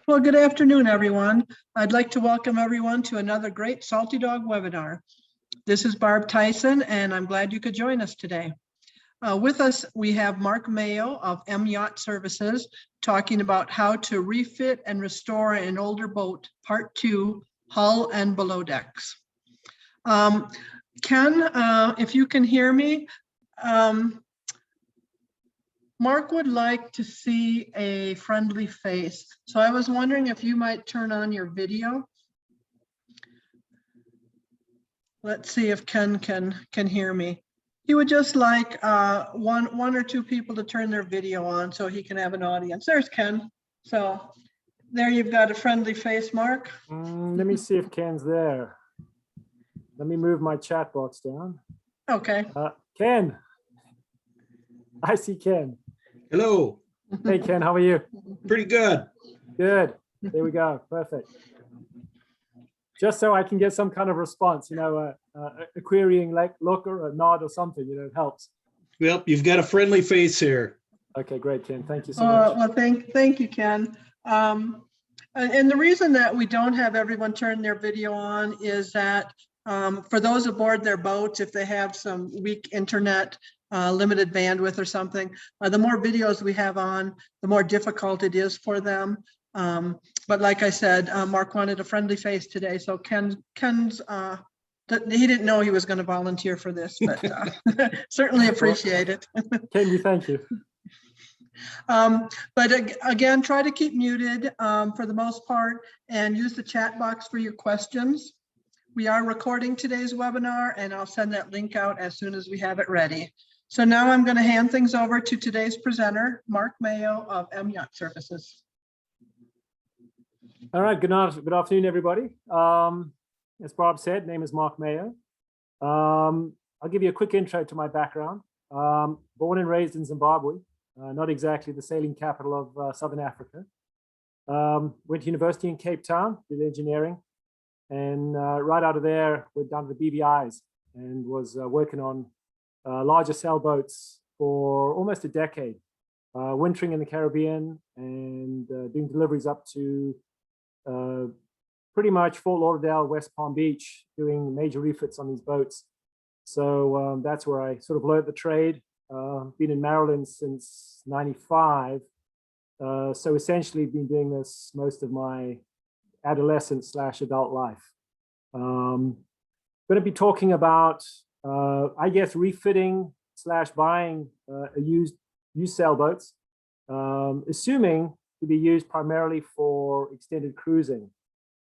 Well, good afternoon, everyone. I'd like to welcome everyone to another great Salty Dog webinar. This is Barb Tyson, and I'm glad you could join us today. With us, we have Marc Mayo of M-Yacht Services talking about how to refit and restore an older boat, part 2, hull and below decks. Ken, if you can hear me, Marc would like to see a friendly face. So I was wondering if you might turn on your video. Let's see if Ken can hear me. He would just like one or two people to turn their video on so he can have an audience. There's Ken. So there you've got a friendly face, Marc. Let me see if Ken's there. Let me move my chat box down. Okay. Ken. I see Ken. Hello. Hey, Ken, how are you? Pretty good. Good. There we go. Perfect. Just so I can get some kind of response, you know, a querying look or a nod or something, you know, it helps. Well, you've got a friendly face here. Okay, great, Ken. Thank you so much. Well, thank you, Ken. And the reason that we don't have everyone turn their video on is that for those aboard their boats, if they have some weak internet, limited bandwidth or something, the more videos we have on, the more difficult it is for them. But like I said, Marc wanted a friendly face today, so Ken's he didn't know he was going to volunteer for this, but certainly appreciate it. Ken, we thank you. But again, try to keep muted for the most part and use the chat box for your questions. We are recording today's webinar, and I'll send that link out as soon as we have it ready. So now I'm going to hand things over to today's presenter, Marc Mayo of M-Yacht Services. All right, good afternoon, everybody. As Barb said, name is Marc Mayo. I'll give you a quick intro to my background. Born and raised in Zimbabwe, not exactly the sailing capital of Southern Africa. Went to university in Cape Town, did engineering, and right out of there, went down to the BVIs and was working on larger sailboats for almost a decade, wintering in the Caribbean and doing deliveries up to pretty much Fort Lauderdale, West Palm Beach, doing major refits on these boats. So that's where I sort of learned the trade. Been in Maryland since '95. So essentially been doing this most of my adolescent / adult life. Going to be talking about, I guess, refitting / buying used sailboats, assuming to be used primarily for extended cruising.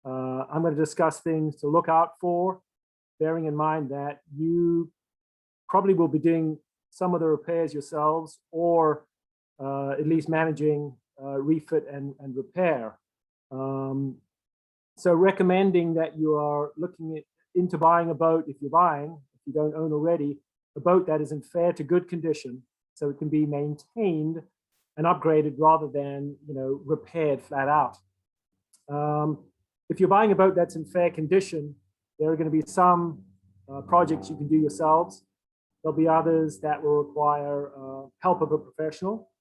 I'm going to discuss things to look out for, bearing in mind that you probably will be doing some of the repairs yourselves, or at least managing refit and repair. So recommending that you are looking into buying a boat, if you're buying, if you don't own already, a boat that is in fair to good condition, so it can be maintained and upgraded rather than, you know, repaired flat out. If you're buying a boat that's in fair condition, there are going to be some projects you can do yourselves. There'll be others that will require help of a professional,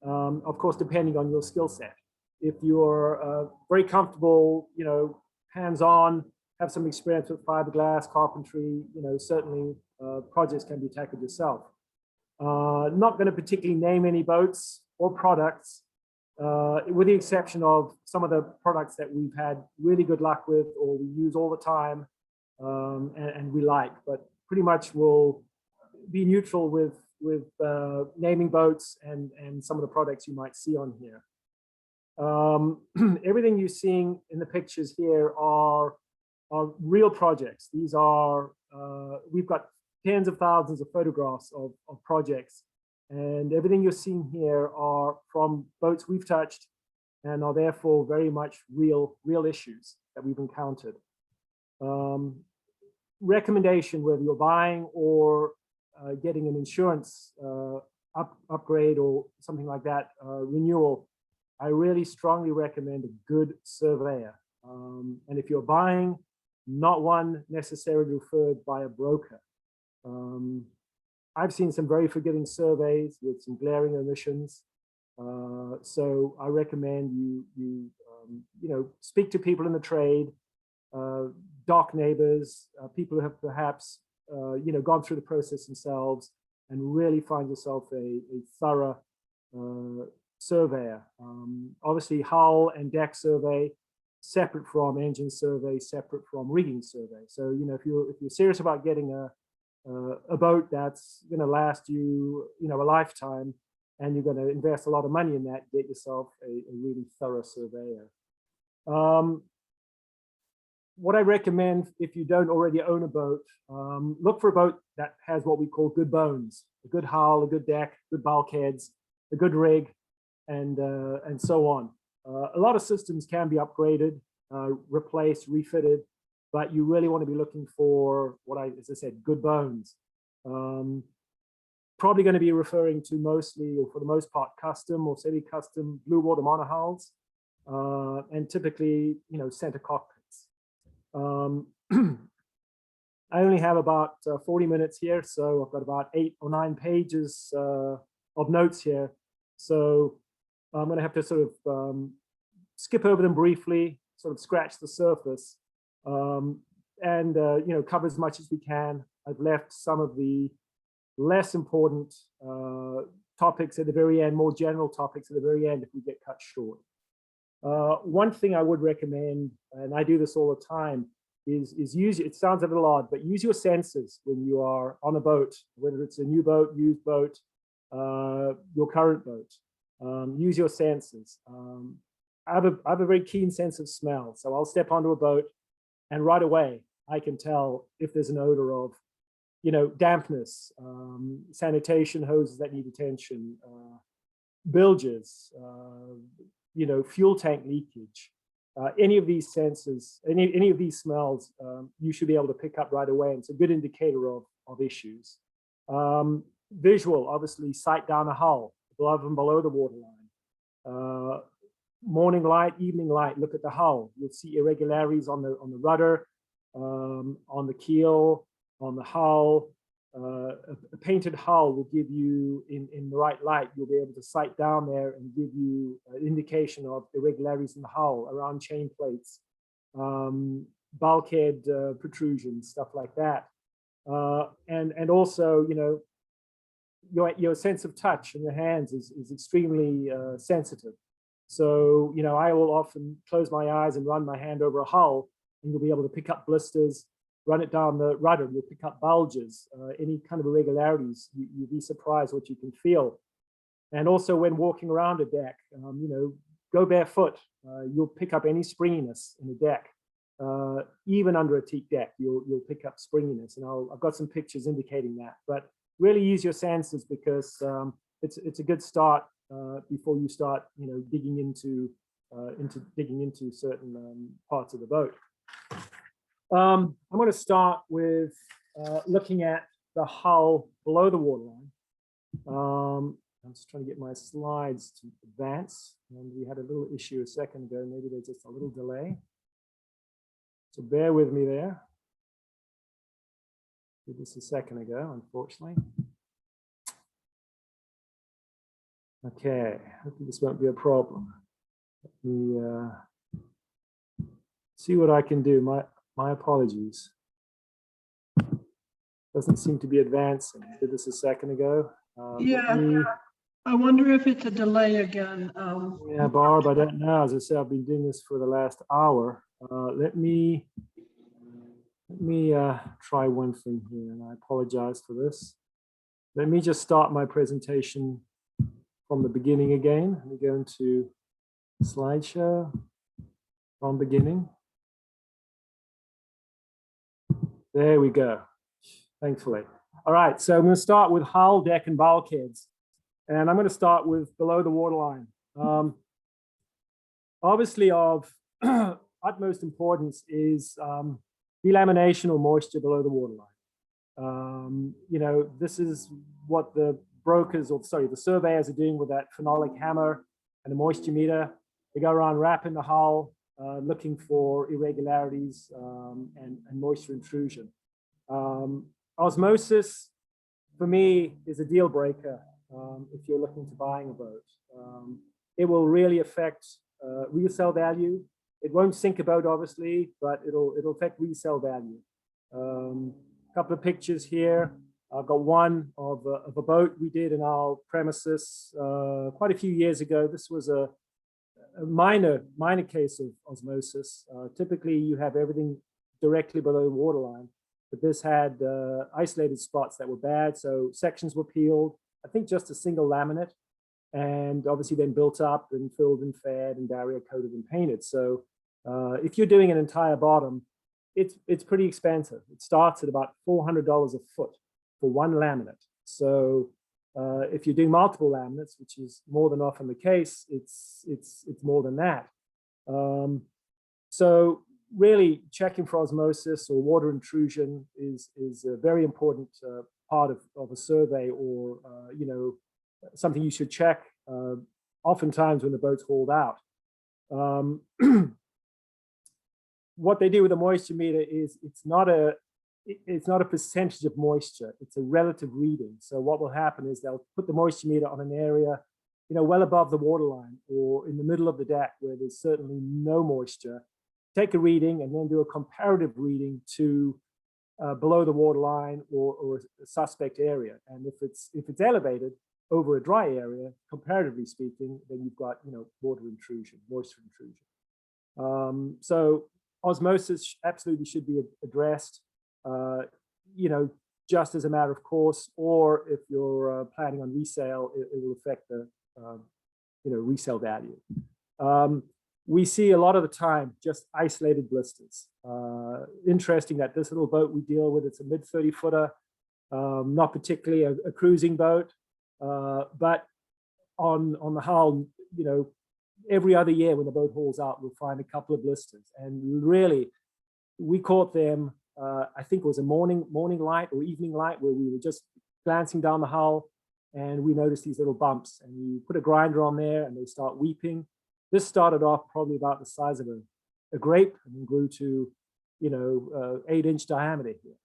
of course, depending on your skill set. If you're very comfortable, you know, hands-on, have some experience with fiberglass, carpentry, you know, certainly projects can be tackled yourself. Not going to particularly name any boats or products, with the exception of some of the products that we've had really good luck with or we use all the time and we like, but pretty much will be neutral with naming boats and some of the products you might see on here. Everything you're seeing in the pictures here are real projects. These are, we've got tens of thousands of photographs of projects, and everything you're seeing here are from boats we've touched and are therefore very much real issues that we've encountered. Recommendation, whether you're buying or getting an insurance upgrade or something like that, renewal, I really strongly recommend a good surveyor. And if you're buying, not one necessarily referred by a broker. I've seen some very forgiving surveys with some glaring omissions. So I recommend you speak to people in the trade, dock neighbors, people who have perhaps, gone through the process themselves, and really find yourself a thorough surveyor. Obviously, hull and deck survey, separate from engine survey, separate from rigging survey. So, if you're serious about getting a boat that's going to last you, a lifetime, and you're going to invest a lot of money in that, get yourself a really thorough surveyor. What I recommend, if you don't already own a boat, look for a boat that has what we call good bones: a good hull, a good deck, good bulkheads, a good rig, and so on. A lot of systems can be upgraded, replaced, refitted, but you really want to be looking for as I said, good bones. Probably going to be referring to mostly, or for the most part, custom or semi-custom blue water monohulls, and typically, center cockpits. I only have about 40 minutes here, so I've got about 8 or 9 pages of notes here. So I'm going to have to sort of skip over them briefly, sort of scratch the surface, and cover as much as we can. I've left some of the less important topics at the very end, more general topics at the very end if we get cut short. One thing I would recommend, and I do this all the time, is use, it sounds a little odd, but use your senses when you are on a boat, whether it's a new boat, used boat, your current boat. Use your senses. I have a very keen sense of smell, so I'll step onto a boat and right away I can tell if there's an odor of, dampness, sanitation hoses that need attention, bilges, fuel tank leakage. Any of these senses, any of these smells, you should be able to pick up right away. And it's a good indicator of issues. Visual, obviously, sight down a hull, above and below the waterline. Morning light, evening light, look at the hull. You'll see irregularities on the rudder, on the keel, on the hull. A painted hull will give you, in the right light, you'll be able to sight down there and give you an indication of irregularities in the hull, around chain plates, bulkhead protrusions, stuff like that. And also, your sense of touch in your hands is extremely sensitive. So, I will often close my eyes and run my hand over a hull, and you'll be able to pick up blisters. Run it down the rudder, you'll pick up bulges, any kind of irregularities. You'd be surprised what you can feel. And also when walking around a deck, go barefoot. You'll pick up any springiness in the deck. Even under a teak deck, you'll pick up springiness. And I've got some pictures indicating that. But really use your senses, because it's a good start before you start, digging into certain parts of the boat. I'm going to start with looking at the hull below the waterline. I'm just trying to get my slides to advance, and we had a little issue a second ago. Maybe there's just a little delay, so bear with me there. Did this a second ago, unfortunately. Okay, hopefully this won't be a problem. Let me see what I can do. My apologies. Doesn't seem to be advancing. I did this a second ago. Yeah, I wonder if it's a delay again. Yeah, Barb, I don't know. As I said, I've been doing this for the last hour. Let me try one thing here, and I apologize for this. Let me just start my presentation from the beginning again. Let me go into slideshow from beginning. There we go, thankfully. All right, so I'm going to start with hull, deck, and bulkheads. And I'm going to start with below the waterline. Obviously, of utmost importance is delamination or moisture below the waterline. This is what the the surveyors are doing with that phenolic hammer and a moisture meter. They go around wrapping the hull, looking for irregularities and moisture intrusion. Osmosis, for me, is a deal breaker if you're looking to buying a boat. It will really affect resale value. It won't sink a boat, obviously, but it'll affect resale value. Couple of pictures here. I've got one of a boat we did in our premises quite a few years ago. This was a minor case of osmosis. Typically, you have everything directly below the waterline, but this had isolated spots that were bad. So sections were peeled. I think just a single laminate, and obviously then built up and filled and fed and barrier coated and painted. So if you're doing an entire bottom, it's pretty expensive. It starts at about $400 a foot for one laminate. So if you're doing multiple laminates, which is more than often the case, it's more than that. So really checking for osmosis or water intrusion is a very important part of a survey, or you know, something you should check oftentimes when the boat's hauled out. What they do with a moisture meter is it's not a percentage of moisture, it's a relative reading. So what will happen is they'll put the moisture meter on an area, you know, well above the waterline or in the middle of the deck where there's certainly no moisture, take a reading and then do a comparative reading to below the waterline or a suspect area. And if it's elevated over a dry area, comparatively speaking, then you've got, you know, water intrusion, moisture intrusion. So osmosis absolutely should be addressed, you know, just as a matter of course, or if you're planning on resale, it will affect the, you know, resale value. We see a lot of the time just isolated blisters. Interesting that this little boat we deal with, it's a mid 30 footer, not particularly a cruising boat, but on the hull, you know, every other year when the boat hauls out, we'll find a couple of blisters. And really, we caught them, I think it was a morning light or evening light, where we were just glancing down the hull and we noticed these little bumps, and you put a grinder on there and they start weeping. This started off probably about the size of a grape and then grew to, you know, 8-inch diameter here.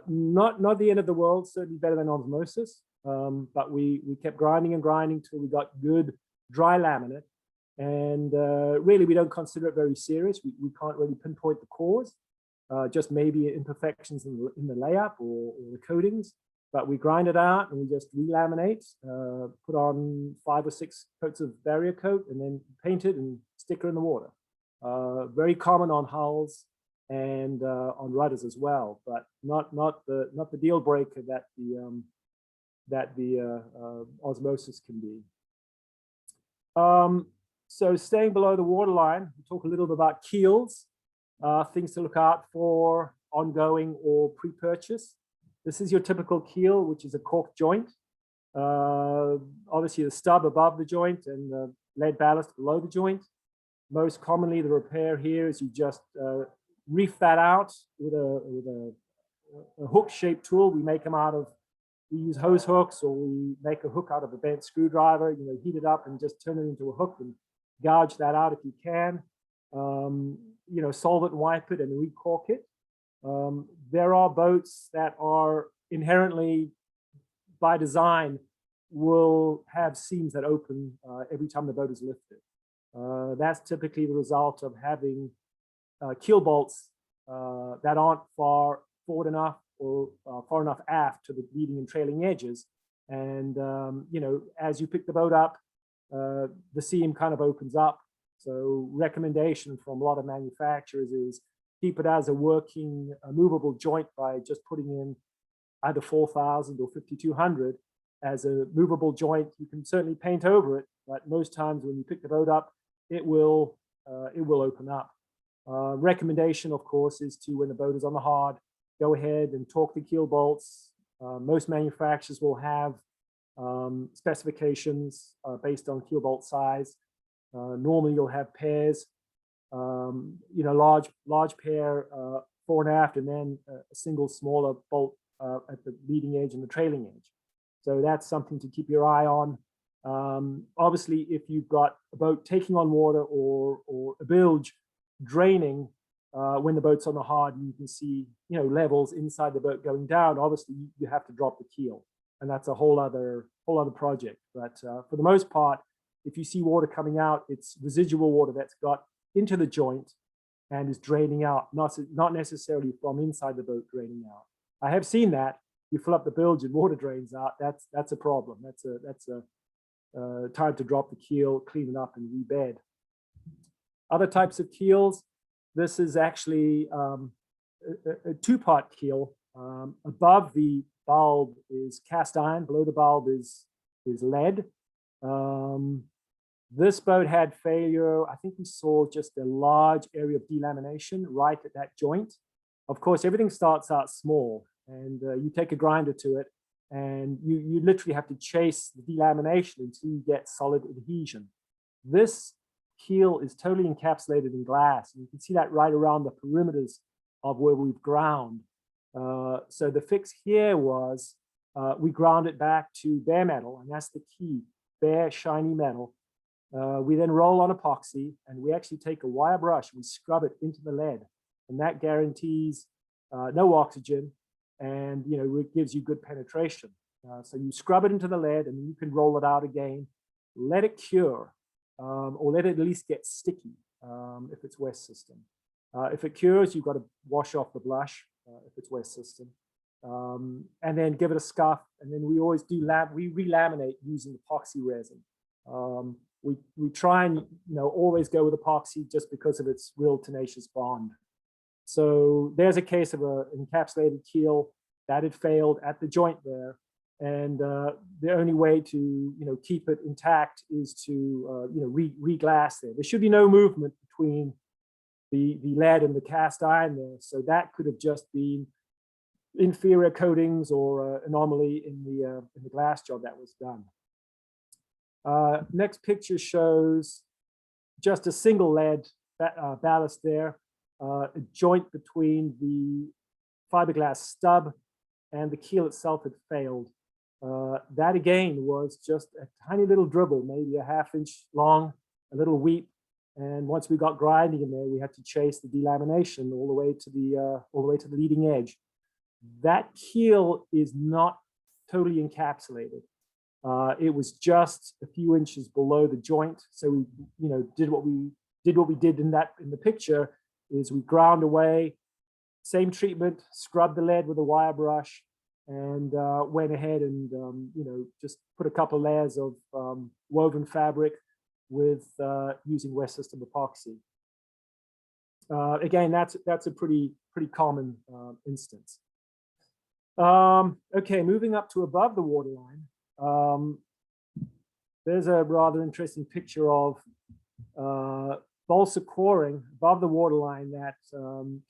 Not the end of the world, certainly better than osmosis, but we kept grinding and grinding till we got good dry laminate. And really, we don't consider it very serious. We can't really pinpoint the cause, just maybe imperfections in the layup or the coatings. But we grind it out and we just relaminate, put on 5 or 6 coats of barrier coat, and then paint it and stick it in the water. Very common on hulls and on rudders as well, but not the deal breaker that the osmosis can be. So staying below the waterline, we talk a little bit about keels, things to look out for ongoing or pre-purchase. This is your typical keel, which is a cork joint. Obviously the stub above the joint and the lead ballast below the joint. Most commonly the repair here is you just reef that out with a hook-shaped tool. We make them out of, we use hose hooks, or we make a hook out of a bent screwdriver, you know, heat it up and just turn it into a hook and gouge that out if you can. You know, solve it and wipe it and recork it. There are boats that are inherently, by design, will have seams that open every time the boat is lifted. That's typically the result of having keel bolts that aren't far forward enough or far enough aft to the leading and trailing edges. And, you know, as you pick the boat up, the seam kind of opens up. So recommendation from a lot of manufacturers is keep it as a working movable joint by just putting in either 4,000 or 5,200 as a movable joint. You can certainly paint over it, but most times when you pick the boat up, it will open up. Recommendation, of course, is to, when the boat is on the hard, go ahead and torque the keel bolts. Most manufacturers will have specifications based on keel bolt size. Normally you'll have pairs, you know, large pair fore and aft, and then a single smaller bolt at the leading edge and the trailing edge. So that's something to keep your eye on. Obviously, if you've got a boat taking on water or a bilge draining, when the boat's on the hard, you can see, you know, levels inside the boat going down. Obviously, you have to drop the keel, and that's a whole other project. But for the most part, if you see water coming out, it's residual water that's got into the joint and is draining out, not necessarily from inside the boat draining out. I have seen that. You fill up the bilge and water drains out. That's a problem. That's a time to drop the keel, clean it up, and rebed. Other types of keels. This is actually a two-part keel. Above the bulb is cast iron. Below the bulb is lead. This boat had failure. I think we saw just a large area of delamination right at that joint. Of course, everything starts out small, and you take a grinder to it, and you literally have to chase the delamination until you get solid adhesion. This keel is totally encapsulated in glass, and you can see that right around the perimeters of where we've ground. So the fix here was we ground it back to bare metal, and that's the key, bare, shiny metal. We then roll on epoxy, and we actually take a wire brush and we scrub it into the lead, and that guarantees no oxygen, and it gives you good penetration. So you scrub it into the lead, and you can roll it out again, let it cure, or let it at least get sticky if it's West system. If it cures, you've got to wash off the blush if it's West system, and then give it a scuff. And then we always do we relaminate using epoxy resin. We try and always go with epoxy just because of its real tenacious bond. So there's a case of an encapsulated keel that had failed at the joint there, and the only way to keep it intact is to re-glass there. There should be no movement between the lead and the cast iron there, so that could have just been inferior coatings or anomaly in the glass job that was done. Next picture shows just a single lead ballast there, a joint between the fiberglass stub and the keel itself had failed. That again was just a tiny little dribble, maybe a ½ inch long, a little weep. And once we got grinding in there, we had to chase the delamination all the way to the leading edge. That keel is not totally encapsulated. It was just a few inches below the joint. So we, did what we did in the picture is we ground away, same treatment, scrubbed the lead with a wire brush, and went ahead and just put a couple of layers of woven fabric with using West system epoxy. Again, that's a pretty common instance. Okay, moving up to above the waterline. There's a rather interesting picture of balsa coring above the waterline that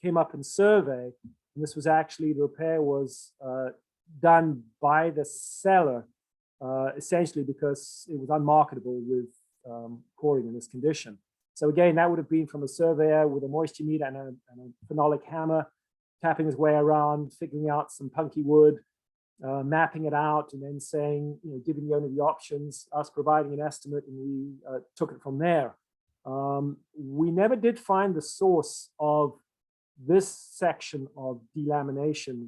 came up in survey. And this was actually, the repair was done by the seller, essentially because it was unmarketable with coring in this condition. So again, that would have been from a surveyor with a moisture meter and a phenolic hammer, tapping his way around, figuring out some punky wood, mapping it out, and then saying, giving the owner the options, us providing an estimate, and we took it from there. We never did find the source of this section of delamination.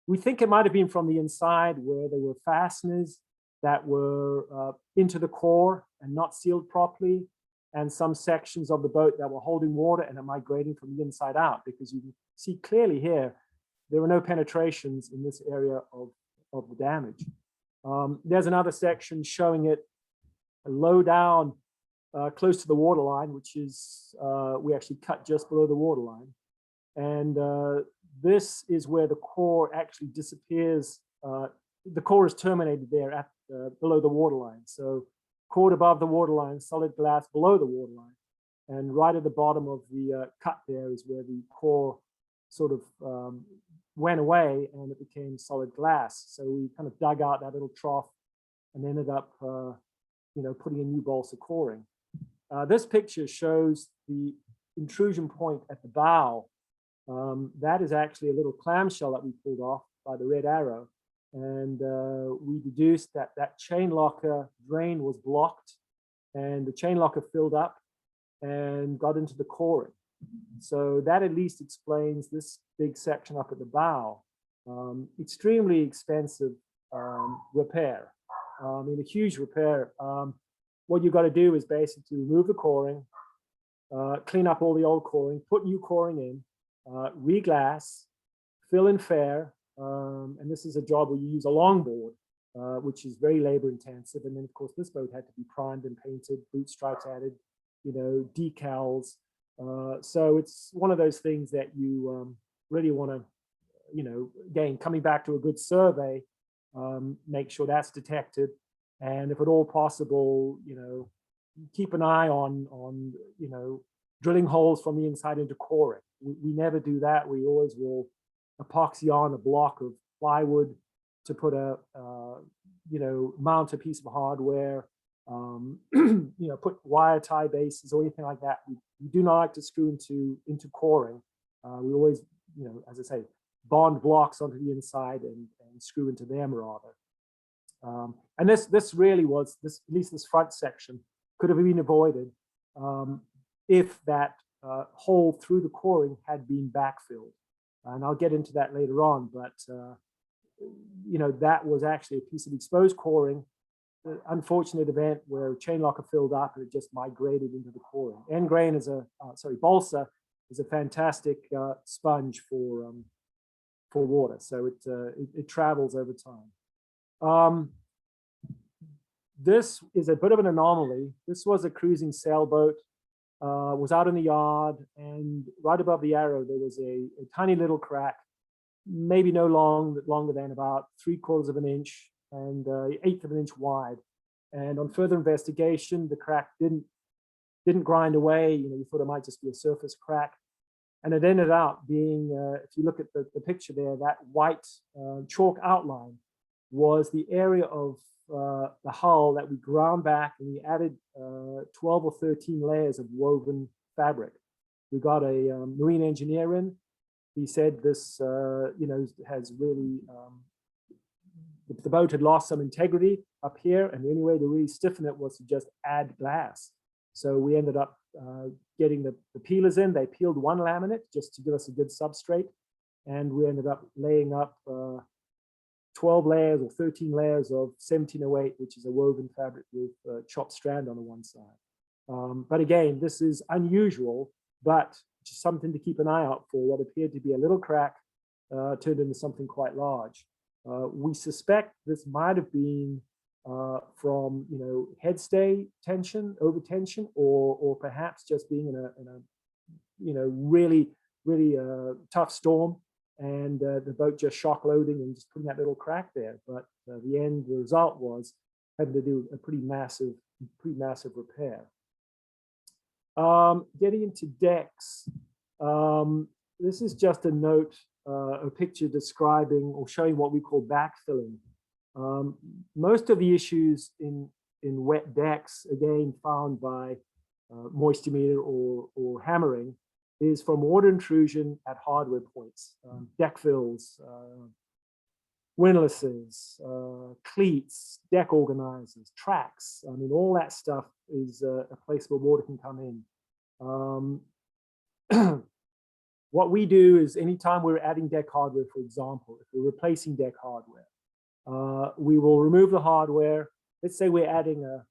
We think it might have been from the inside, where there were fasteners that were into the core and not sealed properly, and some sections of the boat that were holding water and are migrating from the inside out, because you can see clearly here, there were no penetrations in this area of the damage. There's another section showing it low down, close to the waterline, which is, we actually cut just below the waterline. And this is where the core actually disappears. The core is terminated there at below the waterline. So cord above the waterline, solid glass below the waterline. And right at the bottom of the cut there is where the core sort of went away and it became solid glass. So we kind of dug out that little trough and ended up, putting a new balsa coring. This picture shows the intrusion point at the bow. That is actually a little clamshell that we pulled off by the red arrow. And we deduced that that chain locker drain was blocked and the chain locker filled up and got into the coring. So that at least explains this big section up at the bow. Extremely expensive repair. I mean, a huge repair. what you've got to do is basically remove the coring, clean up all the old coring, put new coring in, re-glass, fill in fair, and this is a job where you use a longboard, which is very labor intensive. And then of course this boat had to be primed and painted, boot stripes added, decals. So it's one of those things that you really want to, again, coming back to a good survey, make sure that's detected. And if at all possible, keep an eye on drilling holes from the inside into coring. We never do that. We always will epoxy on a block of plywood to put mount a piece of hardware, put wire tie bases or anything like that. We do not like to screw into coring. We always, as I say, bond blocks onto the inside and screw into them rather. And this really was, at least this front section could have been avoided if that hole through the coring had been backfilled. And I'll get into that later on, but that was actually a piece of exposed coring, unfortunate event where chain locker filled up and it just migrated into the coring. End grain is balsa is a fantastic sponge for water, so it travels over time. This is a bit of an anomaly. This was a cruising sailboat, was out in the yard, and right above the arrow there was a tiny little crack, maybe no longer than about 3/4 of an inch and 1/8 of an inch wide. And on further investigation, the crack didn't grind away. You thought it might just be a surface crack, and it ended up being, if you look at the picture there, that white chalk outline was the area of the hull that we ground back, and we added 12 or 13 layers of woven fabric. We got a marine engineer in. He said this, has really, the boat had lost some integrity up here, and the only way to really stiffen it was to just add glass. So we ended up getting the peelers in. They peeled one laminate just to give us a good substrate, and we ended up laying up 12 layers or 13 layers of 1708, which is a woven fabric with chopped strand on the one side. But again, this is unusual, but just something to keep an eye out for. What appeared to be a little crack turned into something quite large. We suspect this might have been from headstay tension, over tension, or perhaps just being in a really tough storm, and the boat just shock loading and just putting that little crack there. But the end result was having to do a pretty massive repair. Getting into decks, this is just a note, a picture describing or showing what we call backfilling. Most of the issues in wet decks, again found by moisture meter or hammering, is from water intrusion at hardware points, deck fills, windlasses, cleats, deck organizers, tracks. I mean, all that stuff is a place where water can come in. What we do is anytime we're adding deck hardware, for example, if we're replacing deck hardware, we will remove the hardware. Let's say we're adding a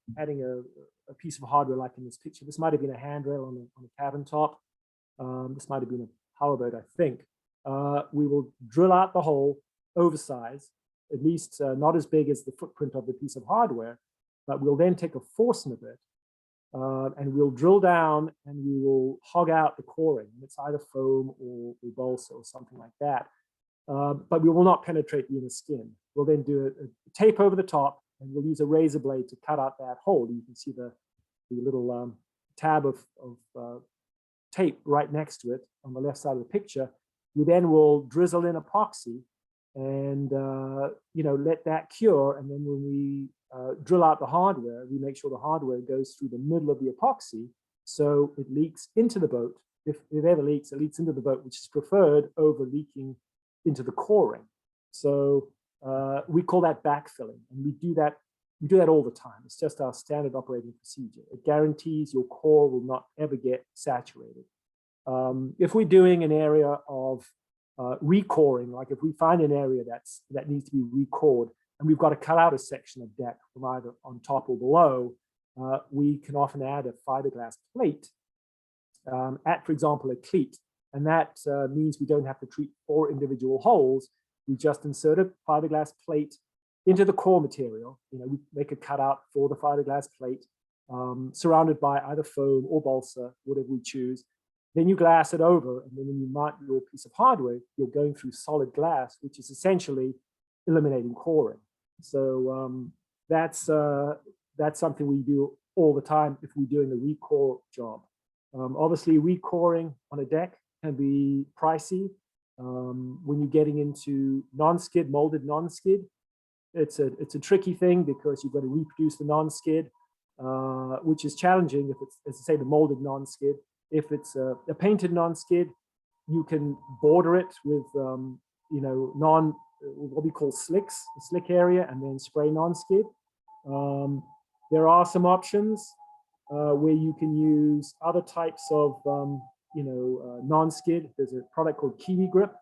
piece of hardware like in this picture. This might have been a handrail on the cabin top. This might have been a powerboat, I think. We will drill out the hole, oversized, at least not as big as the footprint of the piece of hardware, but we'll then take a forcemeter bit and we'll drill down and we will hog out the coring. It's either foam or balsa or something like that. But we will not penetrate the inner skin. We'll then do a tape over the top, and we'll use a razor blade to cut out that hole. You can see the little tab of tape right next to it on the left side of the picture. We then will drizzle in epoxy and let that cure. And then when we drill out the hardware, we make sure the hardware goes through the middle of the epoxy so it leaks into the boat. If it ever leaks, it leaks into the boat, which is preferred over leaking into the coring. So we call that backfilling, and we do that all the time. It's just our standard operating procedure. It guarantees your core will not ever get saturated. If we're doing an area of recoring, like if we find an area that needs to be recored, and we've got to cut out a section of deck from either on top or below, we can often add a fiberglass plate at, for example, a cleat. And that means we don't have to treat 4 individual holes. We just insert a fiberglass plate into the core material. We make a cutout for the fiberglass plate, surrounded by either foam or balsa, whatever we choose. Then you glass it over, and then when you mount your piece of hardware, you're going through solid glass, which is essentially eliminating coring. So that's something we do all the time if we're doing a recore job. Obviously, recoring on a deck can be pricey. When you're getting into non-skid, molded non-skid, it's a tricky thing because you've got to reproduce the non-skid, which is challenging if it's, as I say, the molded non-skid. If it's a painted non-skid, you can border it with, what we call slicks, a slick area, and then spray non-skid. There are some options where you can use other types of, non-skid. There's a product called Kiwi Grip,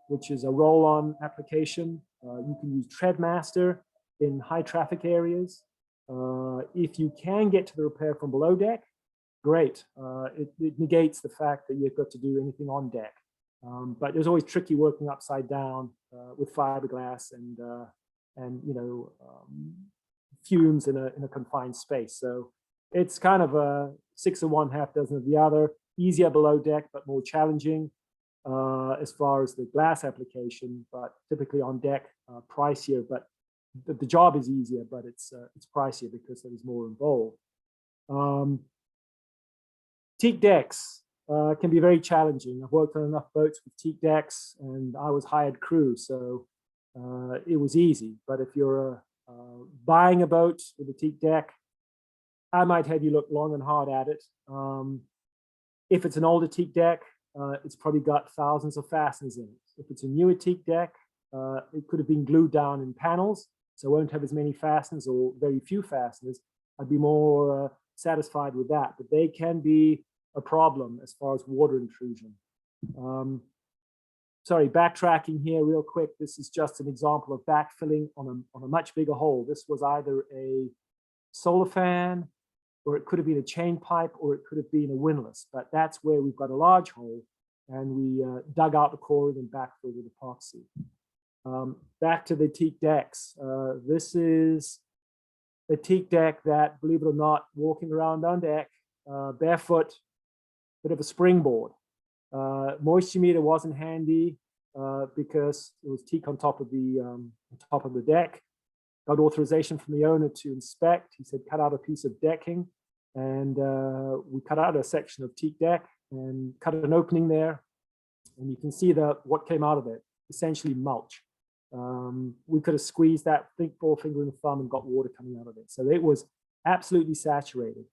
which is a roll-on application. You can use Treadmaster in high traffic areas. If you can get to the repair from below deck, great. It negates the fact that you've got to do anything on deck. But there's always tricky working upside down with fiberglass and fumes in a confined space. So it's kind of a 6 of one, half dozen of the other. Easier below deck, but more challenging as far as the glass application. But typically on deck, pricier. But the job is easier, but it's pricier because there's more involved. Teak decks can be very challenging. I've worked on enough boats with teak decks, and I was hired crew, so it was easy. But if you're buying a boat with a teak deck, I might have you look long and hard at it. If it's an older teak deck, it's probably got thousands of fasteners in it. If it's a newer teak deck, it could have been glued down in panels, so it won't have as many fasteners or very few fasteners. I'd be more satisfied with that, but they can be a problem as far as water intrusion. Sorry, backtracking here real quick. This is just an example of backfilling on a much bigger hole. This was either a solar fan, or it could have been a chain pipe, or it could have been a windlass, but that's where we've got a large hole, and we dug out the coring and backfilled with epoxy. Back to the teak decks. This is a teak deck that, believe it or not, walking around on deck, barefoot, bit of a springboard. Moisture meter wasn't handy because it was teak on top of the deck. Got authorization from the owner to inspect. He said, cut out a piece of decking, and we cut out a section of teak deck and cut an opening there, and you can see what came out of it, essentially mulch. We could have squeezed that, think 4-finger and thumb, and got water coming out of it. So it was absolutely saturated.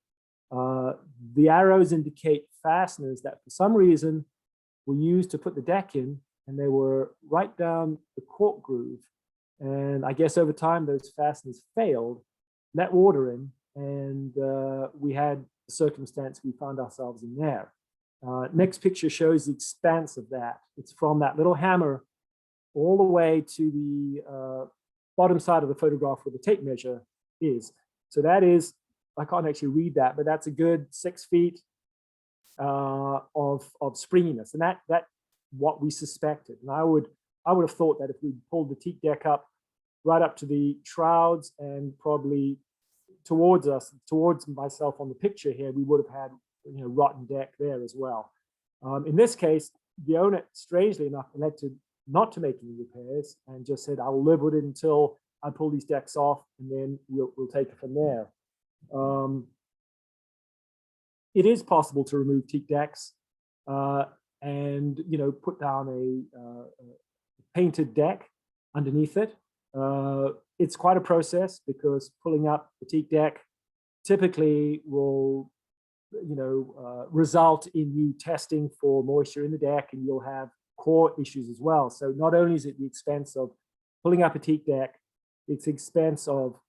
The arrows indicate fasteners that for some reason were used to put the deck in, and they were right down the cork groove. And I guess over time, those fasteners failed, let water in, and we had the circumstance we found ourselves in there. Next picture shows the expanse of that. It's from that little hammer all the way to the bottom side of the photograph where the tape measure is. So that is, I can't actually read that, but that's a good 6 feet of springiness. And that's what we suspected. And I would have thought that if we pulled the teak deck up right up to the shrouds and probably towards myself on the picture here, we would have had rotten deck there as well. In this case, the owner, strangely enough, elected not to make any repairs and just said, I'll live with it until I pull these decks off, and then we'll take it from there. It is possible to remove teak decks and put down a painted deck underneath it. It's quite a process because pulling up the teak deck typically will result in you testing for moisture in the deck, and you'll have core issues as well. So not only is it the expense of pulling up a teak deck, it's the expense of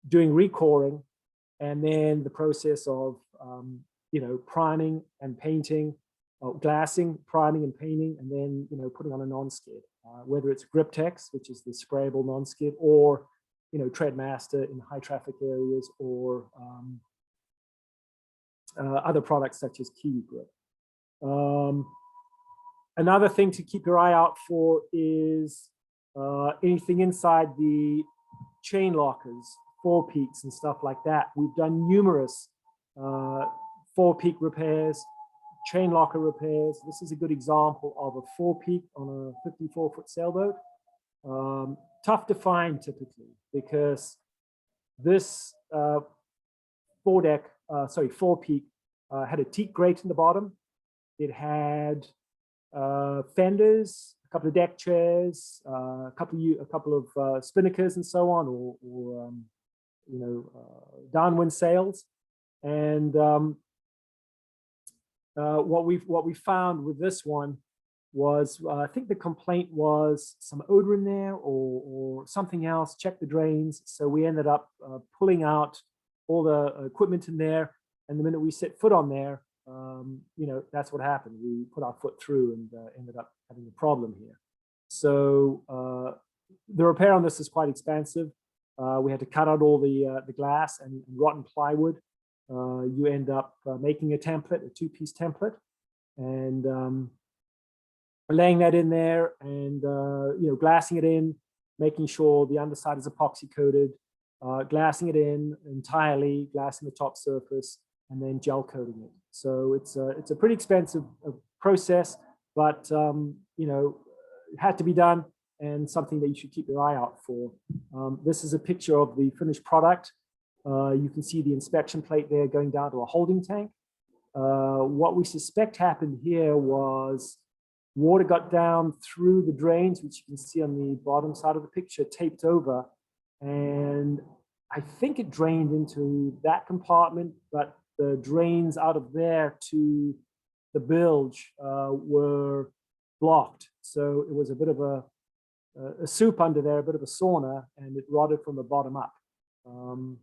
doing recoring, and then the process of priming and painting, glassing, priming and painting, and then putting on a non-skid, whether it's Grip-Tex, which is the sprayable non-skid, or Treadmaster in high traffic areas, or other products such as Kiwi Grip. Another thing to keep your eye out for is anything inside the chain lockers, four-peaks and stuff like that. We've done numerous four-peak repairs, chain locker repairs. This is a good example of a four-peak on a 54-foot sailboat. Tough to find typically because this four-peak had a teak grate in the bottom. It had fenders, a couple of deck chairs, a couple of spinnakers and so on, or downwind sails. And what we found with this one was, I think the complaint was some odor in there or something else. Check the drains. So we ended up pulling out all the equipment in there. And the minute we set foot on there, that's what happened. We put our foot through and ended up having a problem here. So the repair on this is quite expensive. We had to cut out all the glass and rotten plywood. You end up making a template, a two-piece template, and laying that in there and glassing it in, making sure the underside is epoxy coated, glassing it in entirely, glassing the top surface, and then gel coating it. So it's a pretty expensive process, but it had to be done and something that you should keep your eye out for. This is a picture of the finished product. You can see the inspection plate there going down to a holding tank. What we suspect happened here was water got down through the drains, which you can see on the bottom side of the picture, taped over. And I think it drained into that compartment, but the drains out of there to the bilge were blocked. So it was a bit of a soup under there, a bit of a sauna, and it rotted from the bottom up.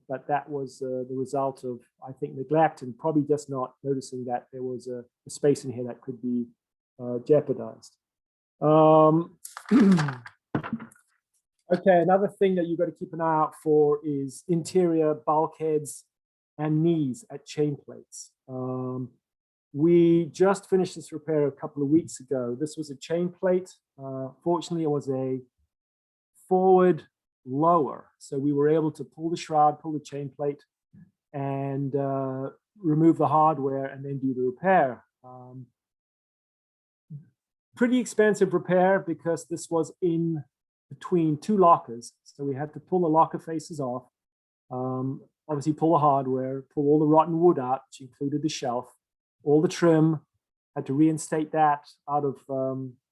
But that was the result of, I think, neglect and probably just not noticing that there was a space in here that could be jeopardized. Okay, another thing that you've got to keep an eye out for is interior bulkheads and knees at chain plates. We just finished this repair a couple of weeks ago. This was a chain plate. Fortunately, it was a forward lower. So we were able to pull the shroud, pull the chain plate, and remove the hardware and then do the repair. Pretty expensive repair because this was in between two lockers. So we had to pull the locker faces off, obviously pull the hardware, pull all the rotten wood out, which included the shelf, all the trim, had to reinstate that out of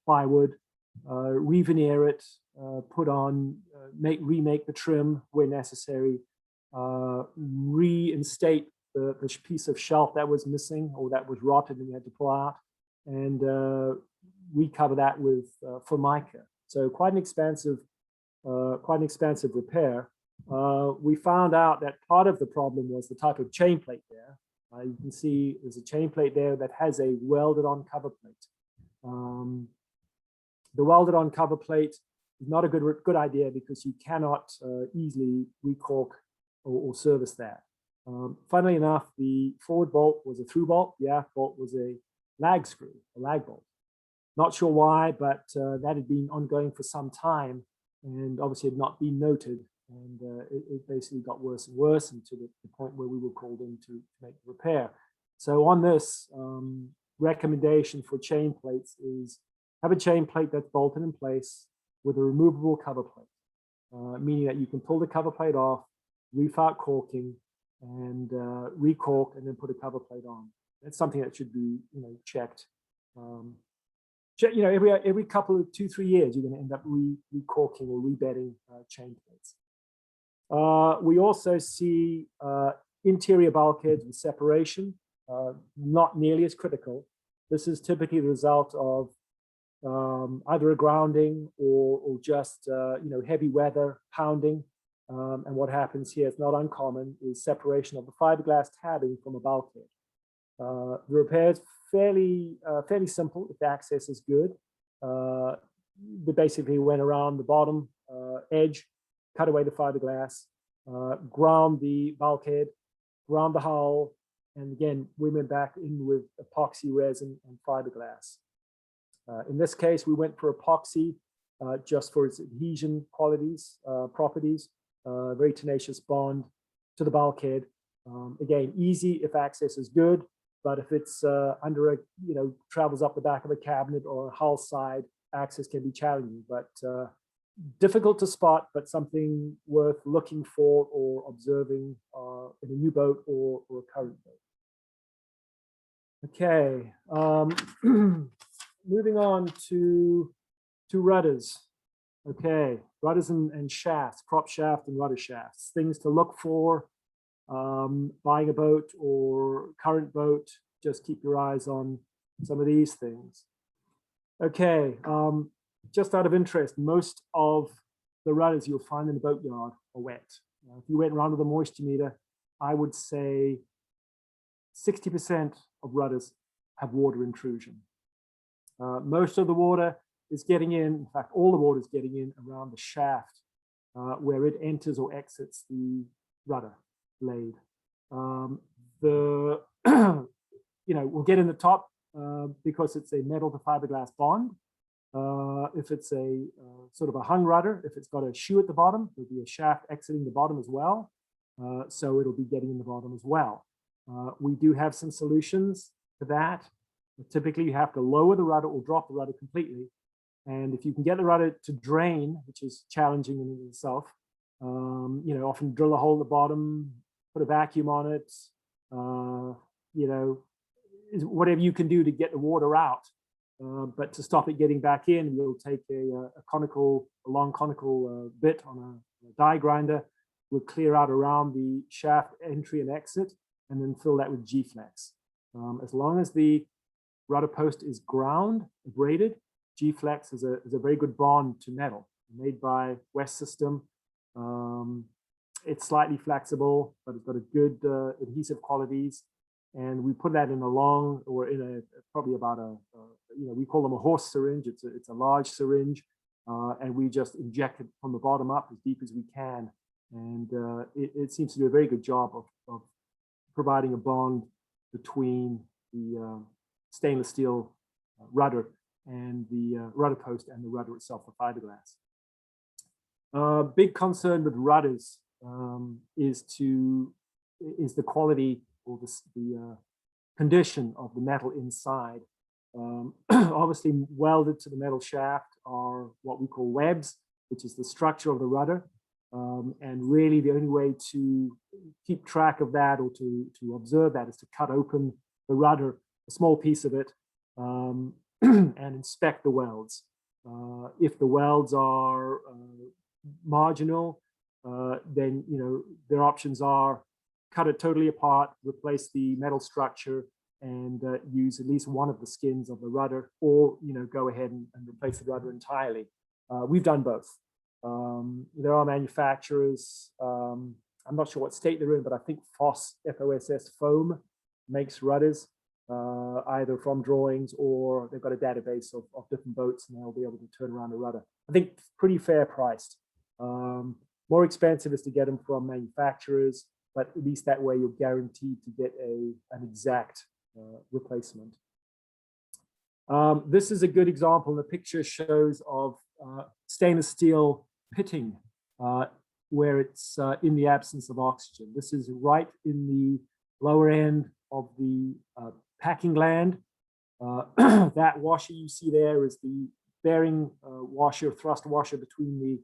plywood, re-veneer it, put on, remake the trim where necessary, reinstate the piece of shelf that was missing or that was rotted and we had to pull out, and recover that with Formica. So quite an expensive repair. We found out that part of the problem was the type of chain plate there. You can see there's a chain plate there that has a welded on cover plate. The welded on cover plate is not a good idea because you cannot easily recork or service that. Funnily enough, the forward bolt was a through bolt. The aft bolt was a lag screw, a lag bolt. Not sure why, but that had been ongoing for some time and obviously had not been noted. And it basically got worse and worse, and to the point where we were called in to make the repair. So on this, recommendation for chain plates is have a chain plate that's bolted in place with a removable cover plate, meaning that you can pull the cover plate off, reef out corking, and recork, and then put a cover plate on. That's something that should be checked. Every couple of 2-3 years, you're going to end up recorking or rebedding chain plates. We also see interior bulkheads with separation, not nearly as critical. This is typically the result of either a grounding or just heavy weather pounding. And what happens here, it's not uncommon, is separation of the fiberglass tabbing from a bulkhead. The repair is fairly simple if the access is good. We basically went around the bottom edge, cut away the fiberglass, ground the bulkhead, ground the hull, And again, we went back in with epoxy resin and fiberglass. In this case, we went for epoxy just for its adhesion qualities, properties, very tenacious bond to the bulkhead. Again, easy if access is good, but if it's under a, travels up the back of a cabinet or a hull side, access can be challenging, but difficult to spot, but something worth looking for or observing in a new boat or a current boat. Okay, moving on to rudders. Okay, rudders and shafts, prop shaft and rudder shafts, things to look for. Buying a boat or current boat, just keep your eyes on some of these things. Okay, just out of interest, most of the rudders you'll find in the boatyard are wet. If you went around with a moisture meter, I would say 60% of rudders have water intrusion. Most of the water is getting in fact, all the water is getting in around the shaft where it enters or exits the rudder blade. We'll get in the top because it's a metal to fiberglass bond. If it's a sort of a hung rudder, if it's got a shoe at the bottom, there'll be a shaft exiting the bottom as well. So it'll be getting in the bottom as well. We do have some solutions to that. Typically, you have to lower the rudder or drop the rudder completely. And if you can get the rudder to drain, which is challenging in itself, often drill a hole at the bottom, put a vacuum on it, whatever you can do to get the water out. But to stop it getting back in, you'll take a long conical bit on a die grinder. We'll clear out around the shaft entry and exit, and then fill that with G-Flex. As long as the rudder post is ground, braided, G-Flex is a very good bond to metal, made by West System. It's slightly flexible, but it's got a good adhesive qualities. And we put that in a long, or in a probably about we call them a horse syringe. It's a large syringe, and we just inject it from the bottom up as deep as we can. And it seems to do a very good job of providing a bond between the stainless steel rudder and the rudder post and the rudder itself, the fiberglass. Big concern with rudders is the quality or the condition of the metal inside. Obviously, welded to the metal shaft are what we call webs, which is the structure of the rudder. And really the only way to keep track of that or to observe that is to cut open the rudder, a small piece of it, and inspect the welds. If the welds are marginal, then their options are cut it totally apart, replace the metal structure, and use at least one of the skins of the rudder, or go ahead and replace the rudder entirely. We've done both. There are manufacturers, I'm not sure what state they're in, but I think FOSS, F-O-S-S, Foam makes rudders, either from drawings or they've got a database of different boats and they'll be able to turn around a rudder. I think pretty fair priced. More expensive is to get them from manufacturers, but at least that way you're guaranteed to get an exact replacement. This is a good example. The picture shows of stainless steel pitting where it's in the absence of oxygen. This is right in the lower end of the packing gland. That washer you see there is the bearing washer, thrust washer between the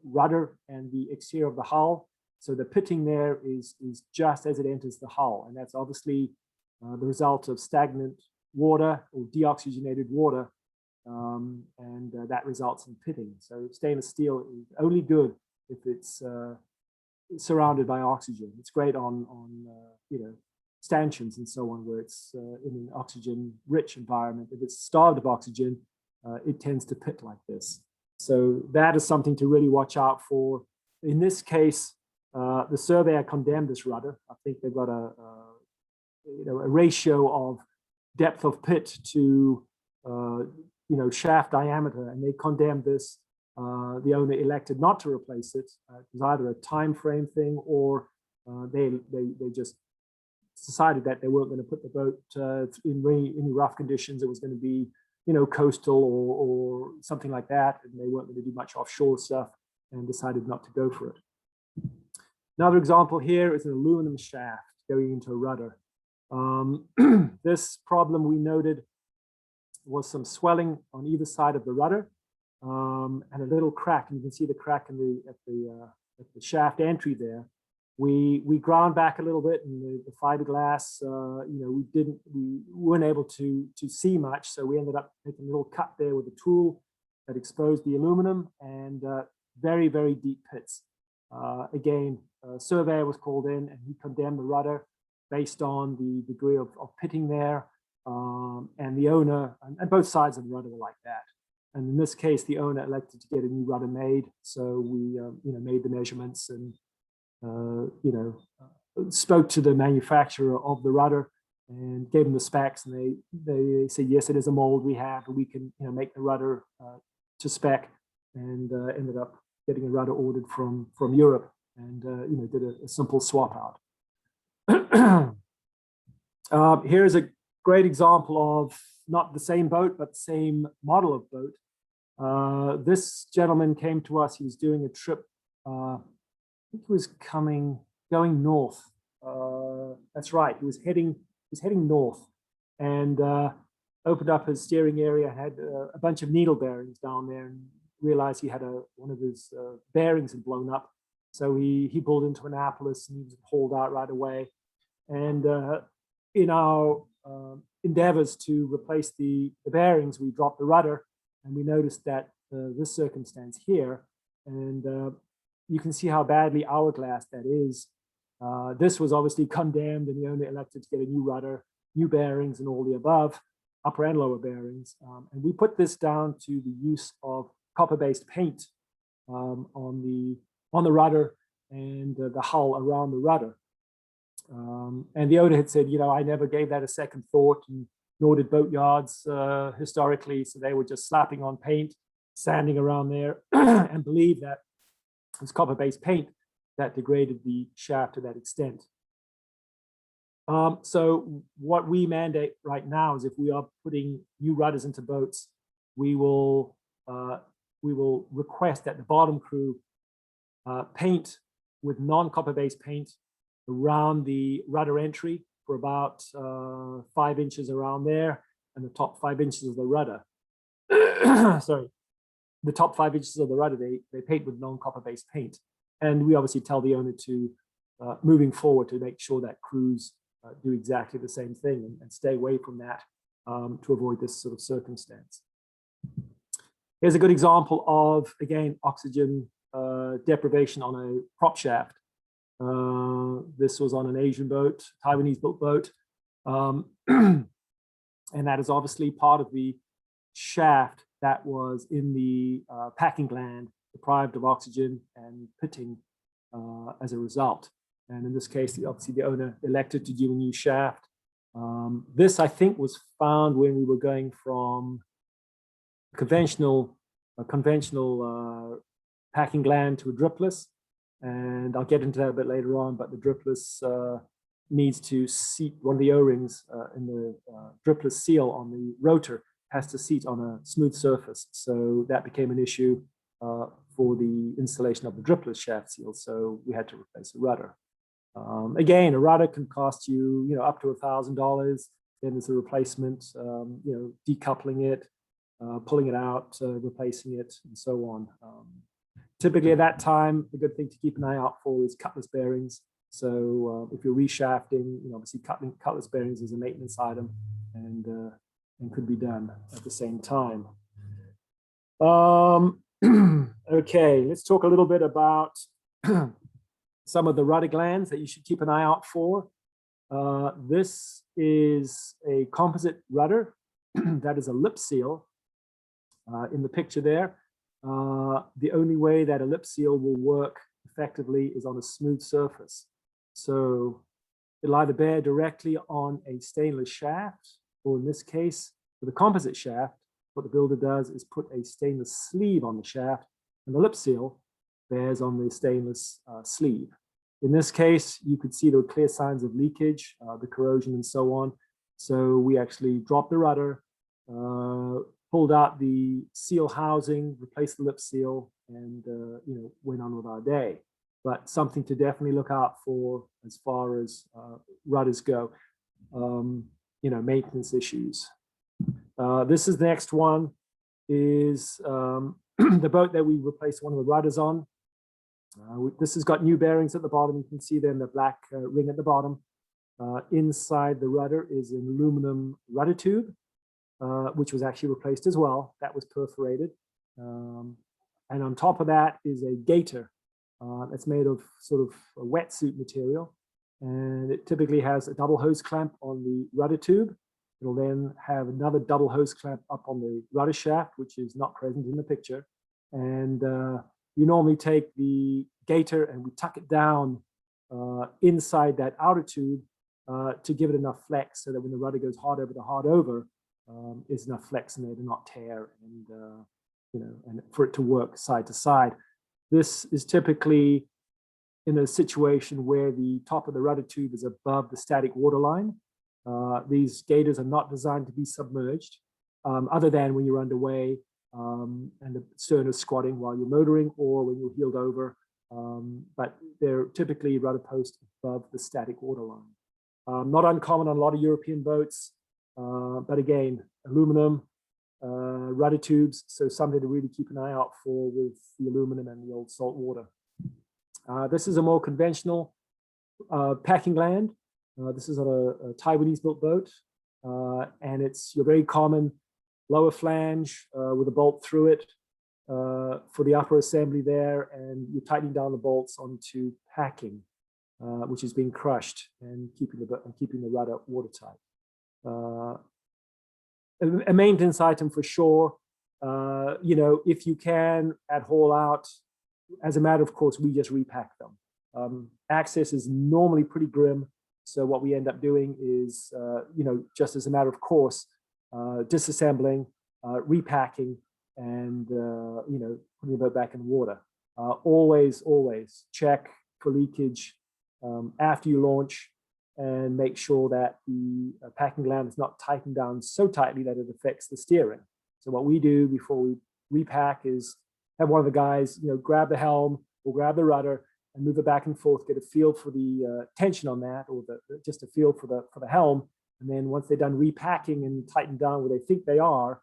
rudder and the exterior of the hull. So the pitting there is just as it enters the hull, and that's obviously the result of stagnant water or deoxygenated water, and that results in pitting. So stainless steel is only good if it's surrounded by oxygen. It's great on stanchions and so on, where it's in an oxygen-rich environment. If it's starved of oxygen, it tends to pit like this. So that is something to really watch out for. In this case, the surveyor condemned this rudder. I think they've got a ratio of depth of pit to shaft diameter, and they condemned this. The owner elected not to replace it. It was either a time frame thing or they just decided that they weren't going to put the boat in any rough conditions. It was going to be, coastal or something like that, and they weren't going to do much offshore stuff, and decided not to go for it. Another example here is an aluminum shaft going into a rudder. This problem we noted was some swelling on either side of the rudder, and a little crack. And you can see the crack at the shaft entry there. We ground back a little bit, and the fiberglass, we weren't able to see much, so we ended up making a little cut there with a tool that exposed the aluminum, and very, very deep pits. Again, a surveyor was called in, and he condemned the rudder based on the degree of pitting there, and the owner, and both sides of the rudder were like that. And in this case, the owner elected to get a new rudder made, so we made the measurements and spoke to the manufacturer of the rudder and gave them the specs, and they said, yes, it is a mold we have, and we can make the rudder to spec, and ended up getting a rudder ordered from Europe, and did a simple swap out. Here's a great example of not the same boat, but the same model of boat. This gentleman came to us. He was doing a trip. I think he was going north. That's right. He was heading north, and opened up his steering area. Had a bunch of needle bearings down there, and realized he had one of his bearings had blown up. So he pulled into Annapolis, and he was hauled out right away. And in our endeavors to replace the bearings, we dropped the rudder, and we noticed that this circumstance here, and you can see how badly hourglass that is. This was obviously condemned, and the owner elected to get a new rudder, new bearings, and all the above, upper and lower bearings. And we put this down to the use of copper-based paint on the rudder and the hull around the rudder. And the owner had said, I never gave that a second thought, and nor did boat yards historically. So they were just slapping on paint, sanding around there, and believed that it was copper-based paint that degraded the shaft to that extent. So what we mandate right now is, if we are putting new rudders into boats, we will request that the bottom crew paint with non-copper-based paint around the rudder entry for about 5 inches around there, and the top 5 inches of the rudder. Sorry, the top 5 inches of the rudder, they paint with non-copper-based paint. And we obviously tell the owner to, moving forward, to make sure that crews do exactly the same thing, and stay away from that to avoid this sort of circumstance. Here's a good example of, again, oxygen deprivation on a prop shaft. This was on an Asian boat, Taiwanese built boat. And that is obviously part of the shaft that was in the packing gland, deprived of oxygen and pitting as a result. And in this case, obviously the owner elected to do a new shaft. This, I think, was found when we were going from conventional packing gland to a dripless. And I'll get into that a bit later on, but the dripless needs to seat, one of the O-rings in the dripless seal on the rotor has to seat on a smooth surface. So that became an issue for the installation of the dripless shaft seal. So we had to replace the rudder. Again, a rudder can cost you, up to $1,000. Then there's a replacement, decoupling it, pulling it out, replacing it, and so on. Typically at that time, the good thing to keep an eye out for is cutlass bearings. So if you're reshafting, obviously cutlass bearings is a maintenance item, and could be done at the same time. Okay, let's talk a little bit about some of the rudder glands that you should keep an eye out for. This is a composite rudder that is a lip seal in the picture there. The only way that a lip seal will work effectively is on a smooth surface. So it'll either bear directly on a stainless shaft, or in this case, with a composite shaft, what the builder does is put a stainless sleeve on the shaft, and the lip seal bears on the stainless sleeve. In this case, you could see there were clear signs of leakage, the corrosion and so on. So we actually dropped the rudder, pulled out the seal housing, replaced the lip seal, and went on with our day. But something to definitely look out for as far as rudders go, maintenance issues. This is the next one, is the boat that we replaced one of the rudders on. This has got new bearings at the bottom. You can see then the black ring at the bottom. Inside the rudder is an aluminum rudder tube, which was actually replaced as well. That was perforated. And on top of that is a gaiter that's made of sort of a wetsuit material. And it typically has a double hose clamp on the rudder tube. It'll then have another double hose clamp up on the rudder shaft, which is not present in the picture. And you normally take the gaiter and we tuck it down inside that outer tube to give it enough flex so that when the rudder goes hard over to hard over, there's enough flex in there to not tear and for it to work side to side. This is typically in a situation where the top of the rudder tube is above the static water line. These gaiters are not designed to be submerged, other than when you're underway and the stern is squatting while you're motoring or when you're heeled over. But they're typically rudder post above the static water line. Not uncommon on a lot of European boats, but again, aluminum rudder tubes, so something to really keep an eye out for with the aluminum and the old salt water. This is a more conventional packing land. This is on a Taiwanese built boat, and it's your very common lower flange with a bolt through it for the upper assembly there, and you're tightening down the bolts onto packing, which is being crushed and keeping the rudder watertight. A maintenance item for sure. If you can at haul out, as a matter of course, we just repack them. Access is normally pretty grim. So what we end up doing is, just as a matter of course, disassembling, repacking, and, putting the boat back in the water. Always check for leakage after you launch and make sure that the packing gland is not tightened down so tightly that it affects the steering. So what we do before we repack is have one of the guys, grab the helm or grab the rudder and move it back and forth, get a feel for the tension on that, or just a feel for the helm. And then once they're done repacking and tightened down where they think they are,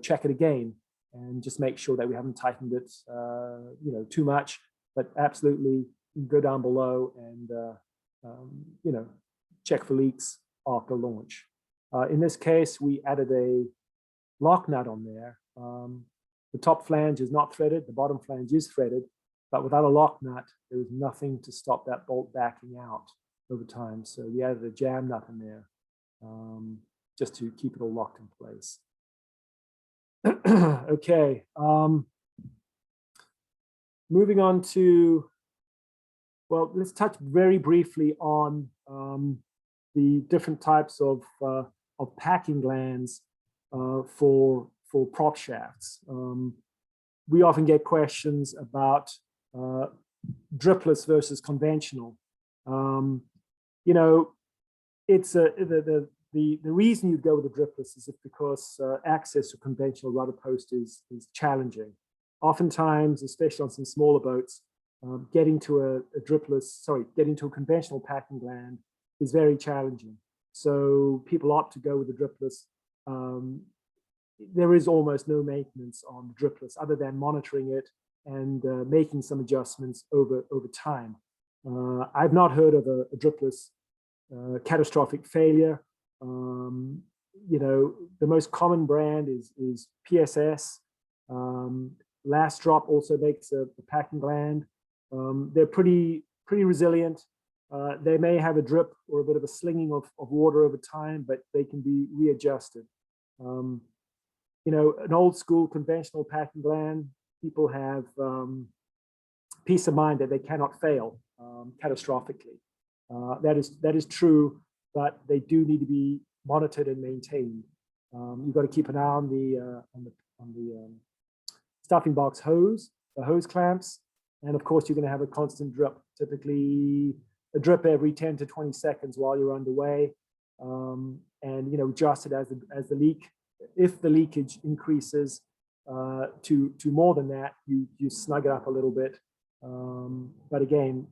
check it again and just make sure that we haven't tightened it, too much. But absolutely go down below and check for leaks after launch. In this case, we added a lock nut on there. The top flange is not threaded, the bottom flange is threaded, but without a lock nut, there is nothing to stop that bolt backing out over time. So we added a jam nut in there just to keep it all locked in place. Okay, moving on to, well, let's touch very briefly on the different types of packing glands for prop shafts. We often get questions about dripless versus conventional. It's the reason you go with a dripless is because access to conventional rudder post is challenging. Oftentimes, especially on some smaller boats, getting to getting to a conventional packing gland is very challenging. So people opt to go with the dripless. There is almost no maintenance on the dripless other than monitoring it and making some adjustments over time. I've not heard of a dripless catastrophic failure. The most common brand is PSS. Last Drop also makes a packing gland. They're pretty resilient. They may have a drip or a bit of a slinging of water over time, but they can be readjusted. An old school conventional packing gland, people have peace of mind that they cannot fail catastrophically. That is true, but they do need to be monitored and maintained. You've got to keep an eye on the stuffing box hose, the hose clamps, and of course you're going to have a constant drip typically a drip every 10 to 20 seconds while you're underway. And, adjust it as the leak. If the leakage increases to more than that, you snug it up a little bit. But again,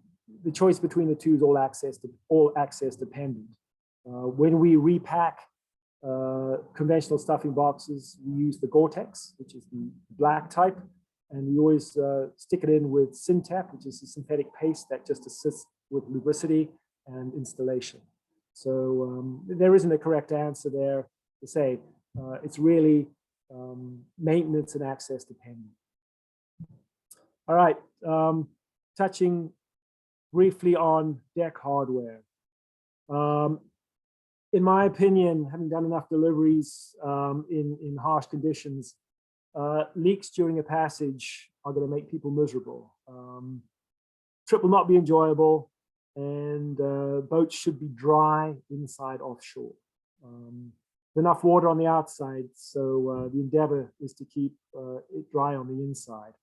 the choice between the two is all access dependent. When we repack conventional stuffing boxes, we use the Gore-Tex, which is the black type, and we always stick it in with Syntap, which is a synthetic paste that just assists with lubricity and installation. So there isn't a correct answer there to say. It's really maintenance and access dependent. All right, touching briefly on deck hardware. In my opinion, having done enough deliveries in harsh conditions, leaks during a passage are going to make people miserable. Trip will not be enjoyable, and boats should be dry inside offshore. Enough water on the outside, so the endeavor is to keep it dry on the inside.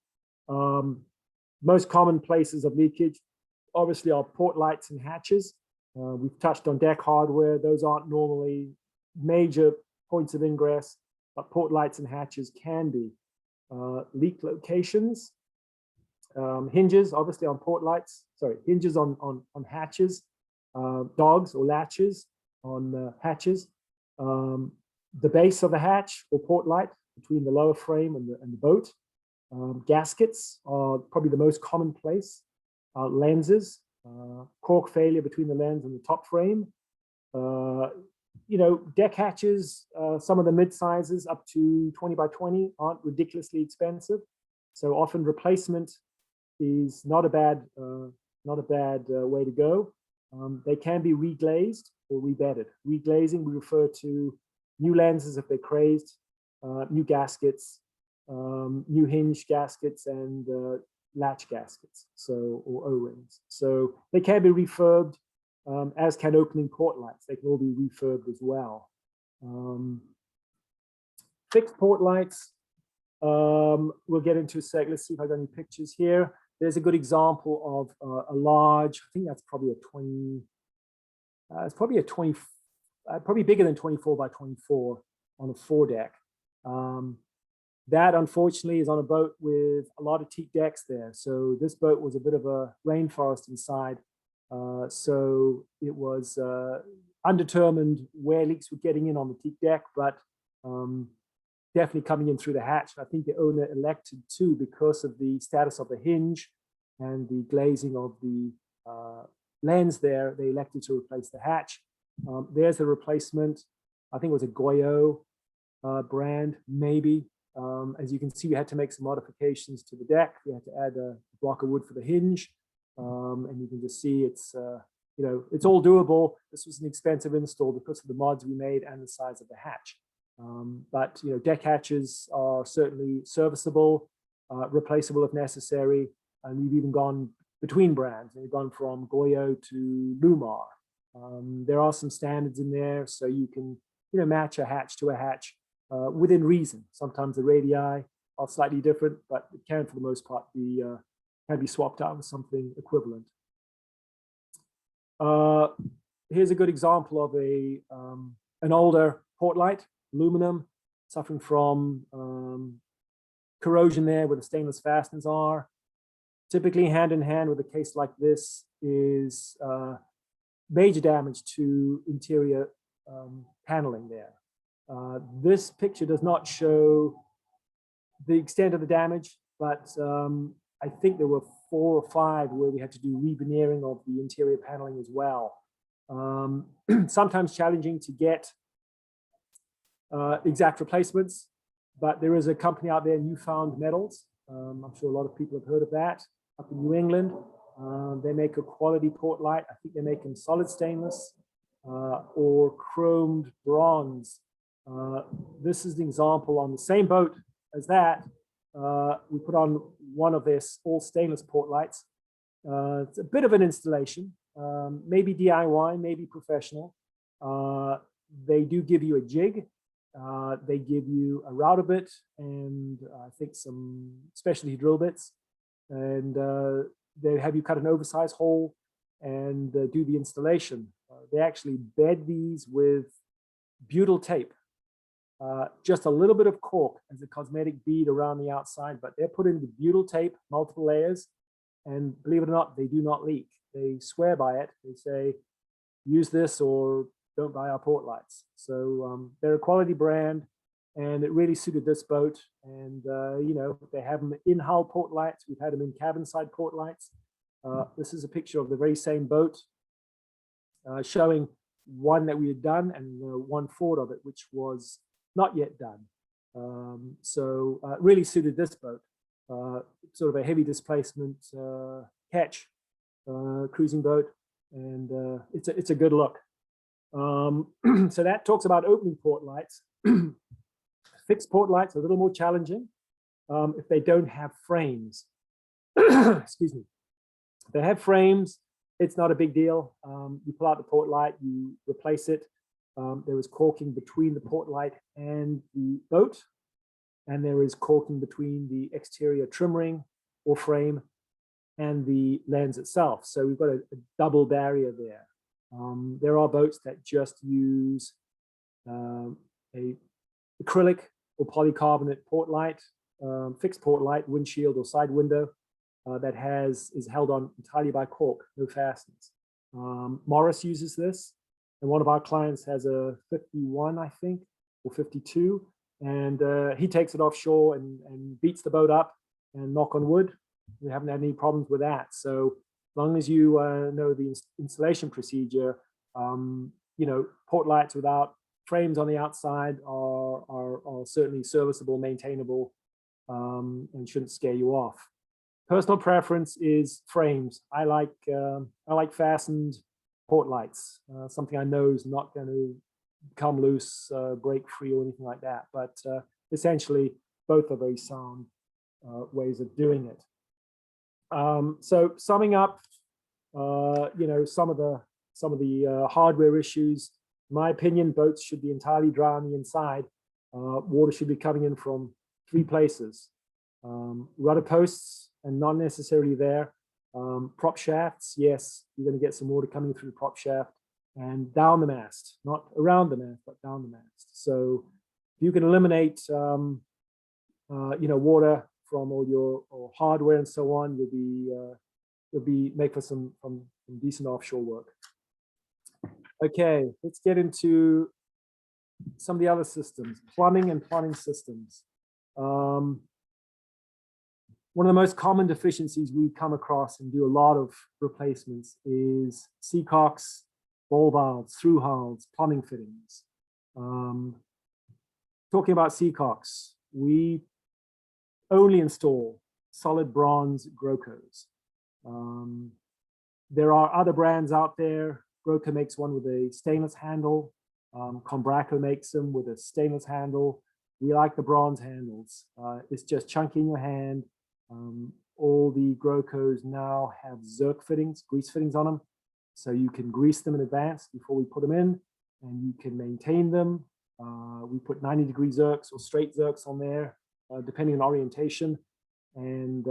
Most common places of leakage obviously are port lights and hatches. We've touched on deck hardware. Those aren't normally major points of ingress, but port lights and hatches can be. Leak locations, hinges obviously on port lights, hinges on hatches, dogs or latches on hatches. The base of the hatch or port light between the lower frame and the boat. Gaskets are probably the most common place. Lenses, cork failure between the lens and the top frame. Deck hatches, some of the mid sizes up to 20 by 20 aren't ridiculously expensive. So often replacement is not a bad way to go. They can be reglazed or rebedded. Reglazing, we refer to new lenses if they're crazed, new gaskets, new hinge gaskets, and latch gaskets, or O-rings. So they can be refurbed, as can opening port lights. They can all be refurbed as well. Fixed port lights, we'll get into a sec. Let's see if I got any pictures here. There's a good example of a large, I think that's probably a 20, it's probably a 20, probably bigger than 24 by 24 on a foredeck. That unfortunately is on a boat with a lot of teak decks there. So this boat was a bit of a rainforest inside. So it was undetermined where leaks were getting in on the teak deck, but definitely coming in through the hatch. I think the owner elected to, because of the status of the hinge and the glazing of the lens there, they elected to replace the hatch. There's the replacement. I think it was a Goyo brand, maybe. As you can see, we had to make some modifications to the deck. We had to add a block of wood for the hinge. And you can just see it's, it's all doable. This was an expensive install because of the mods we made and the size of the hatch. But deck hatches are certainly serviceable, replaceable if necessary. And we've even gone between brands. We've gone from Goyo to Lumar. There are some standards in there, so you can match a hatch to a hatch within reason. Sometimes the radii are slightly different, but it can, for the most part, can be swapped out with something equivalent. Here's a good example of an older port light, aluminum, suffering from corrosion there where the stainless fasteners are. Typically, hand in hand with a case like this is major damage to interior paneling there. This picture does not show the extent of the damage, but I think there were 4 or 5 where we had to do re-veneering of the interior paneling as well. Sometimes challenging to get exact replacements, but there is a company out there, Newfound Metals. I'm sure a lot of people have heard of that, up in New England. They make a quality port light. I think they make them solid stainless or chromed bronze. This is the example on the same boat as that. We put on one of their all stainless port lights. It's a bit of an installation, maybe DIY, maybe professional. They do give you a jig. They give you a router bit and I think some specialty drill bits. And they have you cut an oversized hole and do the installation. They actually bed these with butyl tape, just a little bit of cork as a cosmetic bead around the outside, but they're put in with butyl tape, multiple layers, and believe it or not, they do not leak. They swear by it. They say, use this or don't buy our port lights. So they're a quality brand, and it really suited this boat. And you know, they have them in hull port lights. We've had them in cabin side port lights. This is a picture of the very same boat, showing one that we had done and one forward of it, which was not yet done. So really suited this boat, sort of a heavy displacement catch cruising boat, and it's a good look. So that talks about opening port lights. Fixed port lights are a little more challenging if they don't have frames. Excuse me. If they have frames, it's not a big deal. You pull out the port light, you replace it. There is caulking between the port light and the boat, and there is caulking between the exterior trim ring or frame and the lens itself. So we've got a double barrier there. There are boats that just use a acrylic or polycarbonate port light, fixed port light, windshield or side window that is held on entirely by cork, no fasteners. Morris uses this, and one of our clients has a 51, I think, or 52, and he takes it offshore and beats the boat up, and knock on wood, we haven't had any problems with that. So as long as you know the installation procedure, you know, port lights without frames on the outside are certainly serviceable, maintainable, and shouldn't scare you off. Personal preference is frames. I like fastened port lights. Something I know is not going to come loose, break free, or anything like that. But essentially, both are very sound ways of doing it. So summing up, you know, some of the hardware issues. In my opinion, boats should be entirely dry on the inside. Water should be coming in from 3 places. Rudder posts, and not necessarily there. Prop shafts, yes, you're going to get some water coming through the prop shaft, and down the mast, not around the mast, but down the mast. So if you can eliminate, you know, water from all your hardware and so on, you'll be make for some decent offshore work. Okay, let's get into some of the other systems, plumbing and plumbing systems. One of the most common deficiencies we come across and do a lot of replacements is seacocks, ball valves, through hulls, plumbing fittings. Talking about seacocks, we only install solid bronze Grocos. There are other brands out there. Groco makes one with a stainless handle. Combraco makes them with a stainless handle. We like the bronze handles. It's just chunky in your hand. All the Grocos now have Zerk fittings, grease fittings on them. So you can grease them in advance before we put them in, and you can maintain them. We put 90-degree Zerks or straight Zerks on there, depending on orientation. And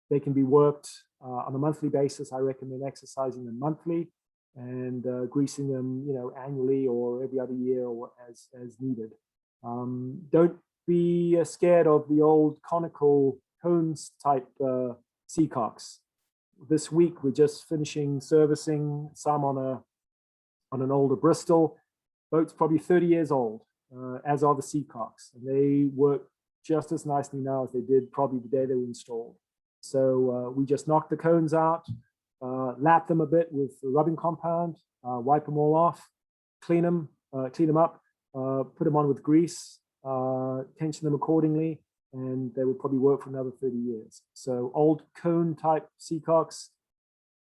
they can be worked on a monthly basis. I recommend exercising them monthly and greasing them, you know, annually or every other year or as needed. Don't be scared of the old conical cones type seacocks. This week we're just finishing servicing some on an older Bristol. Boat's probably 30 years old, as are the seacocks, and they work just as nicely now as they did probably the day they were installed. So we just knock the cones out, lap them a bit with rubbing compound, wipe them all off, clean them up, put them on with grease, tension them accordingly, and they will probably work for another 30 years. So old cone type seacocks,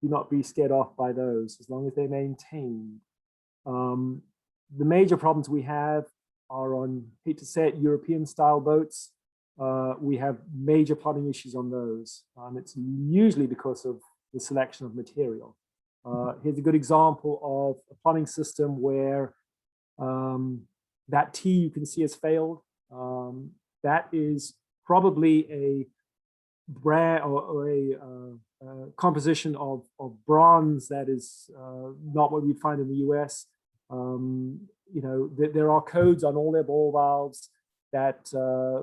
do not be scared off by those as long as they're maintained. The major problems we have are on, hate to say it, European style boats. We have major plumbing issues on those. It's usually because of the selection of material. Here's a good example of a plumbing system where that T you can see has failed. That is probably a brand or a composition of bronze that is not what we'd find in the US. There are codes on all their ball valves that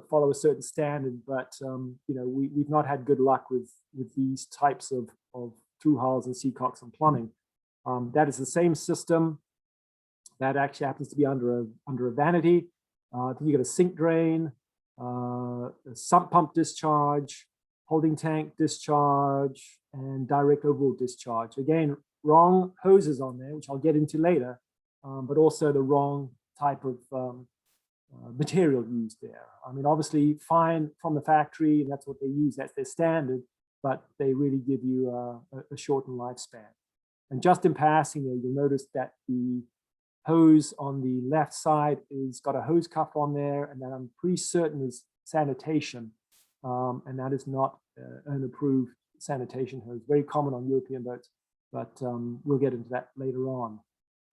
follow a certain standard, but we've not had good luck with these types of through hulls and seacocks and plumbing. That is the same system that actually happens to be under a vanity. Then you get a sink drain, a sump pump discharge, holding tank discharge, and direct overall discharge. Again, wrong hoses on there, which I'll get into later, but also the wrong type of material used there. I mean, obviously fine from the factory, and that's what they use, that's their standard, but they really give you a shortened lifespan. And just in passing there, you'll notice that the hose on the left side is got a hose cuff on there, and that I'm pretty certain is sanitation, and that is not an approved sanitation hose. Very common on European boats, but we'll get into that later on.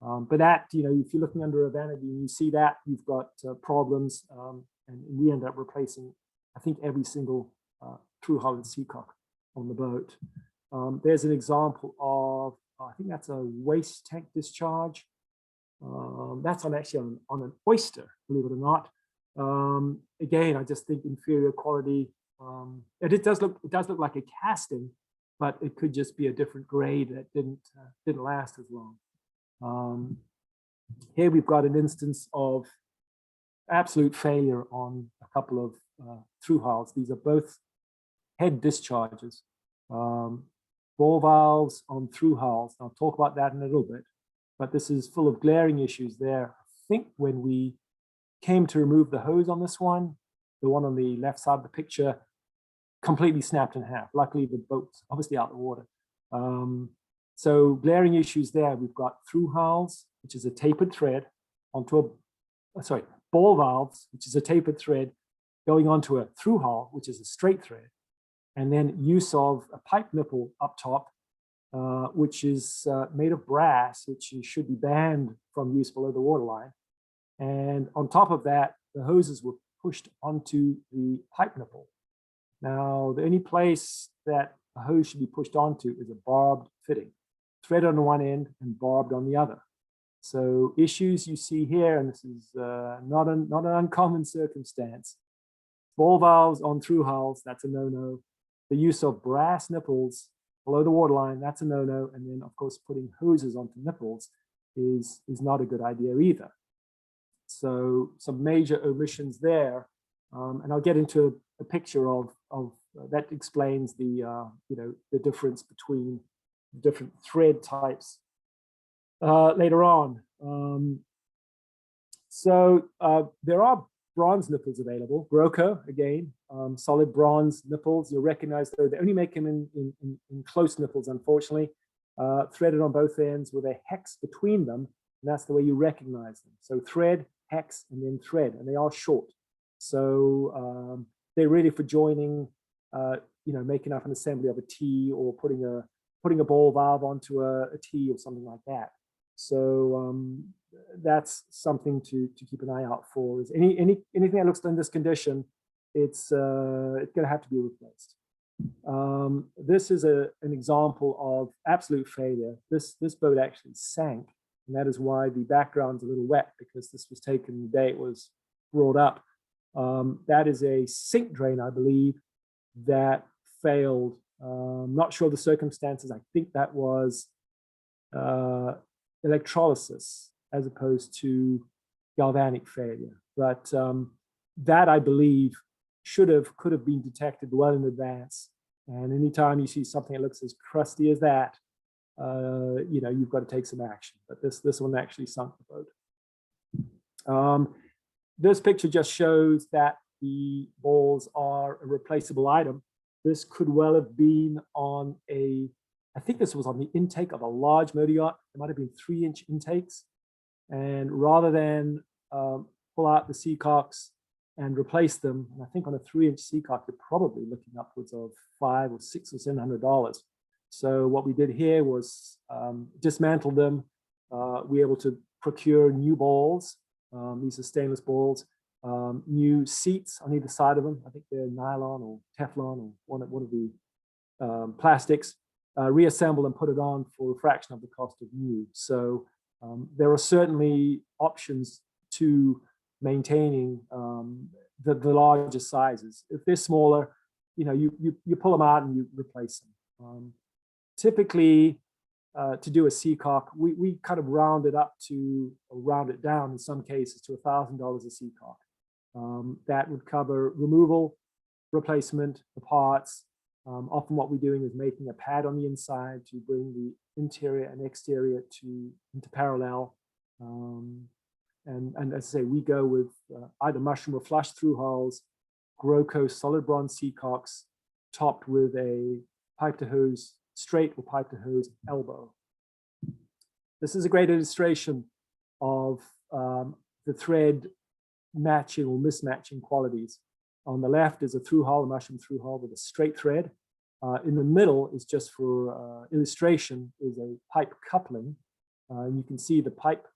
But that, if you're looking under a vanity and you see that, you've got problems, and we end up replacing, I think, every single through hull and seacock on the boat. There's an example of, I think that's a waste tank discharge. That's actually on an oyster, believe it or not. Again, I just think inferior quality. It does look like a casting, but it could just be a different grade that didn't last as long. Here we've got an instance of absolute failure on a couple of through hulls. These are both head discharges. Ball valves on through hulls. I'll talk about that in a little bit, but this is full of glaring issues there. I think when we came to remove the hose on this one, the one on the left side of the picture completely snapped in half. Luckily, the boat's obviously out of the water. So glaring issues there. We've got through hulls, which is a tapered thread, onto ball valves, which is a tapered thread, going onto a through hull, which is a straight thread, and then use of a pipe nipple up top, which is made of brass, which should be banned from use below the waterline. And on top of that, the hoses were pushed onto the pipe nipple. Now, the only place that a hose should be pushed onto is a barbed fitting, thread on one end and barbed on the other. So issues you see here, and this is not an uncommon circumstance. Ball valves on through hulls, that's a no-no. The use of brass nipples below the waterline, that's a no-no. And then, of course, putting hoses onto nipples is not a good idea either. So some major omissions there. And I'll get into a picture of that explains the difference between different thread types later on. There are bronze nipples available. Broco, again, solid bronze nipples. You'll recognize though they only make them in close nipples, unfortunately, threaded on both ends with a hex between them, and that's the way you recognize them. So thread, hex, and then thread, and they are short. So they're really for joining, making up an assembly of a T or putting a ball valve onto a T or something like that. So that's something to keep an eye out for. Is anything that looks in this condition, it's going to have to be replaced. This is an example of absolute failure. This boat actually sank, and that is why the background's a little wet, because this was taken the day it was brought up. That is a sink drain, I believe, that failed. Not sure the circumstances. I think that was electrolysis as opposed to galvanic failure. But that, I believe, could have been detected well in advance. And anytime you see something that looks as crusty as that, you've got to take some action. But this one actually sunk the boat. This picture just shows that the balls are a replaceable item. This could well have been on I think this was on the intake of a large motor yacht. It might have been 3-inch intakes. And rather than pull out the seacocks and replace them, and I think on a 3-inch seacock, you're probably looking upwards of $500 or $600 or $700. So what we did here was dismantle them. We were able to procure new balls. These are stainless balls, new seats on either side of them. I think they're nylon or Teflon or one of the plastics, reassemble and put it on for a fraction of the cost of new. So there are certainly options to maintaining the larger sizes. If they're smaller, you pull them out and you replace them. Typically, to do a seacock, we kind of round it up to, or round it down in some cases to $1,000 a seacock. That would cover removal, replacement, the parts. Often what we're doing is making a pad on the inside to bring the interior and exterior into parallel. And as I say, we go with either mushroom or flush through hulls, Groco solid bronze seacocks, topped with a pipe to hose straight or pipe to hose elbow. This is a great illustration of the thread matching or mismatching qualities. On the left is a through hull, a mushroom through hull with a straight thread. In the middle is just for illustration, is a pipe coupling. You can see the pipe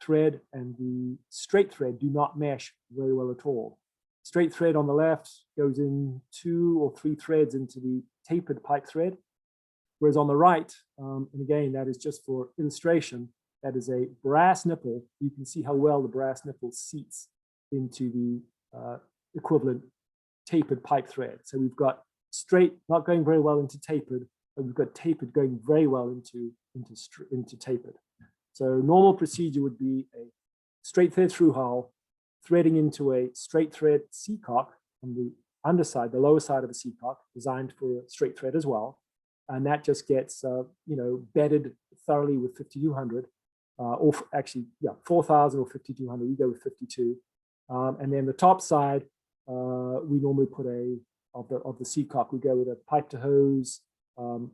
thread and the straight thread do not mesh very well at all. Straight thread on the left goes in 2 or 3 threads into the tapered pipe thread, whereas on the right, and again, that is just for illustration, that is a brass nipple. You can see how well the brass nipple seats into the equivalent tapered pipe thread. So we've got straight not going very well into tapered, but we've got tapered going very well into tapered. So normal procedure would be a straight thread through hull, threading into a straight thread seacock on the underside, the lower side of a seacock, designed for a straight thread as well. And that just gets, bedded thoroughly with 5200, or actually, 4000 or 5200. We go with 52. And then the top side, we normally put of the seacock, we go with a pipe to hose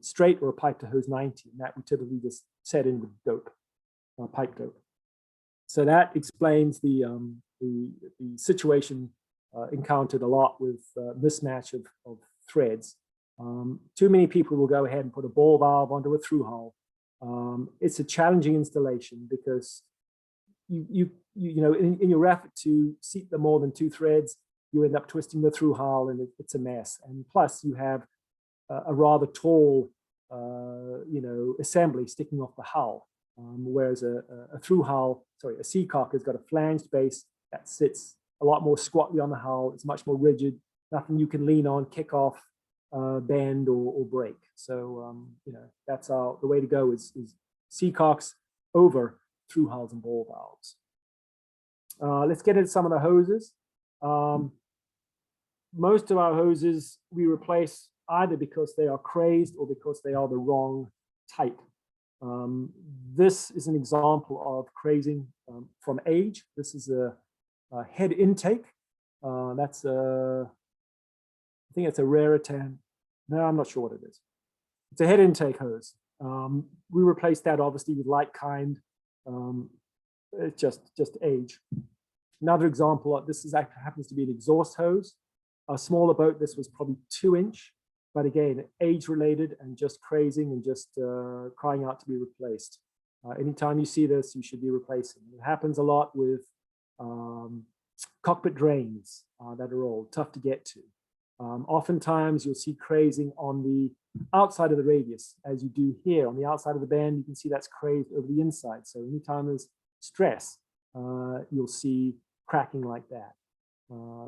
straight or a pipe to hose 90, and that we typically just set in with dope, pipe dope. So that explains the situation encountered a lot with mismatch of threads. Too many people will go ahead and put a ball valve onto a through hull. It's a challenging installation because in your effort to seat the more than 2 threads, you end up twisting the through hull and it's a mess. And plus you have a rather tall, assembly sticking off the hull. Whereas a through hull, a seacock has got a flanged base that sits a lot more squatly on the hull. It's much more rigid, nothing you can lean on, kick off, bend or break. So, that's the way to go is seacocks over through hulls and ball valves. Let's get into some of the hoses. Most of our hoses we replace either because they are crazed or because they are the wrong type. This is an example of crazing from age. This is a head intake. That's I think it's a Raritan. No, I'm not sure what it is. It's a head intake hose. We replaced that obviously with like kind. It's just age. Another example, this happens to be an exhaust hose. A smaller boat, this was probably 2-inch, but again, age related and just crazing and just crying out to be replaced. Anytime you see this, you should be replacing. It happens a lot with cockpit drains that are old, tough to get to. Oftentimes you'll see crazing on the outside of the radius, as you do here. On the outside of the band, you can see that's crazed over the inside. So anytime there's stress, you'll see cracking like that.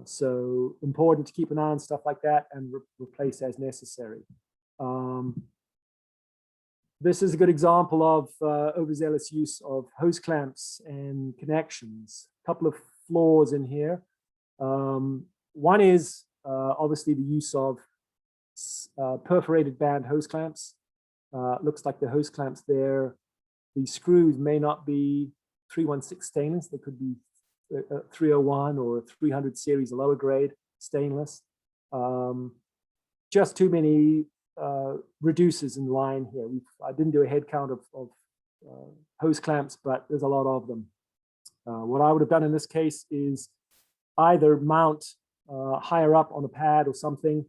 So important to keep an eye on stuff like that and replace as necessary. This is a good example of overzealous use of hose clamps and connections. A couple of flaws in here. One is obviously the use of perforated band hose clamps. Looks like the hose clamps there, the screws may not be 316 stainless. They could be 301 or 300 series lower grade stainless. Just too many reducers in line here. I didn't do a head count of hose clamps, but there's a lot of them. What I would have done in this case is either mount higher up on a pad or something,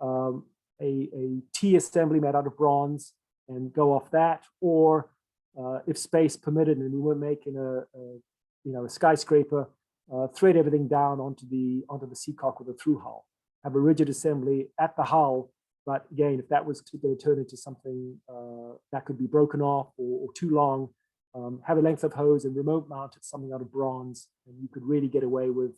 a T assembly made out of bronze and go off that, or if space permitted and we were making a skyscraper, thread everything down onto the seacock with a through hull. Have a rigid assembly at the hull But again, if that was going to turn into something that could be broken off or too long, have a length of hose and remote mounted something out of bronze, and you could really get away with,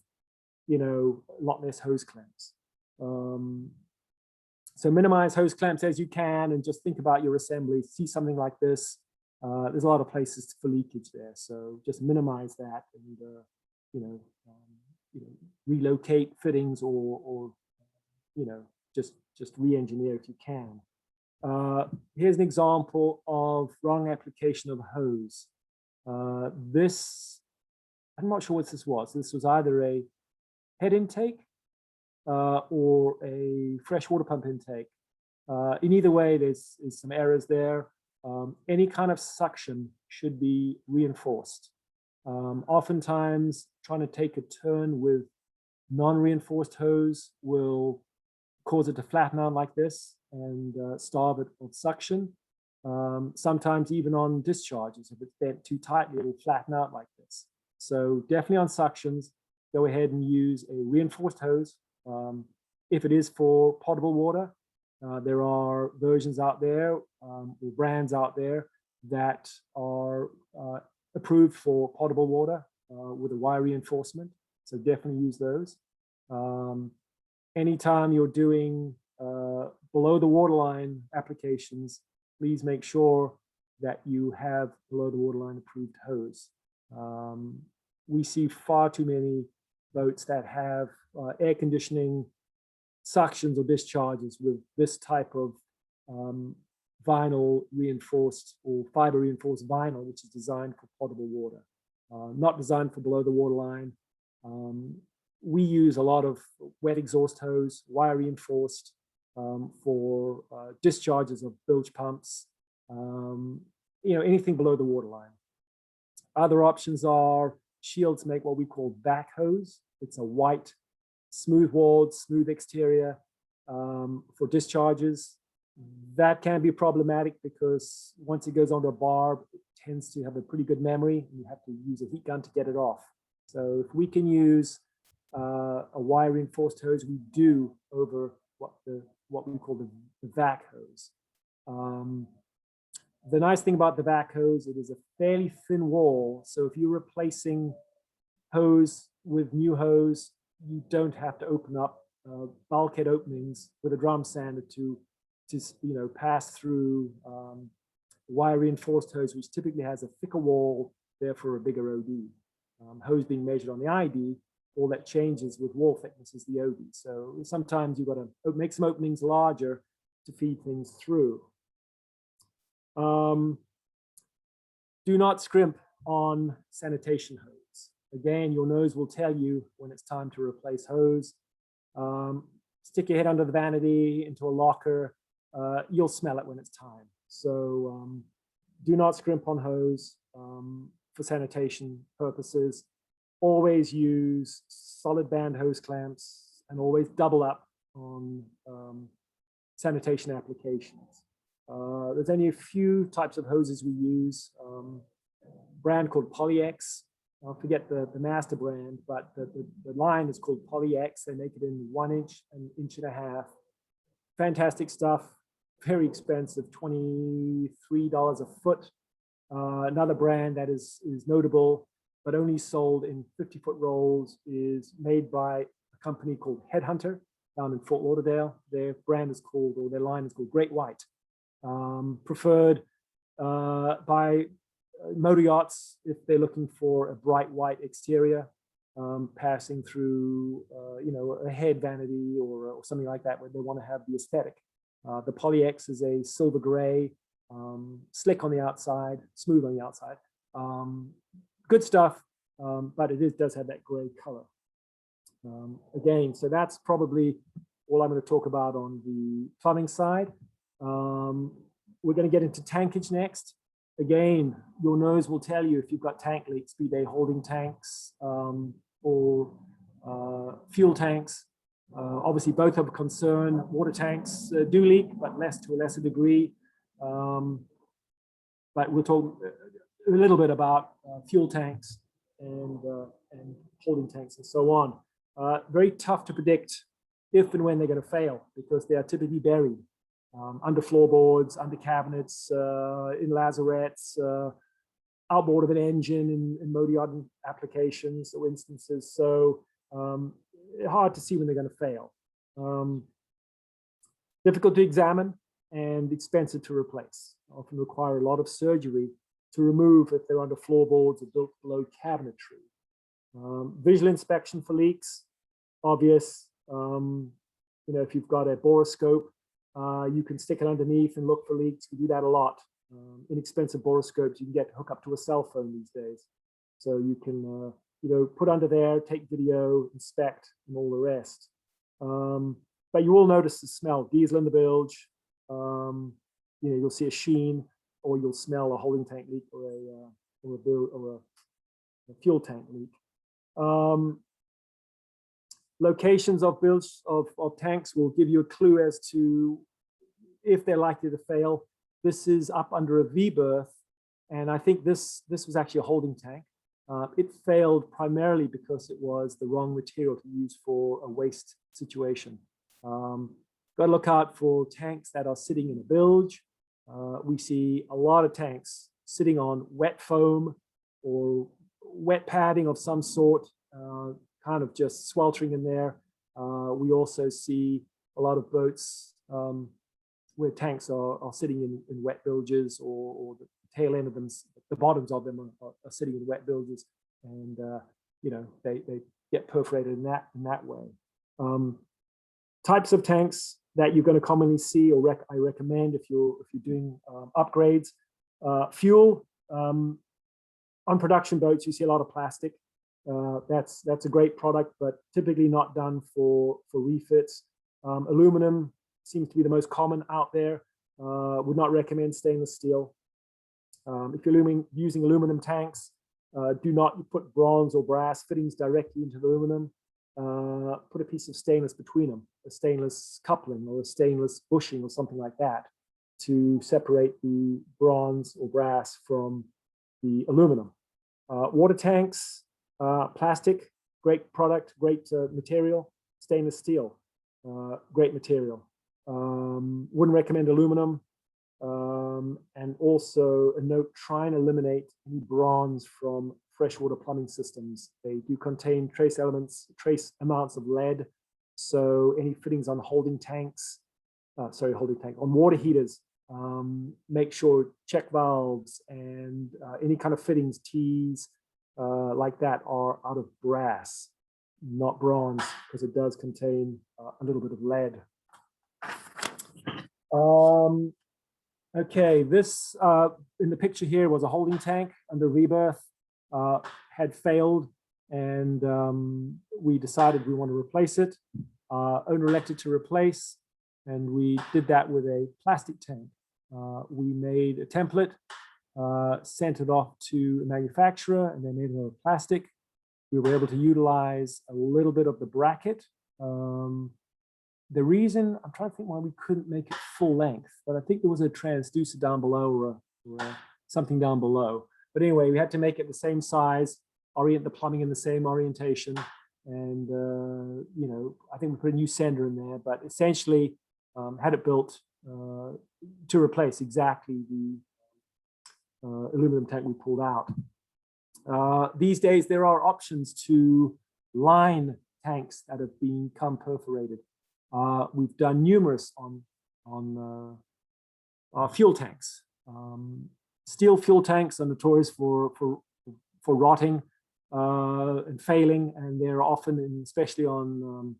you know, a lot less hose clamps. So minimize hose clamps as you can, and just think about your assembly. See something like this. There's a lot of places for leakage there, so just minimize that, and you know, relocate fittings or you know, just re-engineer if you can. Here's an example of wrong application of a hose. This, I'm not sure what this was. This was either a head intake or a fresh water pump intake. In either way, there's some errors there. Any kind of suction should be reinforced. Oftentimes, trying to take a turn with non-reinforced hose will cause it to flatten out like this and starve it of suction. Sometimes even on discharges, if it's bent too tightly, it'll flatten out like this. So definitely on suctions, go ahead and use a reinforced hose. If it is for potable water, there are versions out there or brands out there that are approved for potable water with a wire reinforcement. So definitely use those. Anytime you're doing below the waterline applications, please make sure that you have below the waterline approved hose. We see far too many boats that have air conditioning suctions or discharges with this type of vinyl reinforced or fiber reinforced vinyl, which is designed for potable water, not designed for below the waterline. We use a lot of wet exhaust hose, wire reinforced for discharges of bilge pumps, you know, anything below the waterline. Other options are Shields make what we call back hose. It's a white, smooth walled, smooth exterior for discharges. That can be problematic because once it goes onto a barb, it tends to have a pretty good memory, and you have to use a heat gun to get it off. So if we can use a wire reinforced hose, we do over what we call the vac hose. The nice thing about the vac hose, it is a fairly thin wall. So if you're replacing hose with new hose, you don't have to open up bulkhead openings with a drum sander to pass through wire reinforced hose, which typically has a thicker wall, therefore a bigger OD. Hose being measured on the ID, all that changes with wall thickness is the OD. So sometimes you've got to make some openings larger to feed things through. Do not scrimp on sanitation hose. Again, your nose will tell you when it's time to replace hose. Stick your head under the vanity into a locker. You'll smell it when it's time. So do not scrimp on hose for sanitation purposes. Always use solid band hose clamps and always double up on sanitation applications. There's only a few types of hoses we use. Brand called Poly-X. I forget the master brand, but the line is called Poly-X. They make it in 1 inch and 1.5 inches. Fantastic stuff, very expensive, $23 a foot. Another brand that is notable, but only sold in 50-foot rolls, is made by a company called Headhunter down in Fort Lauderdale. Their brand is called, or their line is called Great White. Preferred by motor yachts if they're looking for a bright white exterior, passing through a head vanity or something like that, where they want to have the aesthetic. The Poly-X is a silver gray, slick on the outside, smooth on the outside. Good stuff, but it does have that gray color. Again, so that's probably all I'm going to talk about on the plumbing side. We're going to get into tankage next. Again, your nose will tell you if you've got tank leaks, be they holding tanks or fuel tanks. Obviously, both have a concern. Water tanks do leak, but to a lesser degree. But we'll talk a little bit about fuel tanks and holding tanks and so on. Very tough to predict if and when they're going to fail, because they are typically buried. under floorboards, under cabinets, in lazarettes, outboard of an engine in modern applications or instances. So hard to see when they're going to fail. Difficult to examine and expensive to replace. Often require a lot of surgery to remove if they're under floorboards or built below cabinetry. Visual inspection for leaks, obvious. If you've got a boroscope, you can stick it underneath and look for leaks. We do that a lot. Inexpensive boroscopes you can get hook up to a cell phone these days. So you can, put under there, take video, inspect, and all the rest. But you will notice the smell, diesel in the bilge. You'll see a sheen, or you'll smell a holding tank leak or a fuel tank leak. Locations of bilge of tanks will give you a clue as to if they're likely to fail. This is up under a V-berth, and I think this was actually a holding tank. It failed primarily because it was the wrong material to use for a waste situation. Got to look out for tanks that are sitting in a bilge. We see a lot of tanks sitting on wet foam or wet padding of some sort, kind of just sweltering in there. We also see a lot of boats where tanks are sitting in wet bilges, or the tail end of them, the bottoms of them are sitting in wet bilges, and they get perforated in that way. Types of tanks that you're going to commonly see, or I recommend if you're doing upgrades. Fuel, on production boats, you see a lot of plastic. That's a great product, but typically not done for refits. Aluminum seems to be the most common out there. Would not recommend stainless steel. If you're using aluminum tanks, do not put bronze or brass fittings directly into the aluminum. Put a piece of stainless between them, a stainless coupling or a stainless bushing or something like that, to separate the bronze or brass from the aluminum. Water tanks, plastic, great product, great material. Stainless steel, great material. Wouldn't recommend aluminum. And also a note, try and eliminate any bronze from freshwater plumbing systems. They do contain trace amounts of lead. So any fittings on holding tanks, on water heaters, make sure check valves and any kind of fittings, T's, like that are out of brass, not bronze, because it does contain a little bit of lead. Okay, this in the picture here was a holding tank under rebirth, had failed, and we decided we want to replace it. Owner elected to replace, and we did that with a plastic tank. We made a template, sent it off to a manufacturer, and they made it out of plastic. We were able to utilize a little bit of the bracket. The reason, I'm trying to think why we couldn't make it full length, but I think there was a transducer down below or something down below. But anyway, we had to make it the same size, orient the plumbing in the same orientation. And, I think we put a new sender in there, but essentially had it built to replace exactly the aluminum tank we pulled out. These days, there are options to line tanks that have become perforated. We've done numerous on fuel tanks. Steel fuel tanks are notorious for rotting and failing, and they're often, especially on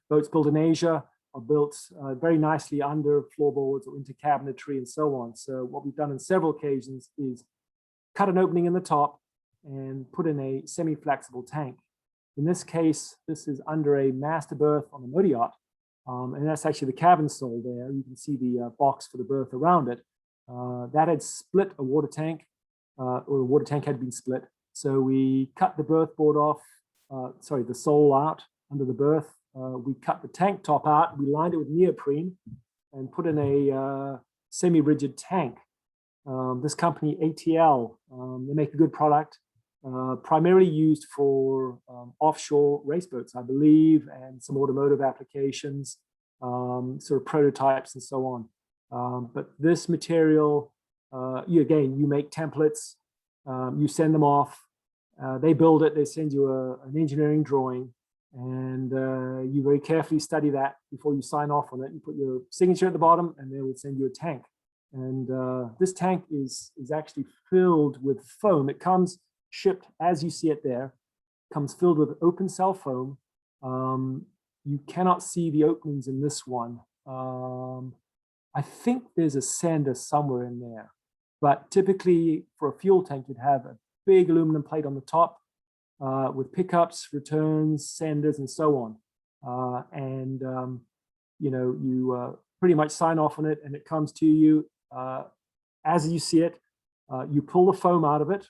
boats built in Asia, are built very nicely under floorboards or into cabinetry and so on. So what we've done on several occasions is cut an opening in the top and put in a semi-flexible tank. In this case, this is under a master berth on a motor yacht. And that's actually the cabin sole there. You can see the box for the berth around it. That had split a water tank, or the water tank had been split. So we cut the berth board off, the sole out under the berth. We cut the tank top out. We lined it with neoprene and put in a semi-rigid tank. This company, ATL, they make a good product. Primarily used for offshore race boats, I believe, and some automotive applications, sort of prototypes and so on. But this material, you make templates, you send them off, they build it, they send you an engineering drawing, and you very carefully study that before you sign off on it. You put your signature at the bottom, and they will send you a tank. And this tank is actually filled with foam. It comes shipped as you see it there, comes filled with open cell foam. You cannot see the openings in this one. I think there's a sander somewhere in there, but typically for a fuel tank, you'd have a big aluminum plate on the top with pickups, returns, sanders, and so on. You pretty much sign off on it, and it comes to you as you see it. You pull the foam out of it,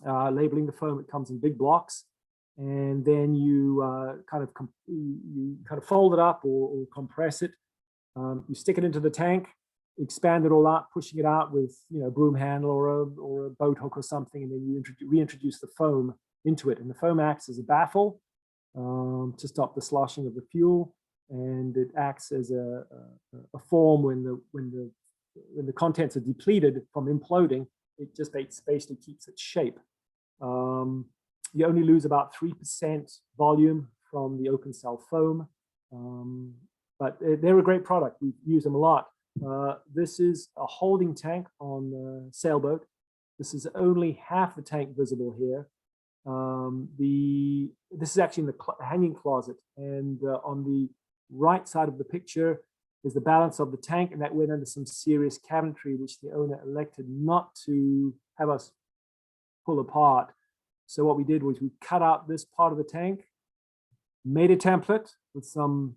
labeling the foam. It comes in big blocks, and then you kind of fold it up or compress it. You stick it into the tank, expand it all out, pushing it out with broom handle or a boat hook or something, and then you reintroduce the foam into it. And the foam acts as a baffle to stop the sloshing of the fuel, and it acts as a form when the contents are depleted from imploding. It just basically keeps its shape. You only lose about 3% volume from the open cell foam, but they're a great product. We use them a lot. This is a holding tank on a sailboat. This is only half the tank visible here. This is actually in the hanging closet, and on the right side of the picture is the balance of the tank, and that went under some serious cabinetry, which the owner elected not to have us pull apart. So what we did was we cut out this part of the tank, made a template with some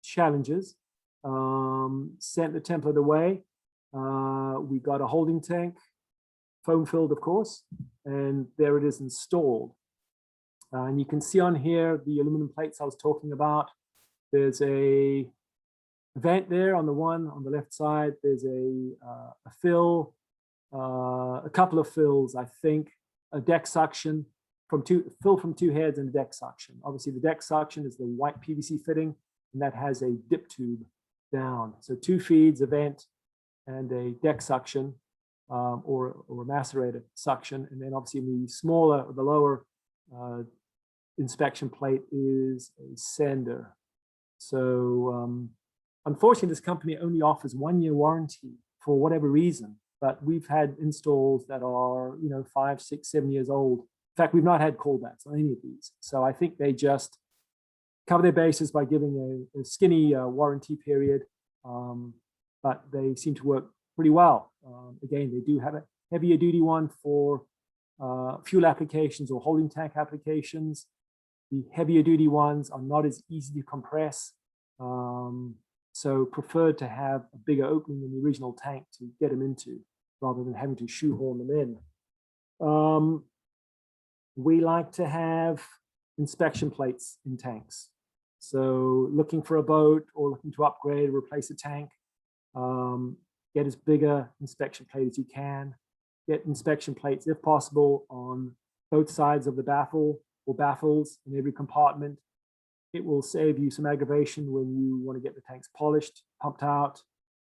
challenges, sent the template away. We got a holding tank, foam filled, of course, and there it is installed. And you can see on here the aluminum plates I was talking about. There's a vent there on the left side. There's a fill, a couple of fills, I think, a deck suction from two heads, and a deck suction. Obviously, the deck suction is the white PVC fitting, and that has a dip tube down. So 2 feeds, a vent, and a deck suction, or a macerator suction. And then obviously the lower inspection plate is a sender. So unfortunately, this company only offers 1-year warranty for whatever reason, but we've had installs that are 5, 6, 7 years old. In fact, we've not had callbacks on any of these. So I think they just cover their bases by giving a skinny warranty period, but they seem to work pretty well. Again, they do have a heavier duty one for fuel applications or holding tank applications. The heavier duty ones are not as easy to compress, so preferred to have a bigger opening in the original tank to get them into, rather than having to shoehorn them in. We like to have inspection plates in tanks. So looking for a boat or looking to upgrade or replace a tank, get as big a inspection plate as you can. Get inspection plates, if possible, on both sides of the baffle or baffles in every compartment. It will save you some aggravation when you want to get the tanks polished, pumped out,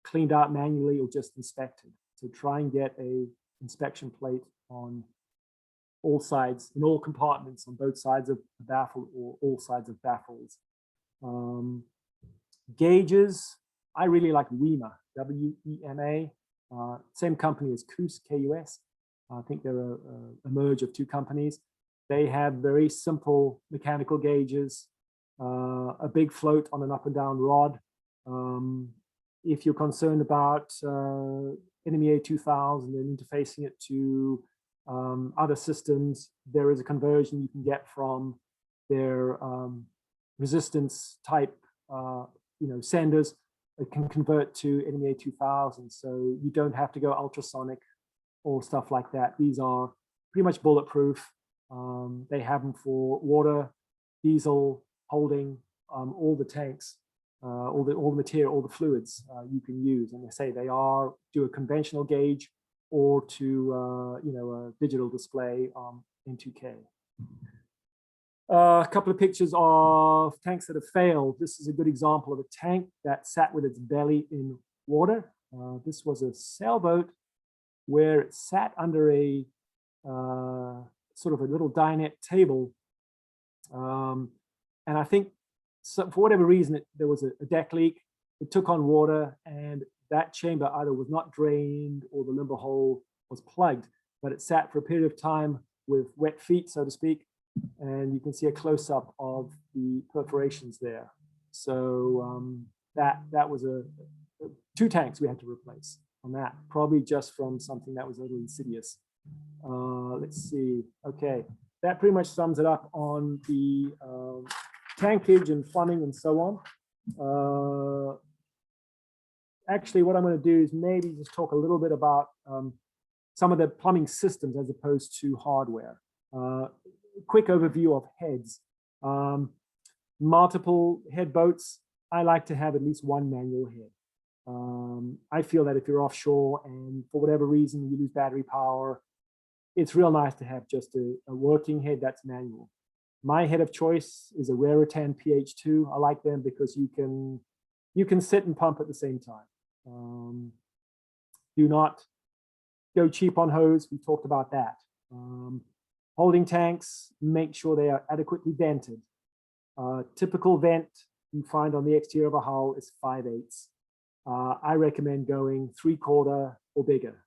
cleaned out manually, or just inspected. So try and get a inspection plate on all sides, in all compartments, on both sides of the baffle or all sides of baffles. Gauges, I really like WEMA, W-E-M-A, same company as KUS, K-U-S. I think they're a merge of 2 companies. They have very simple mechanical gauges, a big float on an up and down rod. If you're concerned about NMEA 2000 and interfacing it to other systems, there is a conversion you can get from their resistance type senders. It can convert to NMEA 2000, so you don't have to go ultrasonic or stuff like that. These are pretty much bulletproof. They have them for water, diesel, holding, all the tanks, all the material, all the fluids you can use. And they say they do a conventional gauge or to a digital display in 2K. A couple of pictures of tanks that have failed. This is a good example of a tank that sat with its belly in water. This was a sailboat where it sat under a sort of a little dinette table. And I think for whatever reason, there was a deck leak. It took on water, and that chamber either was not drained or the limber hole was plugged, but it sat for a period of time with wet feet, so to speak. And you can see a close-up of the perforations there. So that was two tanks we had to replace on that, probably just from something that was a little insidious. Let's see. Okay, that pretty much sums it up on the tankage and plumbing and so on. Actually, what I'm going to do is maybe just talk a little bit about some of the plumbing systems as opposed to hardware. Quick overview of heads. Multiple head boats. I like to have at least one manual head. I feel that if you're offshore and for whatever reason you lose battery power, it's real nice to have just a working head that's manual. My head of choice is a Raritan PH2. I like them because you can sit and pump at the same time. Do not go cheap on hose. We talked about that. Holding tanks, make sure they are adequately vented. Typical vent you find on the exterior of a hull is 5/8. I recommend going 3/4 or bigger.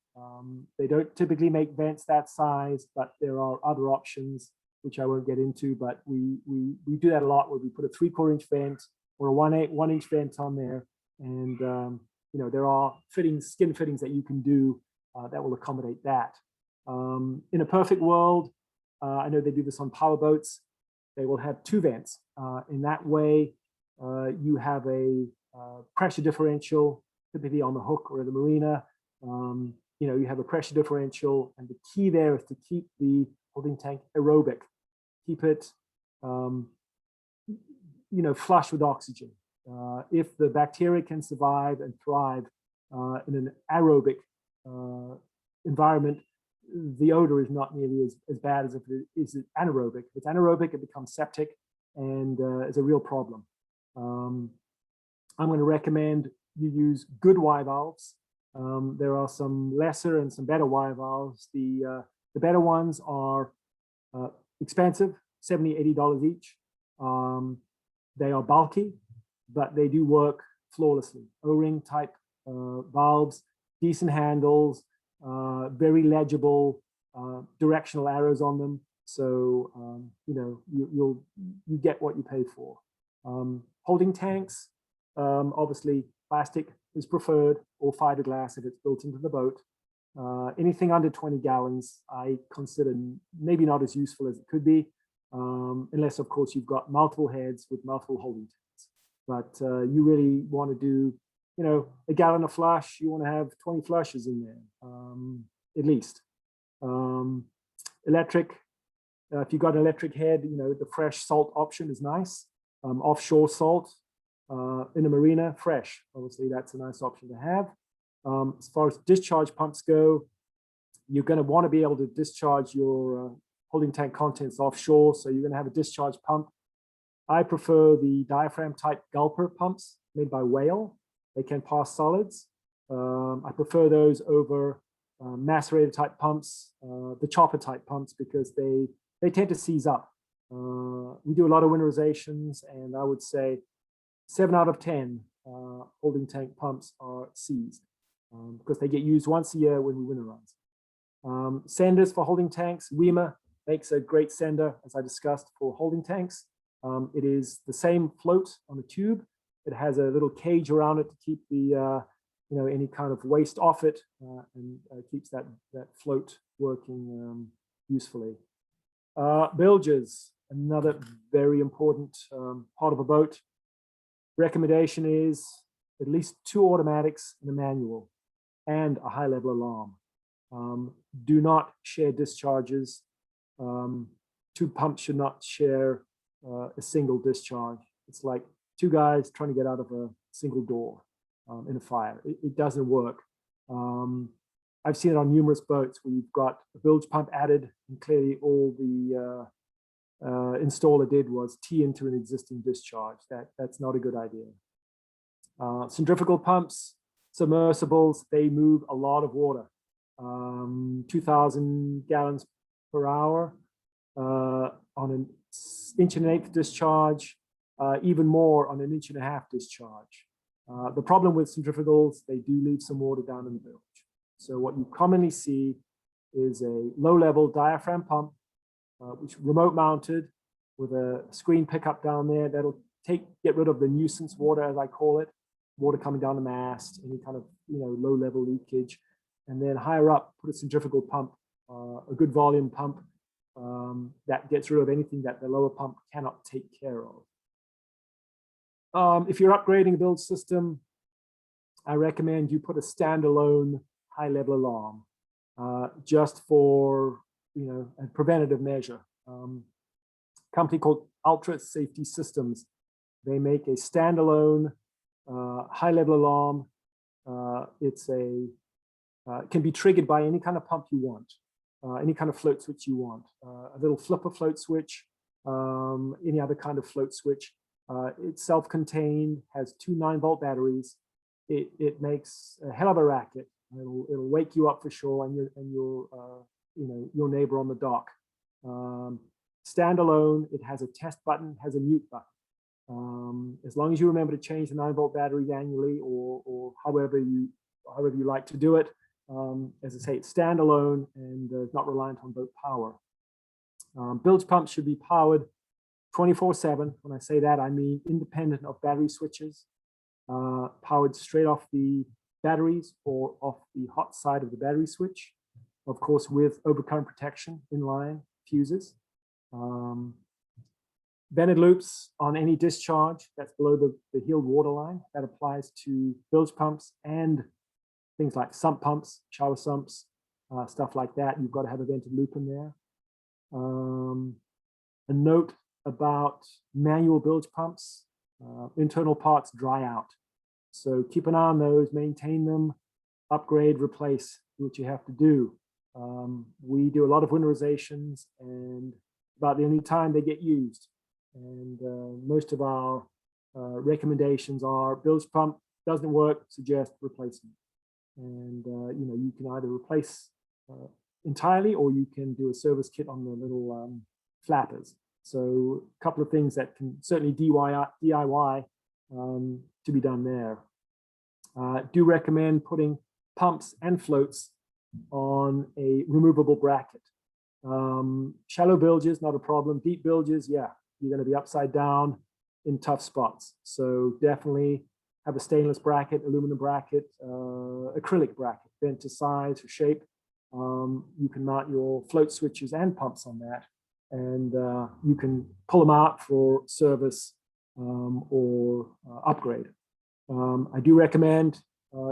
They don't typically make vents that size, but there are other options which I won't get into. But we do that a lot, where we put a 3/4 inch vent or a 1 inch vent on there, and you know, there are skin fittings that you can do that will accommodate that. In a perfect world, I know they do this on power boats. They will have two vents. In that way, you have a pressure differential, typically on the hook or the marina. You know, you have a pressure differential, and the key there is to keep the holding tank aerobic. Keep it, you know, flush with oxygen. If the bacteria can survive and thrive in an aerobic environment, the odor is not nearly as bad as if it is anaerobic. If it's anaerobic, it becomes septic and is a real problem. I'm going to recommend you use good Y valves. There are some lesser and some better Y valves. The better ones are expensive, $70, $80 each. They are bulky, but they do work flawlessly. O-ring type valves, decent handles, very legible directional arrows on them. So, you know, you get what you pay for. Holding tanks, obviously plastic is preferred, or fiberglass if it's built into the boat. Anything under 20 gallons, I consider maybe not as useful as it could be, unless of course you've got multiple heads with multiple holding tanks. But you really want to do, you know, a gallon of flush, you want to have 20 flushes in there, at least. Electric, if you've got an electric head, you know, the fresh salt option is nice. Offshore salt, in a marina, fresh. Obviously, that's a nice option to have. As far as discharge pumps go, you're going to want to be able to discharge your holding tank contents offshore. So you're going to have a discharge pump. I prefer the diaphragm type gulper pumps made by Whale. They can pass solids. I prefer those over macerator type pumps, the chopper type pumps, because they tend to seize up. We do a lot of winterizations, and I would say 7 out of 10 holding tank pumps are seized because they get used once a year when we winterize. Senders for holding tanks, Weimer makes a great sender, as I discussed, for holding tanks. It is the same float on the tube. It has a little cage around it to keep the you know, any kind of waste off it, and keeps that float working usefully. Bilges, another very important part of a boat. Recommendation is at least 2 automatics and a manual, and a high level alarm. Do not share discharges. 2 pumps should not share a single discharge. It's like 2 guys trying to get out of a single door in a fire. It doesn't work. I've seen it on numerous boats where you've got a bilge pump added, and clearly all the installer did was tee into an existing discharge. That's not a good idea. Centrifugal pumps, submersibles, they move a lot of water, 2,000 gallons per hour on an inch and an eighth discharge, even more on an inch and a half discharge. The problem with centrifugals, they do leave some water down in the bilge. So what you commonly see is a low-level diaphragm pump, which remote mounted with a screen pickup down there that'll get rid of the nuisance water, as I call it, water coming down the mast, any kind of low-level leakage, and then higher up put a centrifugal pump, a good volume pump that gets rid of anything that the lower pump cannot take care of. If you're upgrading a build system, I recommend you put a standalone high-level alarm, just for a preventative measure. Company called Ultra Safety Systems. They make a standalone high-level alarm. It can be triggered by any kind of pump you want, any kind of float switch you want, a little flipper float switch, any other kind of float switch. It's self-contained, has two 9-volt batteries. It makes a hell of a racket. It'll wake you up for sure, and your neighbor on the dock. Standalone, it has a test button, has a mute button. As long as you remember to change the 9-volt batteries annually, or however you like to do it. As I say, it's standalone and not reliant on boat power. Bilge pumps should be powered 24/7. When I say that, I mean independent of battery switches, powered straight off the batteries or off the hot side of the battery switch, of course, with overcurrent protection inline fuses. Vented loops on any discharge that's below the heeled water line. That applies to bilge pumps and things like sump pumps, shower sumps, stuff like that. You've got to have a vented loop in there. A note about manual bilge pumps, internal parts dry out. So keep an eye on those, maintain them, upgrade, replace, do what you have to do. We do a lot of winterizations, and about the only time they get used. And most of our recommendations are bilge pump doesn't work, suggest replacement. And you can either replace entirely, or you can do a service kit on the little flappers. So a couple of things that can certainly DIY to be done there. Do recommend putting pumps and floats on a removable bracket. Shallow bilges, not a problem. Deep bilges, yeah, you're going to be upside down in tough spots. So definitely have a stainless bracket, aluminum bracket, acrylic bracket, bent to size or shape. You can mount your float switches and pumps on that, and you can pull them out for service or upgrade. I do recommend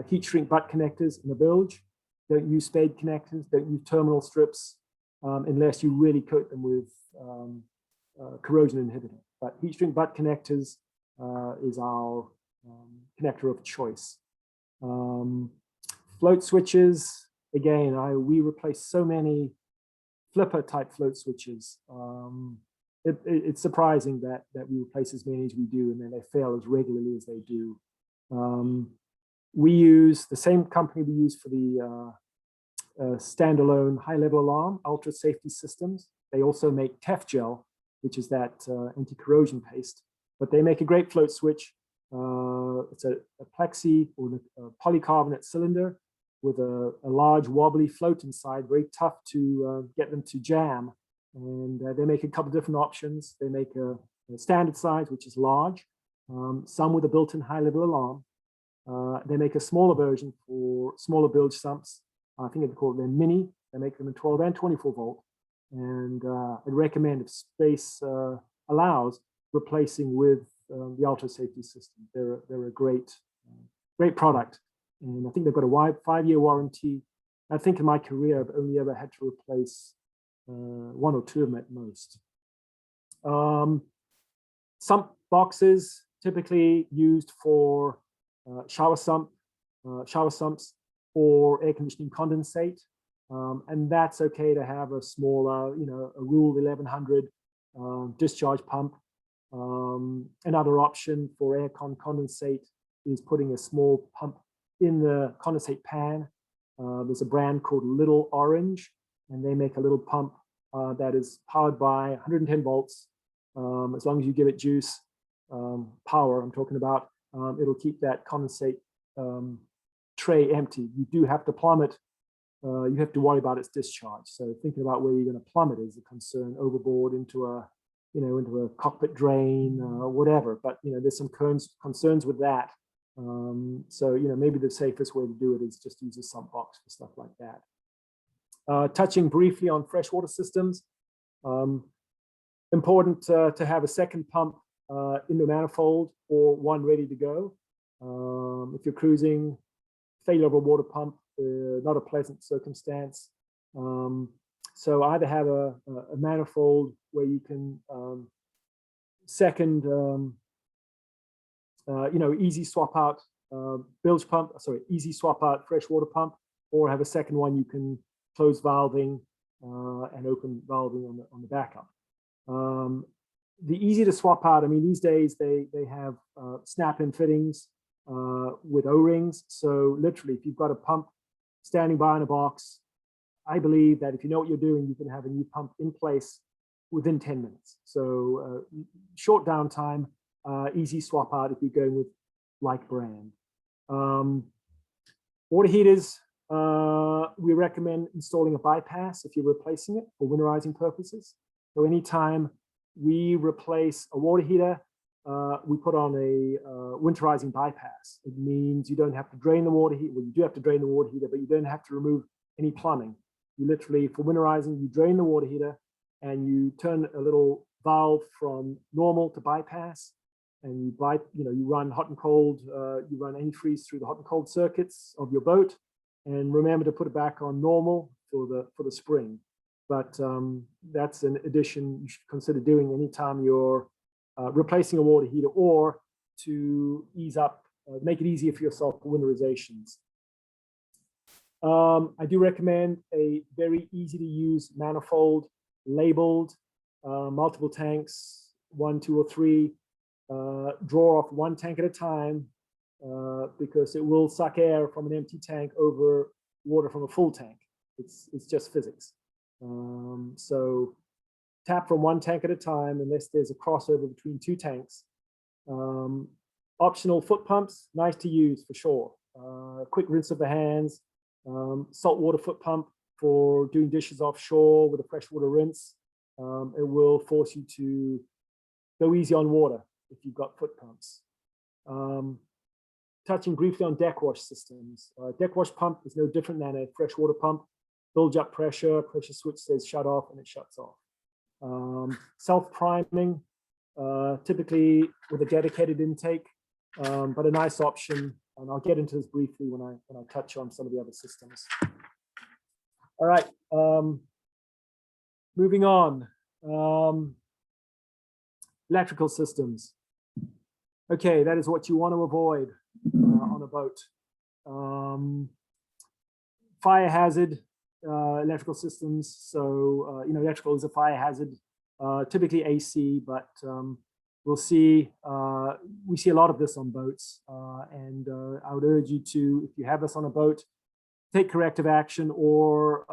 heat shrink butt connectors in the bilge. Don't use spade connectors, don't use terminal strips unless you really coat them with corrosion inhibitor. But heat shrink butt connectors is our connector of choice. Float switches, again, we replace so many flipper type float switches. It's surprising that we replace as many as we do, and then they fail as regularly as they do. We use the same company we use for the standalone high-level alarm, Ultra Safety Systems. They also make Tef Gel, which is that anti-corrosion paste, but they make a great float switch. It's a plexi or a polycarbonate cylinder with a large wobbly float inside, very tough to get them to jam. And they make a couple different options. They make a standard size, which is large, some with a built-in high-level alarm. They make a smaller version for smaller bilge sumps. I think they call them mini. They make them in 12 and 24 volt. And I'd recommend, if space allows, replacing with the Ultra Safety System. They're a great product. And I think they've got a 5-year warranty. I think in my career, I've only ever had to replace 1 or 2 of them at most. Sump boxes, typically used for shower sumps or air conditioning condensate. And that's okay to have a smaller, a Rule 1100 discharge pump. Another option for air condensate is putting a small pump in the condensate pan. There's a brand called Little Orange, and they make a little pump that is powered by 110 volts. As long as you give it juice power, I'm talking about, it'll keep that condensate tray empty. You do have to plumb it. You have to worry about its discharge. So thinking about where you're going to plumb it is a concern. Overboard into a, into a cockpit drain or whatever. But there's some concerns with that. So maybe the safest way to do it is just use a sump box for stuff like that. Touching briefly on freshwater systems, important to have a second pump in the manifold or one ready to go. If you're cruising, failure of a water pump, not a pleasant circumstance. So either have a manifold where you can second, easy swap out bilge pump, easy swap out freshwater pump, or have a second one you can close valving and open valving on the backup. The easy to swap out, I mean, these days they have snap-in fittings with O-rings. So literally, if you've got a pump standing by in a box, I believe that if you know what you're doing, you can have a new pump in place within 10 minutes. So short downtime, easy swap out if you're going with like brand. Water heaters, we recommend installing a bypass if you're replacing it for winterizing purposes. So anytime we replace a water heater, we put on a winterizing bypass. It means you don't have to drain the water heater. Well, you do have to drain the water heater, but you don't have to remove any plumbing. You literally, for winterizing, you drain the water heater and you turn a little valve from normal to bypass, and you run hot and cold. You run antifreeze through the hot and cold circuits of your boat, and remember to put it back on normal for the spring. But that's an addition you should consider doing anytime you're replacing a water heater, or to ease up, make it easier for yourself for winterizations. I do recommend a very easy to use manifold, labeled, multiple tanks, 1, 2, or 3. Draw off one tank at a time because it will suck air from an empty tank over water from a full tank. It's just physics. So tap from one tank at a time unless there's a crossover between two tanks. Optional foot pumps, nice to use for sure. Quick rinse of the hands. Saltwater foot pump for doing dishes offshore with a freshwater rinse. It will force you to go easy on water if you've got foot pumps. Touching briefly on deck wash systems. Deck wash pump is no different than a freshwater pump. Builds up pressure, pressure switch says shut off, and it shuts off. Self-priming, typically with a dedicated intake, but a nice option. And I'll get into this briefly when I touch on some of the other systems. All right, moving on. Electrical systems. Okay, that is what you want to avoid on a boat. Fire hazard, electrical systems. So, electrical is a fire hazard, typically AC, but we'll see, we see a lot of this on boats. And I would urge you to, if you have this on a boat, take corrective action, or,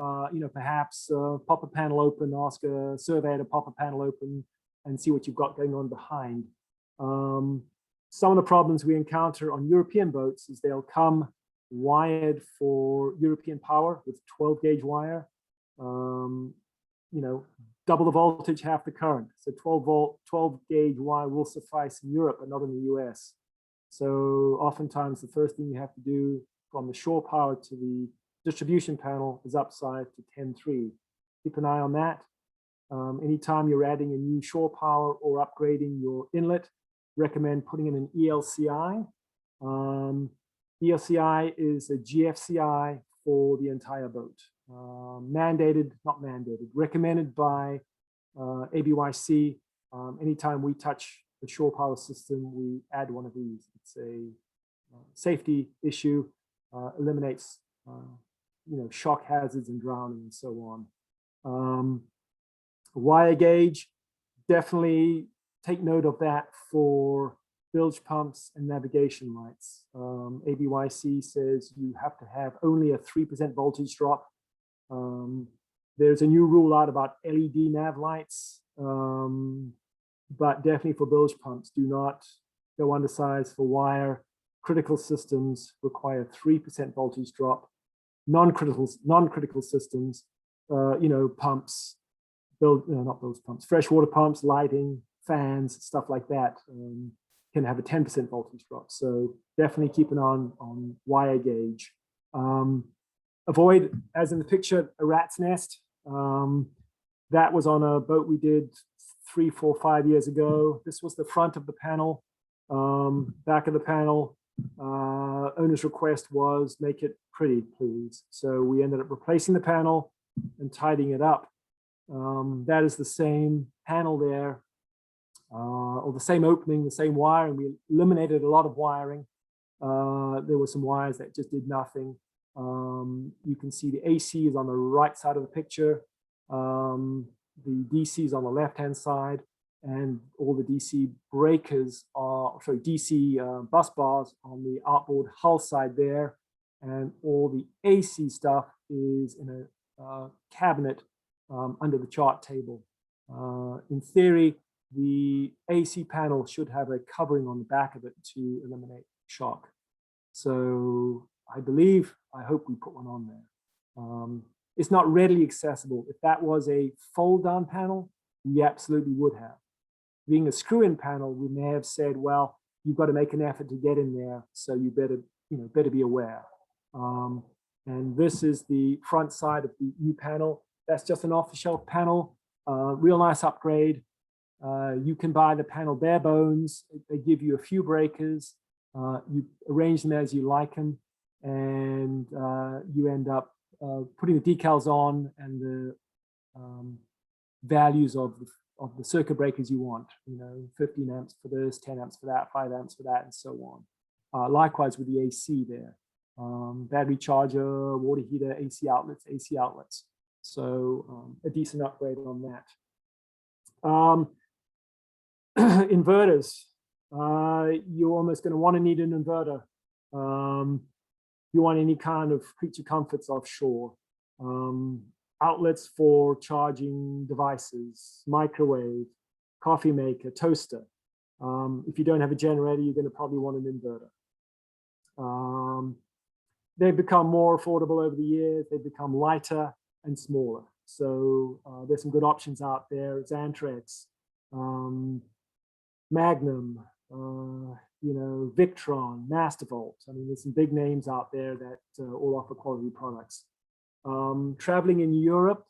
perhaps pop a panel open, ask a surveyor to pop a panel open and see what you've got going on behind. Some of the problems we encounter on European boats is they'll come wired for European power with 12 gauge wire, double the voltage, half the current. So 12 gauge wire will suffice in Europe, but not in the US. So oftentimes the first thing you have to do from the shore power to the distribution panel is upsize to 10.3. Keep an eye on that. Anytime you're adding a new shore power or upgrading your inlet, recommend putting in an ELCI. ELCI is a GFCI for the entire boat. Recommended by ABYC. Anytime we touch the shore power system, we add one of these. It's a safety issue, eliminates shock hazards and drowning and so on. Wire gauge, definitely take note of that for bilge pumps, and navigation lights. ABYC says you have to have only a 3% voltage drop. There's a new rule out about LED nav lights, but definitely for bilge pumps, do not go undersized for wire. Critical systems require 3% voltage drop. Non-critical systems, pumps, not bilge pumps, freshwater pumps, lighting, fans, stuff like that, can have a 10% voltage drop. So definitely keep an eye on wire gauge. Avoid, as in the picture, a rat's nest. That was on a boat we did 3, 4, 5 years ago. This was the front of the panel, back of the panel. Owner's request was make it pretty, please. So we ended up replacing the panel and tidying it up. That is the same panel there, or the same opening, the same wire, and we eliminated a lot of wiring. There were some wires that just did nothing. You can see the AC is on the right side of the picture. The DC is on the left-hand side, and all the DC breakers are, sorry, DC bus bars on the outboard hull side there. And all the AC stuff is in a cabinet under the chart table. In theory, the AC panel should have a covering on the back of it to eliminate shock. So I hope we put one on there. It's not readily accessible. If that was a fold down panel, we absolutely would have. Being a screw-in panel, we may have said, well, you've got to make an effort to get in there, so you better be aware. And this is the front side of the new panel. That's just an off-the-shelf panel, real nice upgrade. You can buy the panel bare bones. They give you a few breakers. You arrange them as you like them, and you end up putting the decals on and the values of the circuit breakers you want. 15 amps for this, 10 amps for that, 5 amps for that, and so on. Likewise with the AC there. Battery charger, water heater, AC outlets. So a decent upgrade on that. Inverters. You're almost going to want to need an inverter. You want any kind of creature comforts offshore. Outlets for charging devices, microwave, coffee maker, toaster. If you don't have a generator, you're going to probably want an inverter. They've become more affordable over the years. They've become lighter and smaller. So there's some good options out there. Xantrex, Magnum, Victron, Mastervolt. I mean, there's some big names out there that all offer quality products. Traveling in Europe,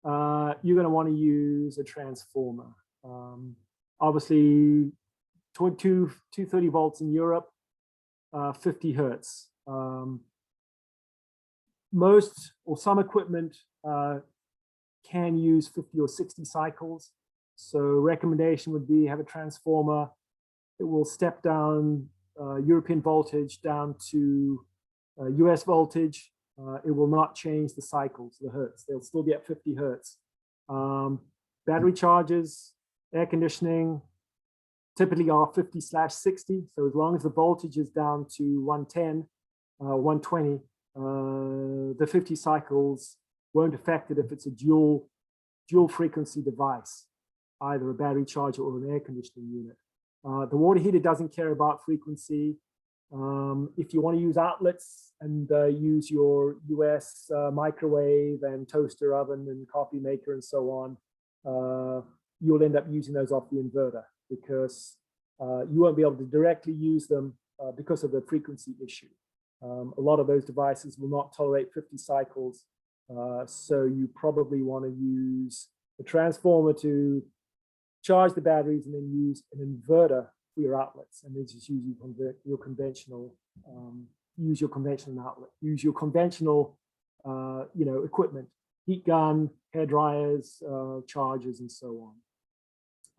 you're going to want to use a transformer. Obviously, 230 volts in Europe, 50 hertz. Most or some equipment can use 50 or 60 cycles. So recommendation would be have a transformer. It will step down European voltage down to US voltage. It will not change the cycles, the hertz. They'll still be at 50 hertz. Battery chargers, air conditioning, typically are 50/60. So as long as the voltage is down to 110, 120, the 50 cycles won't affect it if it's a dual frequency device, either a battery charger or an air conditioning unit. The water heater doesn't care about frequency. If you want to use outlets and use your US microwave and toaster oven and coffee maker and so on, you'll end up using those off the inverter because you won't be able to directly use them because of the frequency issue. A lot of those devices will not tolerate 50 cycles. So you probably want to use a transformer to charge the batteries and then use an inverter for your outlets, and then just use your conventional, use your conventional outlet, use your conventional, equipment, heat gun, hair dryers, chargers, and so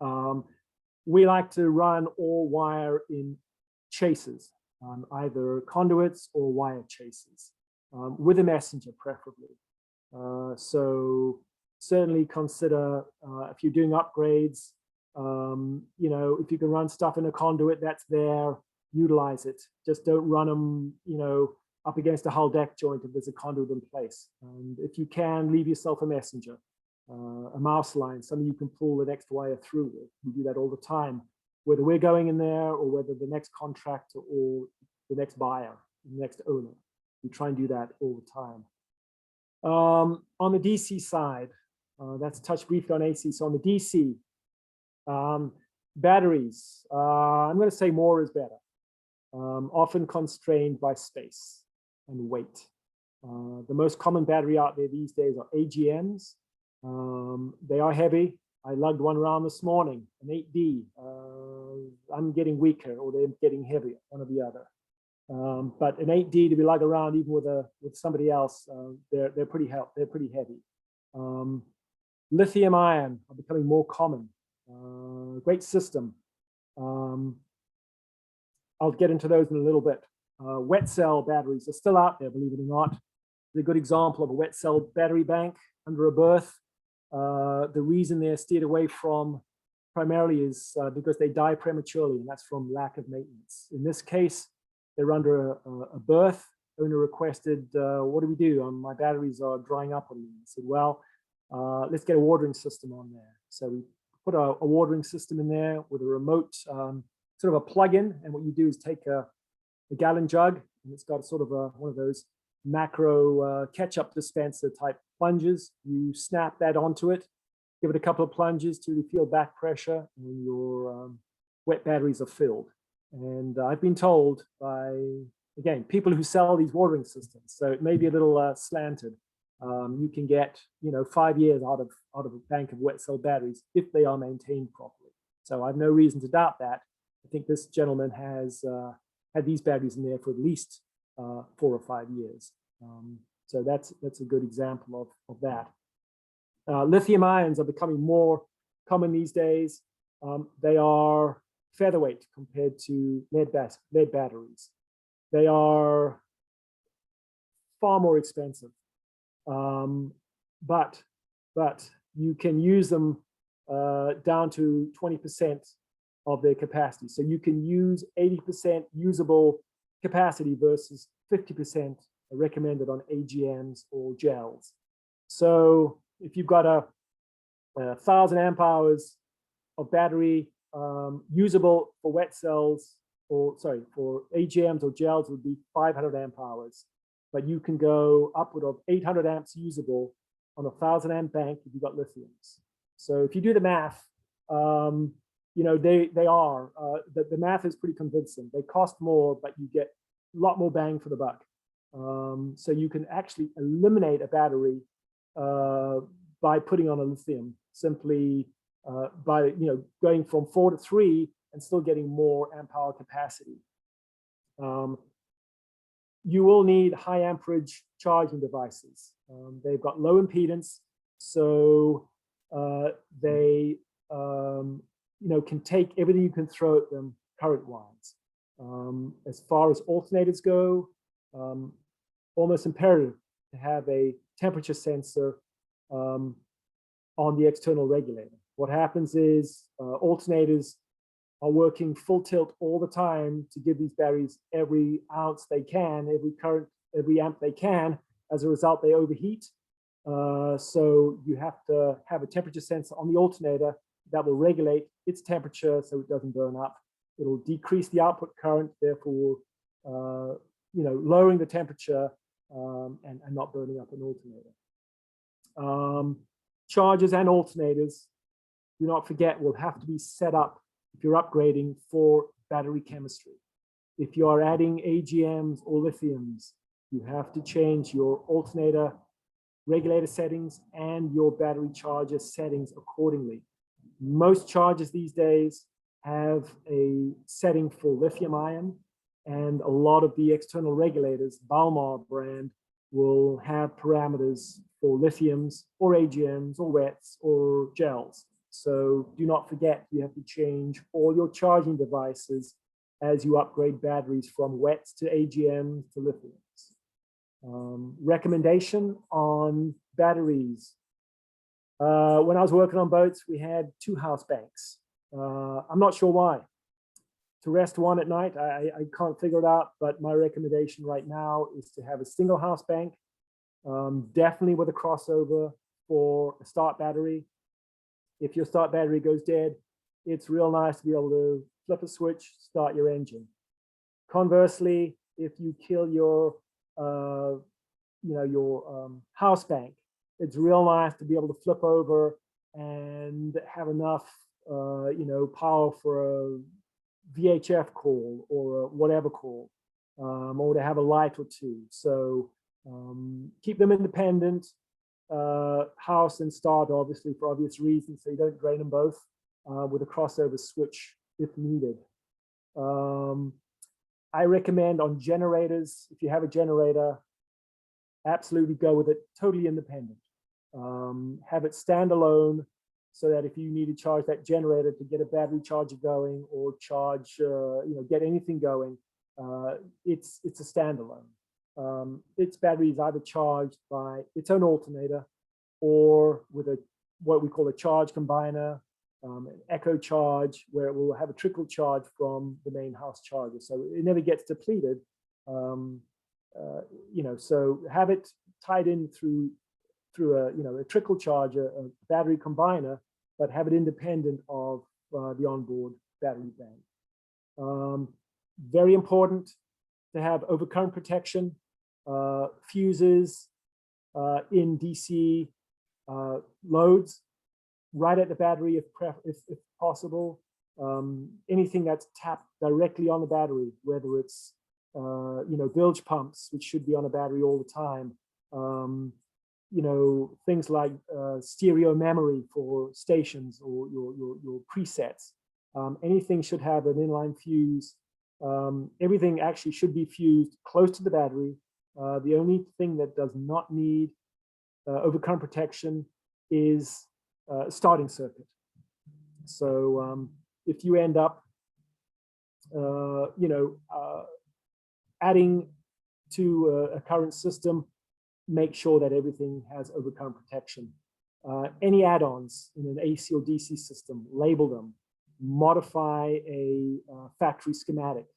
on. We like to run all wire in chasers, either conduits or wire chasers, with a messenger preferably. So certainly consider if you're doing upgrades, You know, if you can run stuff in a conduit that's there, utilize it. Just don't run them, you know, up against a hull deck joint if there's a conduit in place. And if you can, leave yourself a messenger, a mouse line, something you can pull the next wire through with. We do that all the time, whether we're going in there or whether the next contractor or the next buyer, the next owner. We try and do that all the time. On the DC side, that's touched briefly on AC. So on the DC, batteries, I'm going to say more is better, often constrained by space and weight. The most common battery out there these days are AGMs. They are heavy. I lugged one around this morning, an 8D. I'm getting weaker or they're getting heavier, one or the other. But an 8D to be lugged around even with somebody else, they're pretty heavy. Lithium ion are becoming more common. Great system. I'll get into those in a little bit. Wet cell batteries are still out there, believe it or not. It's a good example of a wet cell battery bank under a berth. The reason they're steered away from primarily is because they die prematurely, and that's from lack of maintenance. In this case, they're under a berth. Owner requested, what do we do? My batteries are drying up on me. I said, well, let's get a watering system on there. So we put a watering system in there with a remote, sort of a plug-in. And what you do is take a gallon jug, and it's got sort of one of those macro ketchup dispenser type plunges. You snap that onto it, give it a couple of plunges till you feel back pressure, and your wet batteries are filled. And I've been told by, again, people who sell these watering systems, so it may be a little slanted. You can get, 5 years out of a bank of wet cell batteries if they are maintained properly. So I have no reason to doubt that. I think this gentleman has had these batteries in there for at least 4 or 5 years. So that's a good example of that. Lithium ions are becoming more common these days. They are featherweight compared to lead batteries. They are far more expensive, but you can use them down to 20% of their capacity. So you can use 80% usable capacity versus 50% recommended on AGMs or gels. So if you've got a 1,000 amp hours of battery usable for wet cells, or sorry, for AGMs or gels would be 500 amp hours, but you can go upward of 800 amps usable on a 1,000 amp bank if you've got lithiums. So if you do the math, the math is pretty convincing. They cost more, but you get a lot more bang for the buck. So you can actually eliminate a battery by putting on a lithium, simply by going from 4 to 3 and still getting more amp hour capacity. You will need high amperage charging devices. They've got low impedance, so they can take everything you can throw at them current-wise. As far as alternators go, almost imperative to have a temperature sensor on the external regulator. What happens is alternators are working full tilt all the time to give these batteries every ounce they can, every current, every amp they can. As a result, they overheat. So you have to have a temperature sensor on the alternator that will regulate its temperature so it doesn't burn up. It'll decrease the output current, therefore, lowering the temperature and not burning up an alternator. Chargers and alternators, do not forget, will have to be set up if you're upgrading for battery chemistry. If you are adding AGMs or lithiums, you have to change your alternator regulator settings and your battery charger settings accordingly. Most chargers these days have a setting for lithium ion, and a lot of the external regulators, Balmar brand, will have parameters for lithiums or AGMs or wets or gels. So do not forget, you have to change all your charging devices as you upgrade batteries from wets to AGMs to lithiums. Recommendation on batteries. When I was working on boats, we had 2 house banks. I'm not sure why. To rest one at night, I can't figure it out, but my recommendation right now is to have a single house bank, definitely with a crossover for a start battery. If your start battery goes dead, it's real nice to be able to flip a switch, start your engine. Conversely, if you kill your, house bank, it's real nice to be able to flip over and have enough, power for a VHF call or a whatever call, or to have a light or two. So keep them independent. House and start, obviously, for obvious reasons, so you don't drain them both, with a crossover switch if needed. I recommend on generators, if you have a generator, absolutely go with it totally independent. Have it standalone, so that if you need to charge that generator to get a battery charger going or charge, get anything going, it's a standalone. Its battery is either charged by its own alternator or with what we call a charge combiner, an echo charge, where it will have a trickle charge from the main house charger, so it never gets depleted. So have it tied in through a trickle charger, a battery combiner, but have it independent of the onboard battery bank. Very important to have overcurrent protection, fuses in DC loads right at the battery if possible. Anything that's tapped directly on the battery, whether it's bilge pumps, which should be on a battery all the time. Things like stereo memory for stations or your presets. Anything should have an inline fuse. Everything actually should be fused close to the battery. The only thing that does not need overcurrent protection is starting circuit. So if you end up, adding to a current system, make sure that everything has overcurrent protection. Any add-ons in an AC or DC system, label them, modify a factory schematic.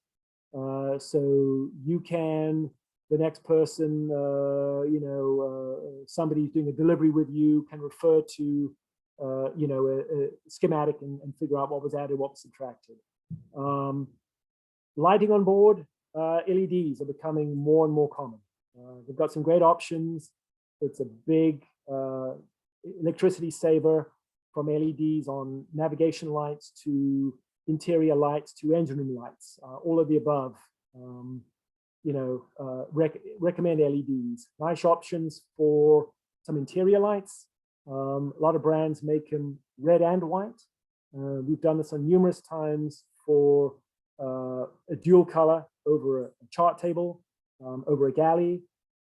So you can, the next person, somebody who's doing a delivery with you can refer to, a schematic and figure out what was added, what was subtracted. Lighting on board, LEDs are becoming more and more common. They've got some great options. It's a big electricity saver, from LEDs on navigation lights to interior lights to engine room lights, all of the above. Recommend LEDs. Nice options for some interior lights. A lot of brands make them red and white. We've done this on numerous times for a dual color over a chart table, over a galley,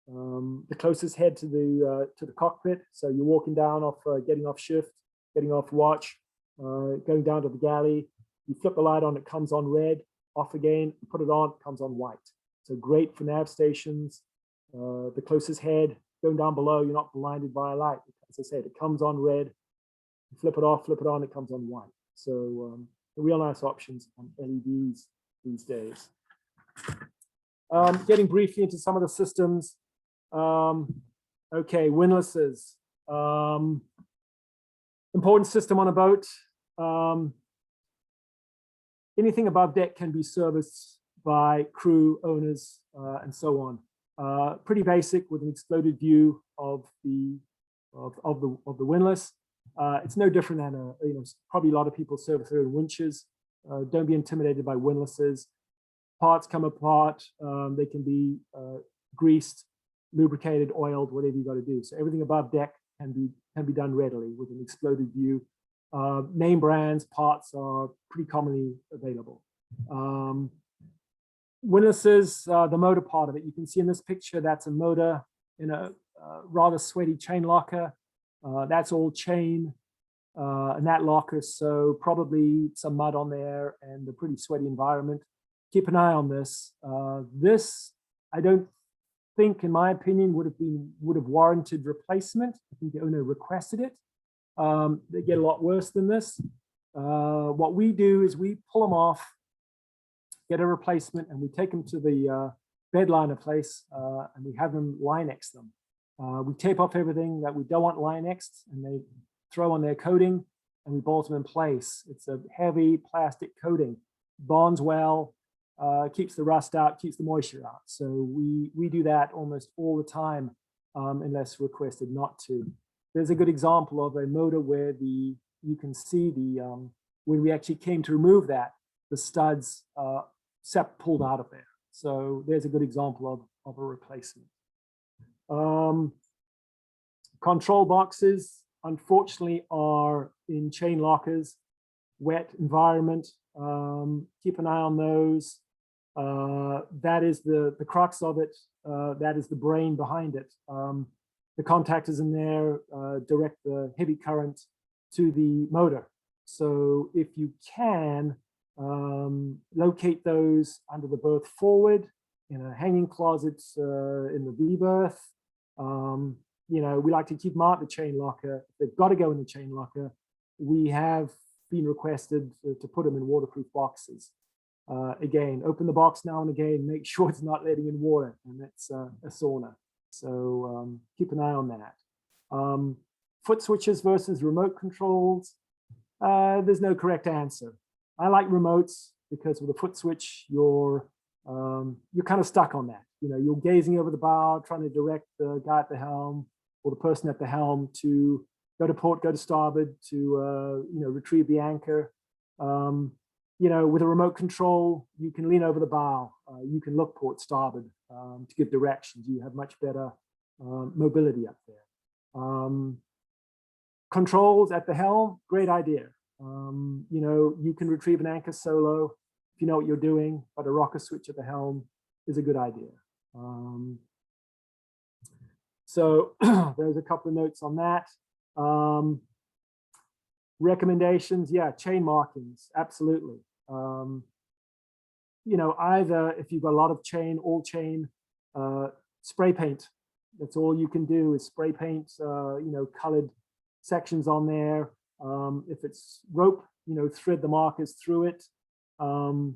the closest head to the cockpit. So you're walking down off, getting off shift, getting off watch, going down to the galley. You flip the light on, it comes on red. Off again, you put it on, it comes on white. So great for nav stations. The closest head, going down below, you're not blinded by a light. As I said, it comes on red. You flip it off, flip it on, it comes on white. So real nice options on LEDs these days. Getting briefly into some of the systems. Okay, windlasses. Important system on a boat. Anything above deck can be serviced by crew, owners, and so on. Pretty basic, with an exploded view of the windlass. It's no different than probably a lot of people service their own winches. Don't be intimidated by windlasses. Parts come apart. They can be greased, lubricated, oiled, whatever you got to do. So everything above deck can be done readily with an exploded view. Name brands, parts are pretty commonly available. Windlasses, the motor part of it, you can see in this picture, that's a motor in a rather sweaty chain locker. That's all chain in that locker, so probably some mud on there and a pretty sweaty environment. Keep an eye on this. This, I don't think, in my opinion, would have warranted replacement. I think the owner requested it. They get a lot worse than this. what we do is we pull them off, get a replacement, and we take them to the bed liner place, and we have them Linex them. We tape off everything that we don't want Linexed, and they throw on their coating, and we bolt them in place. It's a heavy plastic coating, bonds well, keeps the rust out, keeps the moisture out. So we do that almost all the time, unless requested not to. There's a good example of a motor where you can see when we actually came to remove that, the studs pulled out of there. So there's a good example of a replacement. Control boxes, unfortunately, are in chain lockers, wet environment. Keep an eye on those. That is the crux of it. That is the brain behind it. The contactors in there direct the heavy current to the motor. So if you can, locate those under the berth forward, in a hanging closet in the V berth. We like to keep them out the chain locker. They've got to go in the chain locker. We have been requested to put them in waterproof boxes. Again, open the box now and again, make sure it's not letting in water, and it's a sauna. So keep an eye on that. Foot switches versus remote controls. There's no correct answer. I like remotes because with a foot switch, you're kind of stuck on that. You're gazing over the bow, trying to direct the guy at the helm or the person at the helm to go to port, go to starboard, to retrieve the anchor. With a remote control, you can lean over the bow. You can look port, starboard to give directions. You have much better mobility up there. Controls at the helm, great idea. You can retrieve an anchor solo if you know what you're doing, but a rocker switch at the helm is a good idea. So there's a couple of notes on that. Recommendations, yeah, chain markings, absolutely. Either if you've got a lot of chain, all chain, spray paint. That's all you can do is spray paint, colored sections on there. If it's rope, thread the markers through it. With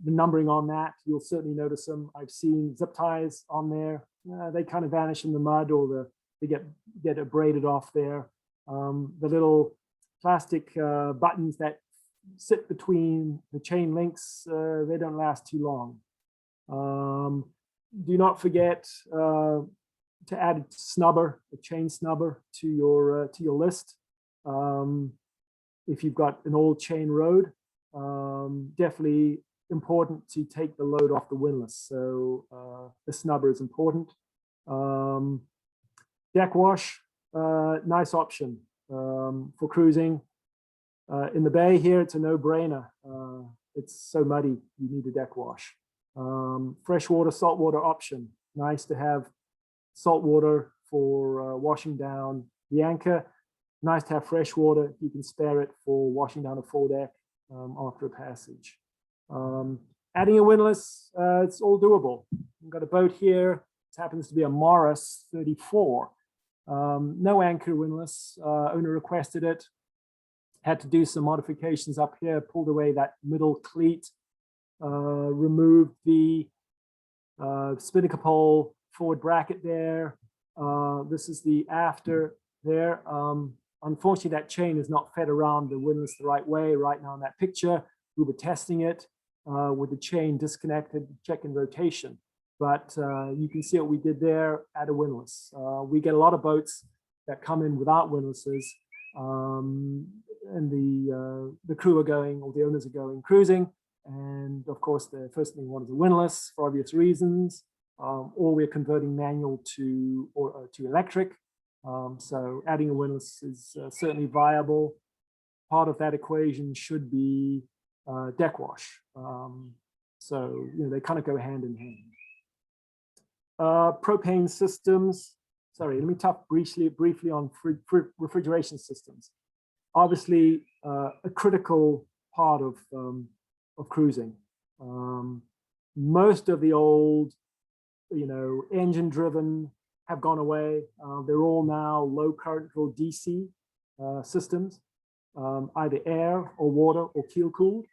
the numbering on that, you'll certainly notice them. I've seen zip ties on there. They kind of vanish in the mud, or they get abraded off there. The little plastic buttons that sit between the chain links, they don't last too long. Do not forget to add a snubber, a chain snubber to your list. If you've got an old chain rode, definitely important to take the load off the windlass. So the snubber is important. Deck wash, nice option for cruising. In the bay here, it's a no-brainer. It's so muddy, you need a deck wash. Freshwater, saltwater option. Nice to have salt water for washing down the anchor. Nice to have fresh water. You can spare it for washing down a foredeck after a passage. Adding a windlass, it's all doable. I've got a boat here. It happens to be a Morris 34. No anchor windlass. Owner requested it. Had to do some modifications up here. Pulled away that middle cleat. Removed the spinnaker pole forward bracket there. This is the after there. Unfortunately, that chain is not fed around the windlass the right way right now in that picture. We were testing it with the chain disconnected, checking rotation. But you can see what we did there, add a windlass. We get a lot of boats that come in without windlasses, and the crew are going, or the owners are going cruising. And of course, the first thing we want is a windlass for obvious reasons, or we're converting manual to electric. So adding a windlass is certainly viable. Part of that equation should be deck wash. So they kind of go hand in hand. Propane systems. Sorry, let me talk briefly on refrigeration systems. Obviously, a critical part of cruising. Most of the old, engine-driven have gone away. They're all now low current or DC systems. either air or water or keel cooled.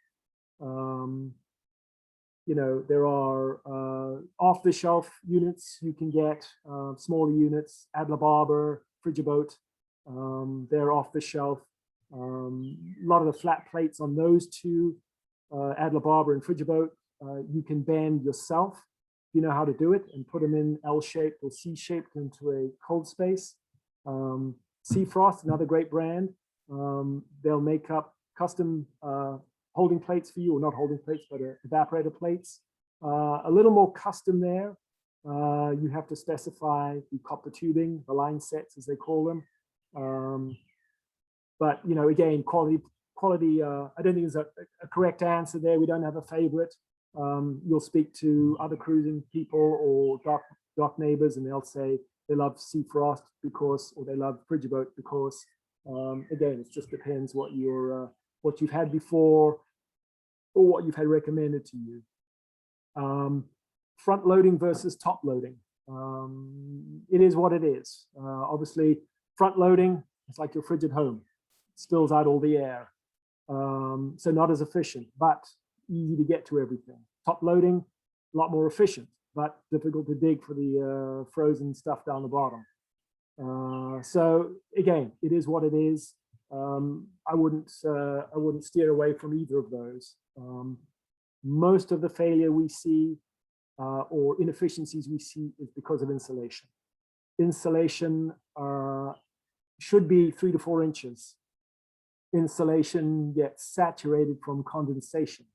You know, there are off-the-shelf units you can get, smaller units, Adler Barber, Frigiboat, they're off the shelf. A lot of the flat plates on those two, Adler Barber and Frigiboat, you can bend yourself, if you know how to do it, and put them in L-shaped or C-shaped into a cold space. Seafrost, another great brand. They'll make up custom holding plates for you, or not holding plates, but evaporator plates. A little more custom there. You have to specify the copper tubing, the line sets as they call them. But you know, again, quality. I don't think there's a correct answer there. We don't have a favorite. You'll speak to other cruising people or dock neighbors, and they'll say they love Seafrost because, or they love Frigiboat because. Again, it just depends what you've had before or what you've had recommended to you. Front loading versus top loading. It is what it is. Obviously, front loading, it's like your fridge at home. It spills out all the air. So not as efficient, but easy to get to everything. Top loading, a lot more efficient, but difficult to dig for the frozen stuff down the bottom. So again, it is what it is. I wouldn't steer away from either of those. Most of the failure we see or inefficiencies we see is because of insulation. Insulation should be 3 to 4 inches. Insulation gets saturated from condensation.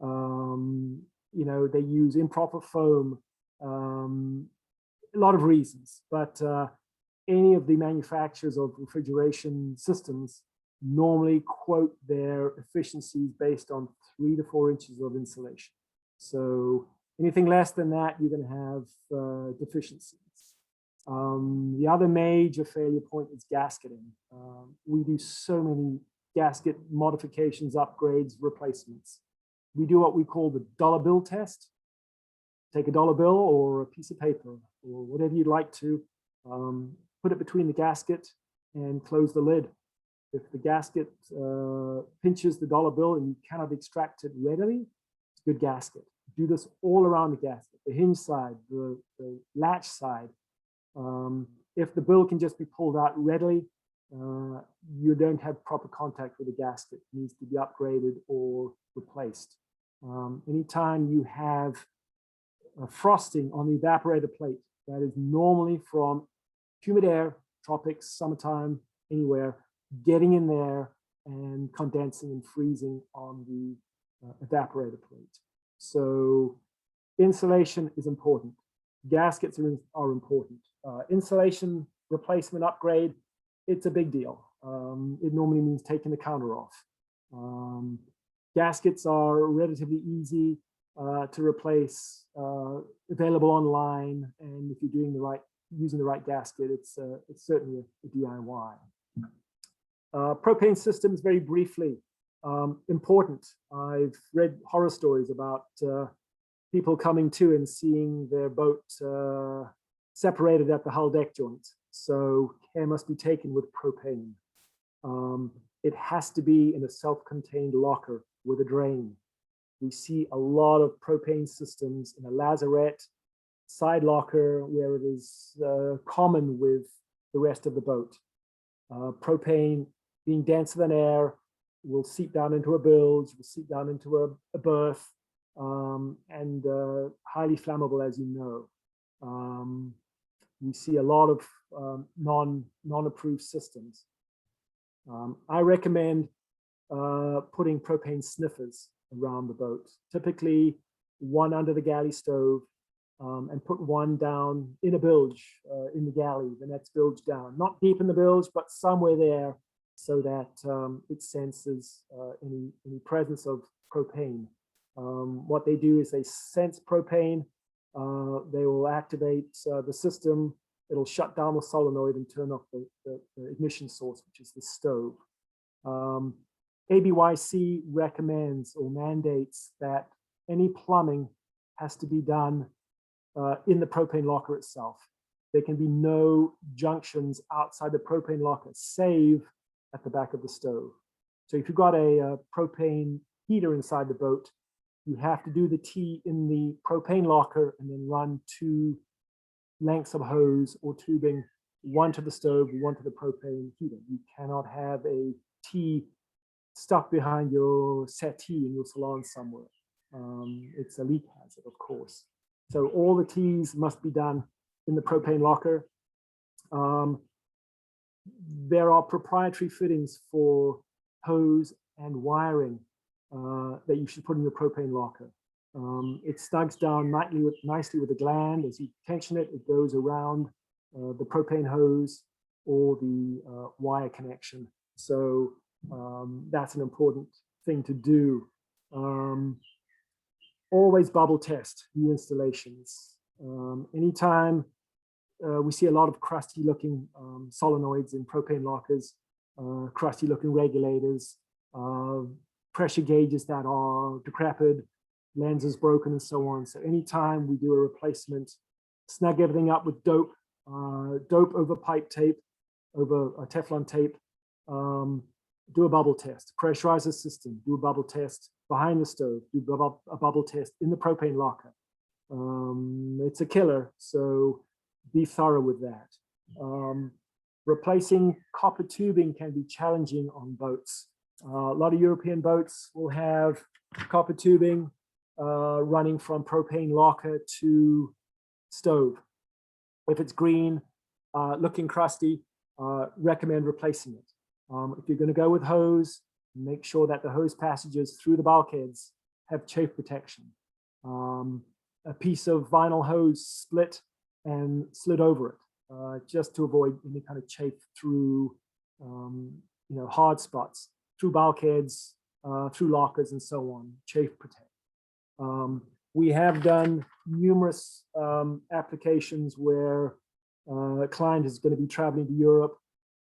You know, they use improper foam, a lot of reasons, but any of the manufacturers of refrigeration systems normally quote their efficiencies based on 3 to 4 inches of insulation. So anything less than that, you're going to have deficiencies. The other major failure point is gasketing. We do so many gasket modifications, upgrades, replacements. We do what we call the dollar bill test. Take a dollar bill or a piece of paper or whatever you'd like to, put it between the gasket and close the lid. If the gasket pinches the dollar bill and you cannot extract it readily, it's a good gasket. Do this all around the gasket, the hinge side, the latch side. If the bill can just be pulled out readily, you don't have proper contact with the gasket. It needs to be upgraded or replaced. Anytime you have frosting on the evaporator plate, that is normally from humid air, tropics, summertime, anywhere, getting in there and condensing and freezing on the evaporator plate. So insulation is important. Gaskets are important. Insulation replacement upgrade, it's a big deal. It normally means taking the counter off. Gaskets are relatively easy to replace, available online, and if you're doing using the right gasket, it's certainly a DIY. Propane systems, very briefly, important. I've read horror stories about people coming to and seeing their boat separated at the hull deck joint. So care must be taken with propane. It has to be in a self-contained locker with a drain. We see a lot of propane systems in a lazarette, side locker, where it is common with the rest of the boat. Propane, being denser than air, will seep down into a bilge, will seep down into a berth, and highly flammable, as you know. We see a lot of non-approved systems. I recommend putting propane sniffers around the boat, typically one under the galley stove, and put one down in a bilge in the galley, the next bilge down, not deep in the bilge, but somewhere there, so that it senses any presence of propane. What they do is they sense propane, they will activate the system, it'll shut down the solenoid and turn off the ignition source, which is the stove. ABYC recommends or mandates that any plumbing has to be done in the propane locker itself. There can be no junctions outside the propane locker, save at the back of the stove. So if you've got a propane heater inside the boat, you have to do the T in the propane locker and then run 2 lengths of hose or tubing, one to the stove, one to the propane heater. You cannot have a T stuck behind your settee in your salon somewhere. It's a leak hazard, of course. So all the T's must be done in the propane locker. There are proprietary fittings for hose and wiring that you should put in your propane locker. It snugs down nicely with a gland. As you tension it, it goes around the propane hose or the wire connection. So that's an important thing to do. Always bubble test new installations. Anytime we see a lot of crusty looking solenoids in propane lockers, crusty looking regulators, pressure gauges that are decrepit, lenses broken and so on. So anytime we do a replacement, snug everything up with dope over pipe tape, over a Teflon tape, do a bubble test, pressurize the system, do a bubble test behind the stove, do a bubble test in the propane locker. It's a killer, so be thorough with that. Replacing copper tubing can be challenging on boats. A lot of European boats will have copper tubing running from propane locker to stove. If it's green, looking crusty, recommend replacing it. If you're going to go with hose, make sure that the hose passages through the bulkheads have chafe protection. A piece of vinyl hose split and slid over it, just to avoid any kind of chafe through hard spots, through bulkheads, through lockers and so on, chafe protect. We have done numerous applications where a client is going to be traveling to Europe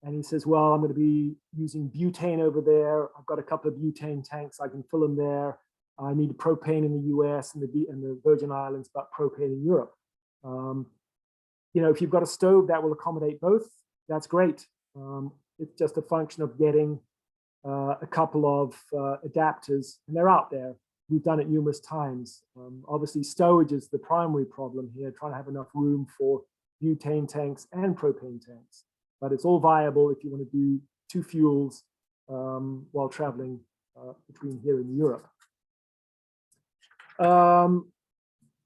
and he says, well, I'm going to be using butane over there. I've got a couple of butane tanks. I can fill them there. I need propane in the US and the Virgin Islands, but propane in Europe. If you've got a stove that will accommodate both, that's great. It's just a function of getting a couple of adapters, and they're out there. We've done it numerous times. Obviously, stowage is the primary problem here, trying to have enough room for butane tanks and propane tanks. But it's all viable if you want to do 2 fuels while traveling between here and Europe.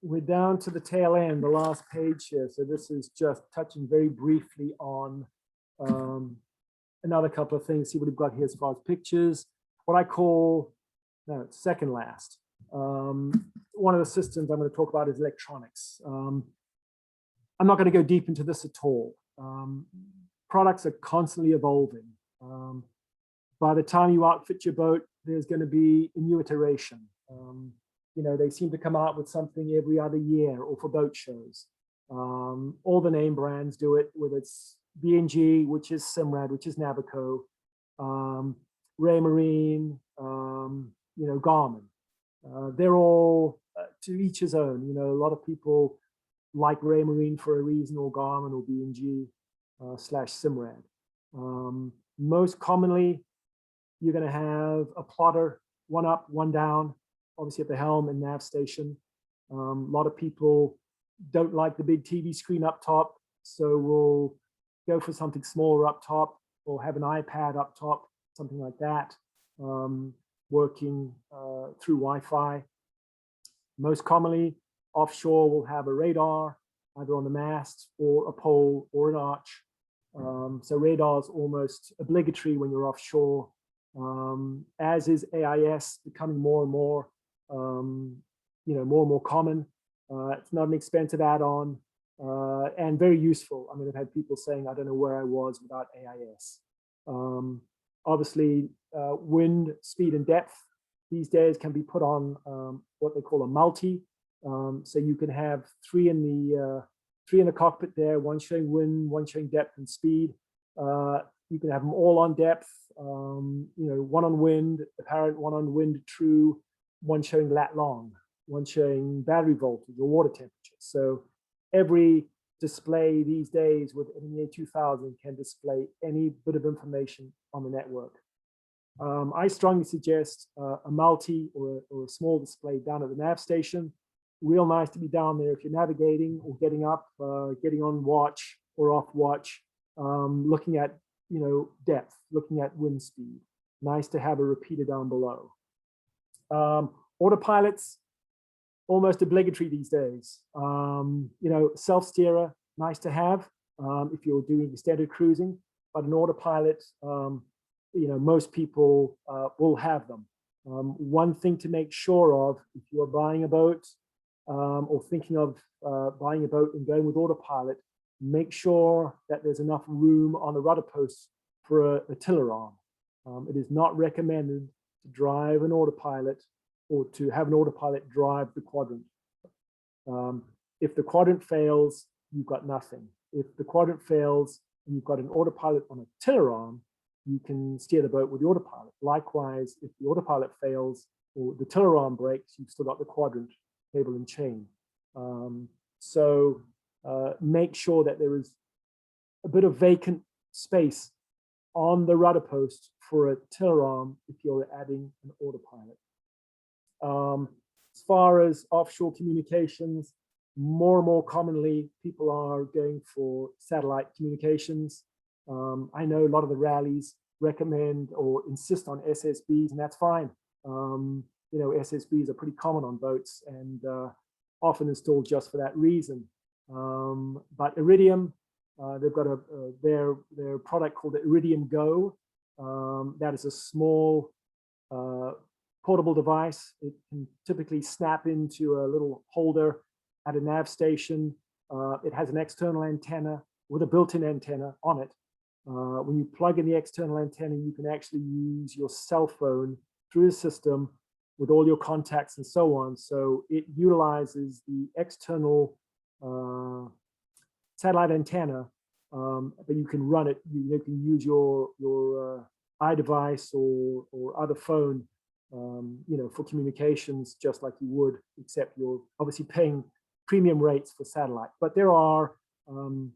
We're down to the tail end, the last page here. So this is just touching very briefly on another couple of things. See what we've got here as far as pictures. What I call, no, it's second last. One of the systems I'm going to talk about is electronics. I'm not going to go deep into this at all. Products are constantly evolving. By the time you outfit your boat, there's going to be a new iteration. They seem to come out with something every other year or for boat shows. All the name brands do it, whether it's B&G, which is Simrad, which is Navico, Raymarine, Garmin. They're all to each his own. A lot of people like Raymarine for a reason, or Garmin or B&G / Simrad. Most commonly, you're going to have a plotter, one up, one down, obviously at the helm and nav station. A lot of people don't like the big TV screen up top, so we'll go for something smaller up top or have an iPad up top, something like that, working through Wi-Fi. Most commonly, offshore will have a radar, either on the mast or a pole or an arch. So radar is almost obligatory when you're offshore, as is AIS, becoming more and more more and more common. It's not an expensive add-on and very useful. I mean, I've had people saying, I don't know where I was without AIS. Obviously, wind, speed, and depth these days can be put on what they call a multi. So you can have three in the cockpit there, one showing wind, one showing depth and speed. You can have them all on depth, one on wind, apparent, one on wind true, one showing lat long, one showing battery voltage or water temperature. So every display these days with M-Yacht 2000 can display any bit of information on the network. I strongly suggest a multi or a small display down at the nav station. Real nice to be down there if you're navigating or getting up, getting on watch or off watch, looking at depth, looking at wind speed. Nice to have a repeater down below. Autopilots, almost obligatory these days. Self-steerer, nice to have if you're doing extended cruising, but an autopilot, most people will have them. One thing to make sure of if you're buying a boat or thinking of buying a boat and going with autopilot, make sure that there's enough room on the rudder post for a tiller arm. It is not recommended to drive an autopilot or to have an autopilot drive the quadrant. If the quadrant fails, you've got nothing. If the quadrant fails and you've got an autopilot on a tiller arm, you can steer the boat with the autopilot. Likewise, if the autopilot fails or the tiller arm breaks, you've still got the quadrant, cable and chain. Make sure that there is a bit of vacant space on the rudder post for a tiller arm if you're adding an autopilot. As far as offshore communications, more and more commonly, people are going for satellite communications. I know a lot of the rallies recommend or insist on SSBs, and that's fine. SSBs are pretty common on boats and often installed just for that reason. But Iridium, they've got their product called the Iridium Go. That is a small portable device. It can typically snap into a little holder at a nav station. It has an external antenna with a built-in antenna on it. When you plug in the external antenna, you can actually use your cell phone through the system with all your contacts and so on. So it utilizes the external satellite antenna, but you can run it. You can use your iDevice or other phone, for communications, just like you would, except you're obviously paying premium rates for satellite. But there are, I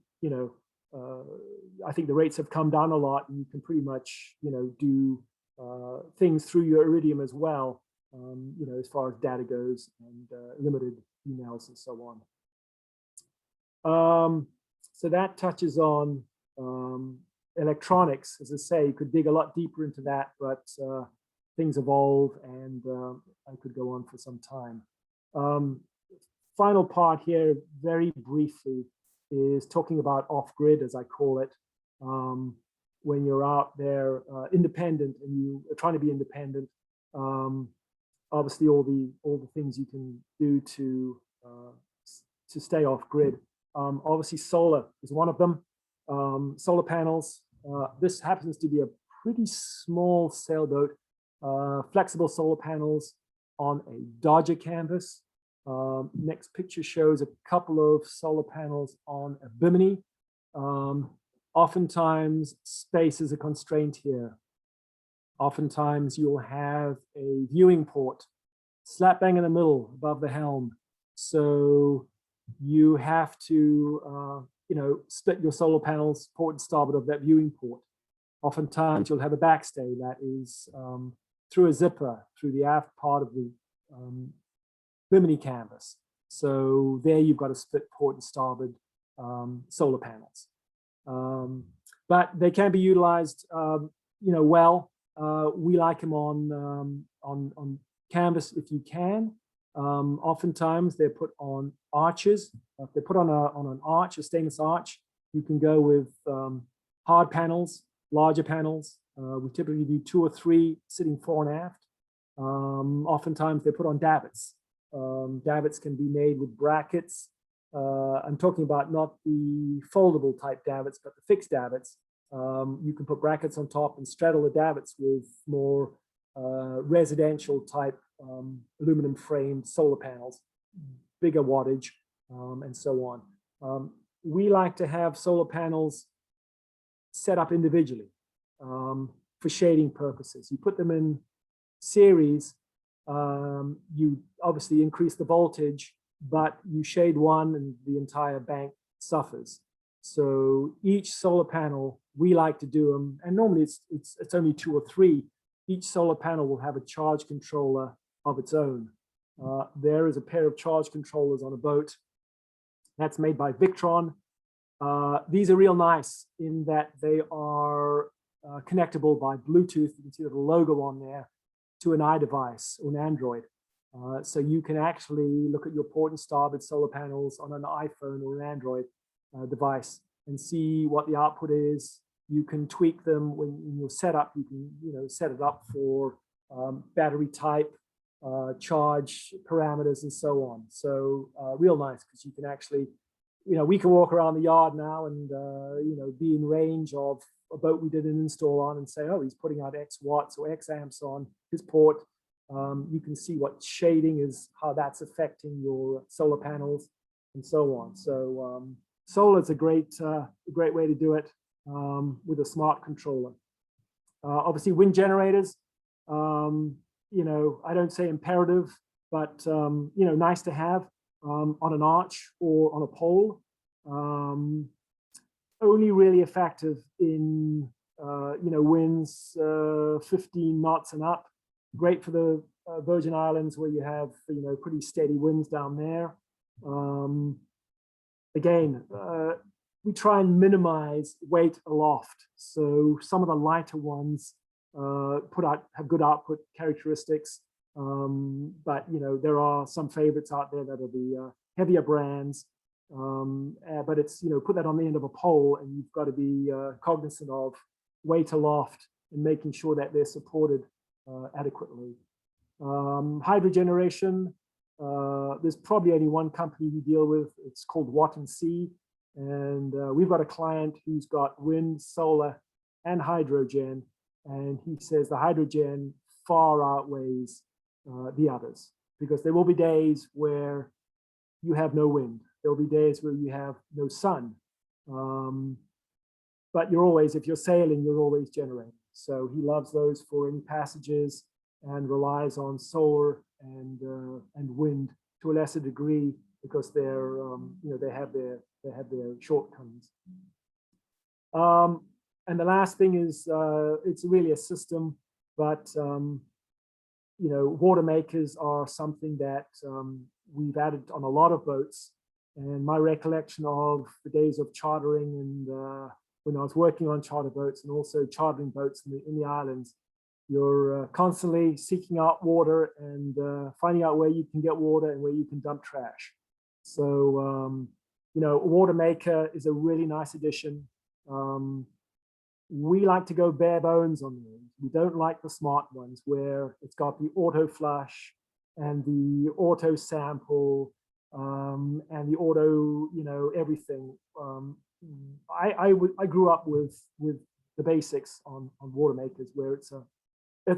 think the rates have come down a lot, and you can pretty much, do things through your Iridium as well, as far as data goes and limited emails and so on. So that touches on electronics. As I say, you could dig a lot deeper into that, but things evolve, and I could go on for some time. Final part here, very briefly, is talking about off-grid, as I call it. When you're out there independent and you are trying to be independent, obviously all the things you can do to stay off-grid. Obviously solar is one of them. Solar panels. This happens to be a pretty small sailboat. Flexible solar panels on a Dodger canvas. Next picture shows a couple of solar panels on a Bimini. Oftentimes space is a constraint here. Oftentimes you'll have a viewing port slap bang in the middle above the helm. So you have to, split your solar panels port and starboard of that viewing port. Oftentimes you'll have a backstay that is through a zipper through the aft part of the Bimini canvas. So there you've got a split port and starboard solar panels. But they can be utilized, well. We like them on canvas if you can. Oftentimes they're put on arches. If they're put on an arch, a stainless arch, you can go with hard panels, larger panels. We typically do 2 or 3 sitting fore and aft. Oftentimes they're put on davits. Davits can be made with brackets. I'm talking about not the foldable type davits, but the fixed davits. You can put brackets on top and straddle the davits with more residential type aluminum framed solar panels, bigger wattage, and so on. We like to have solar panels set up individually for shading purposes. You put them in series, you obviously increase the voltage, but you shade one and the entire bank suffers. So each solar panel, we like to do them, and normally it's only 2 or 3. Each solar panel will have a charge controller of its own. There is a pair of charge controllers on a boat that's made by Victron. These are real nice in that they are connectable by Bluetooth. You can see the logo on there, to an iDevice or an Android. So you can actually look at your port and starboard solar panels on an iPhone or an Android device and see what the output is. You can tweak them when in your setup. You can set it up for battery type, charge parameters, and so on. So real nice, because you can actually, we can walk around the yard now and be in range of a boat we did an install on and say, oh, he's putting out X watts or X amps on his port. You can see what shading is, how that's affecting your solar panels, and so on. So solar is a great way to do it with a smart controller. Obviously, wind generators. I don't say imperative, but nice to have on an arch or on a pole. Only really effective in winds 15 knots and up. Great for the Virgin Islands, where you have pretty steady winds down there. Again, we try and minimize weight aloft. So some of the lighter ones have good output characteristics, but there are some favorites out there that are the heavier brands. But it's put that on the end of a pole, and you've got to be cognizant of weight aloft and making sure that they're supported adequately. Hydro generation, there's probably only one company we deal with. It's called Watt & See, and we've got a client who's got wind, solar, and hydrogen, and he says the hydrogen far outweighs the others, because there will be days where you have no wind. There'll be days where you have no sun, but if you're sailing, you're always generating. So he loves those for any passages, and relies on solar and wind to a lesser degree, because they're they have their shortcomings. And the last thing is it's really a system, but water makers are something that we've added on a lot of boats. And my recollection of the days of chartering and when I was working on charter boats and also chartering boats in the islands, you're constantly seeking out water and finding out where you can get water and where you can dump trash. So, a water maker is a really nice addition. We like to go bare bones on those. We don't like the smart ones where it's got the auto flush and the auto sample and the auto, everything. I grew up with the basics on water makers, where it's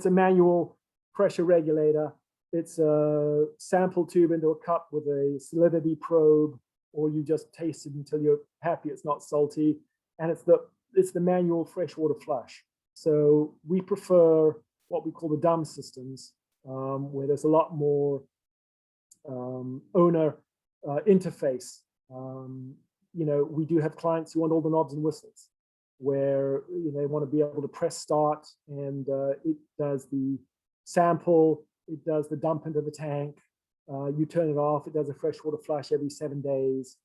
a manual pressure regulator. It's a sample tube into a cup with a salinity probe, or you just taste it until you're happy it's not salty. And it's the manual freshwater flush. So we prefer what we call the dumb systems, where there's a lot more owner interface. We do have clients who want all the knobs and whistles, where they want to be able to press start, and it does the sample, it does the dump into the tank, you turn it off, it does a freshwater flush every 7 days.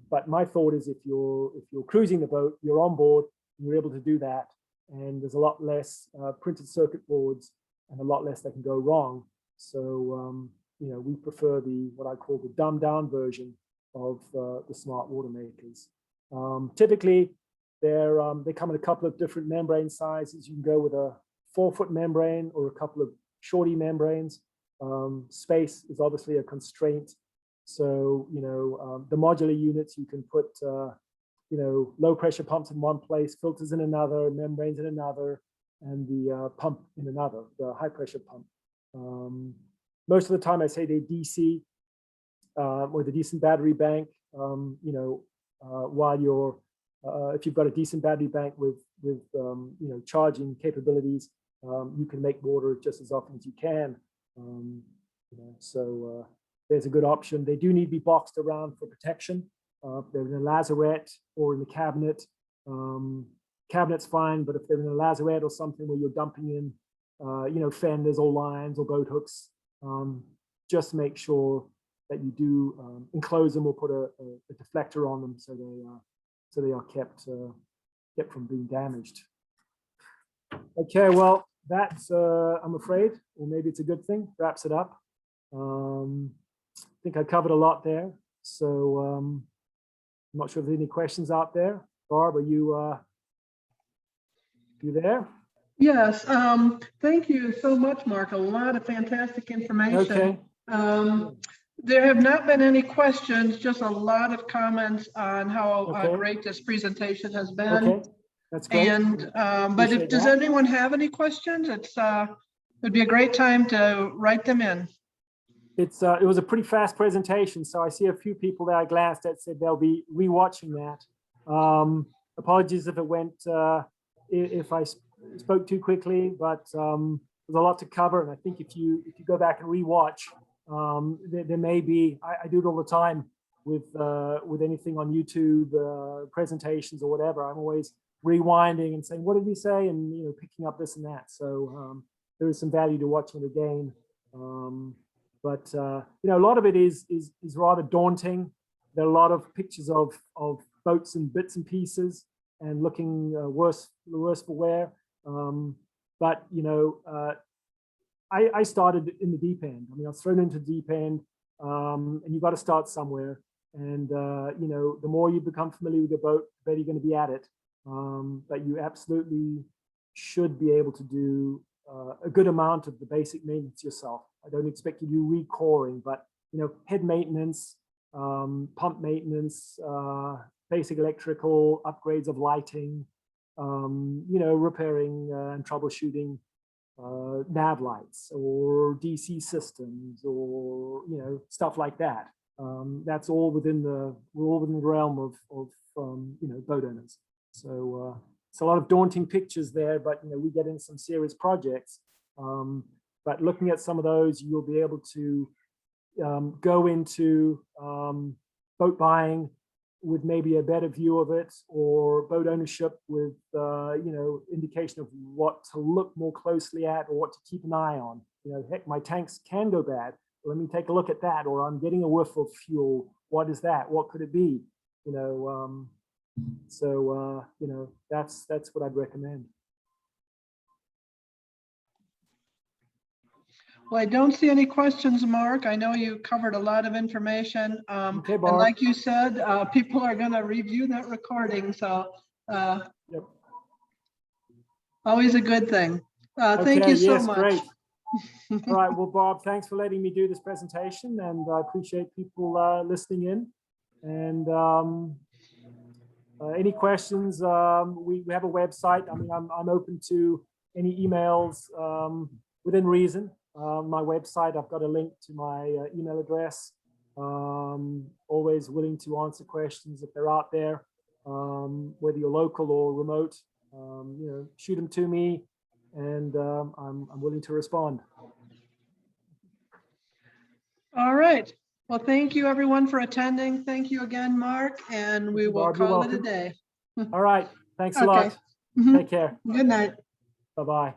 But my thought is, if you're cruising the boat, you're on board, you're able to do that, and there's a lot less printed circuit boards and a lot less that can go wrong. So we prefer what I call the dumbed down version of the smart water makers. Typically, they come in a couple of different membrane sizes. You can go with a 4-foot membrane or a couple of shorty membranes. Space is obviously a constraint. So, the modular units, you can put, low pressure pumps in one place, filters in another, membranes in another, and the pump in another, the high pressure pump. Most of the time I say they're DC with a decent battery bank. While you're, if you've got a decent battery bank with charging capabilities, you can make water just as often as you can. So there's a good option. They do need to be boxed around for protection. If they're in a lazarette or in the cabinet, cabinet's fine, but if they're in a lazarette or something where you're dumping in, fenders or lines or boat hooks, just make sure that you do enclose them or put a deflector on them so they are kept from being damaged. Okay, well, that's I'm afraid, or maybe it's a good thing, wraps it up. I think I covered a lot there, so I'm not sure if there's any questions out there. Barb, are you there? Yes, thank you so much, Mark. A lot of fantastic information. Okay. There have not been any questions, just a lot of comments on how great this presentation has been. Okay, that's great. And but if does anyone have any questions, it'd be a great time to write them in. It was a pretty fast presentation, so I see a few people that I glanced at said they'll be rewatching that. Apologies if it went if I spoke too quickly, but there's a lot to cover, and I think if you go back and rewatch, there may be, I do it all the time with anything on YouTube, presentations or whatever. I'm always rewinding and saying, what did he say? And picking up this and that. So there is some value to watching it again. But a lot of it is rather daunting. There are a lot of pictures of boats and bits and pieces and looking worse for wear. But I started in the deep end. I mean, I was thrown into the deep end, and you've got to start somewhere. And the more you become familiar with the boat, the better you're going to be at it. But you absolutely should be able to do a good amount of the basic maintenance yourself. I don't expect you to do recoring, but head maintenance, pump maintenance, basic electrical upgrades of lighting, repairing and troubleshooting nav lights or DC systems or stuff like that. That's all within the realm of boat owners. So it's a lot of daunting pictures there, but we get into some serious projects. But looking at some of those, you'll be able to go into boat buying with maybe a better view of it, or boat ownership with indication of what to look more closely at or what to keep an eye on. Heck, my tanks can go bad. Let me take a look at that. Or I'm getting a whiff of fuel. What is that? What could it be? That's what I'd recommend. Well, I don't see any questions, Mark. I know you covered a lot of information. Okay, and Barb. like you said, people are going to review that recording. So Yep. Always a good thing. Thank Okay, you so yes, much. great. All right, well, Bob, thanks for letting me do this presentation, and I appreciate people listening in. And any questions, we have a website. I mean, I'm open to any emails within reason. My website, I've got a link to my email address. Always willing to answer questions if they're out there, whether you're local or remote. Shoot them to me, and I'm willing to respond. All right. Well, thank you everyone for attending. Thank you again, Mark, and we will Barb, you're call it a welcome. day. All right. Thanks a Okay. lot. Take care. Good night. Bye-bye.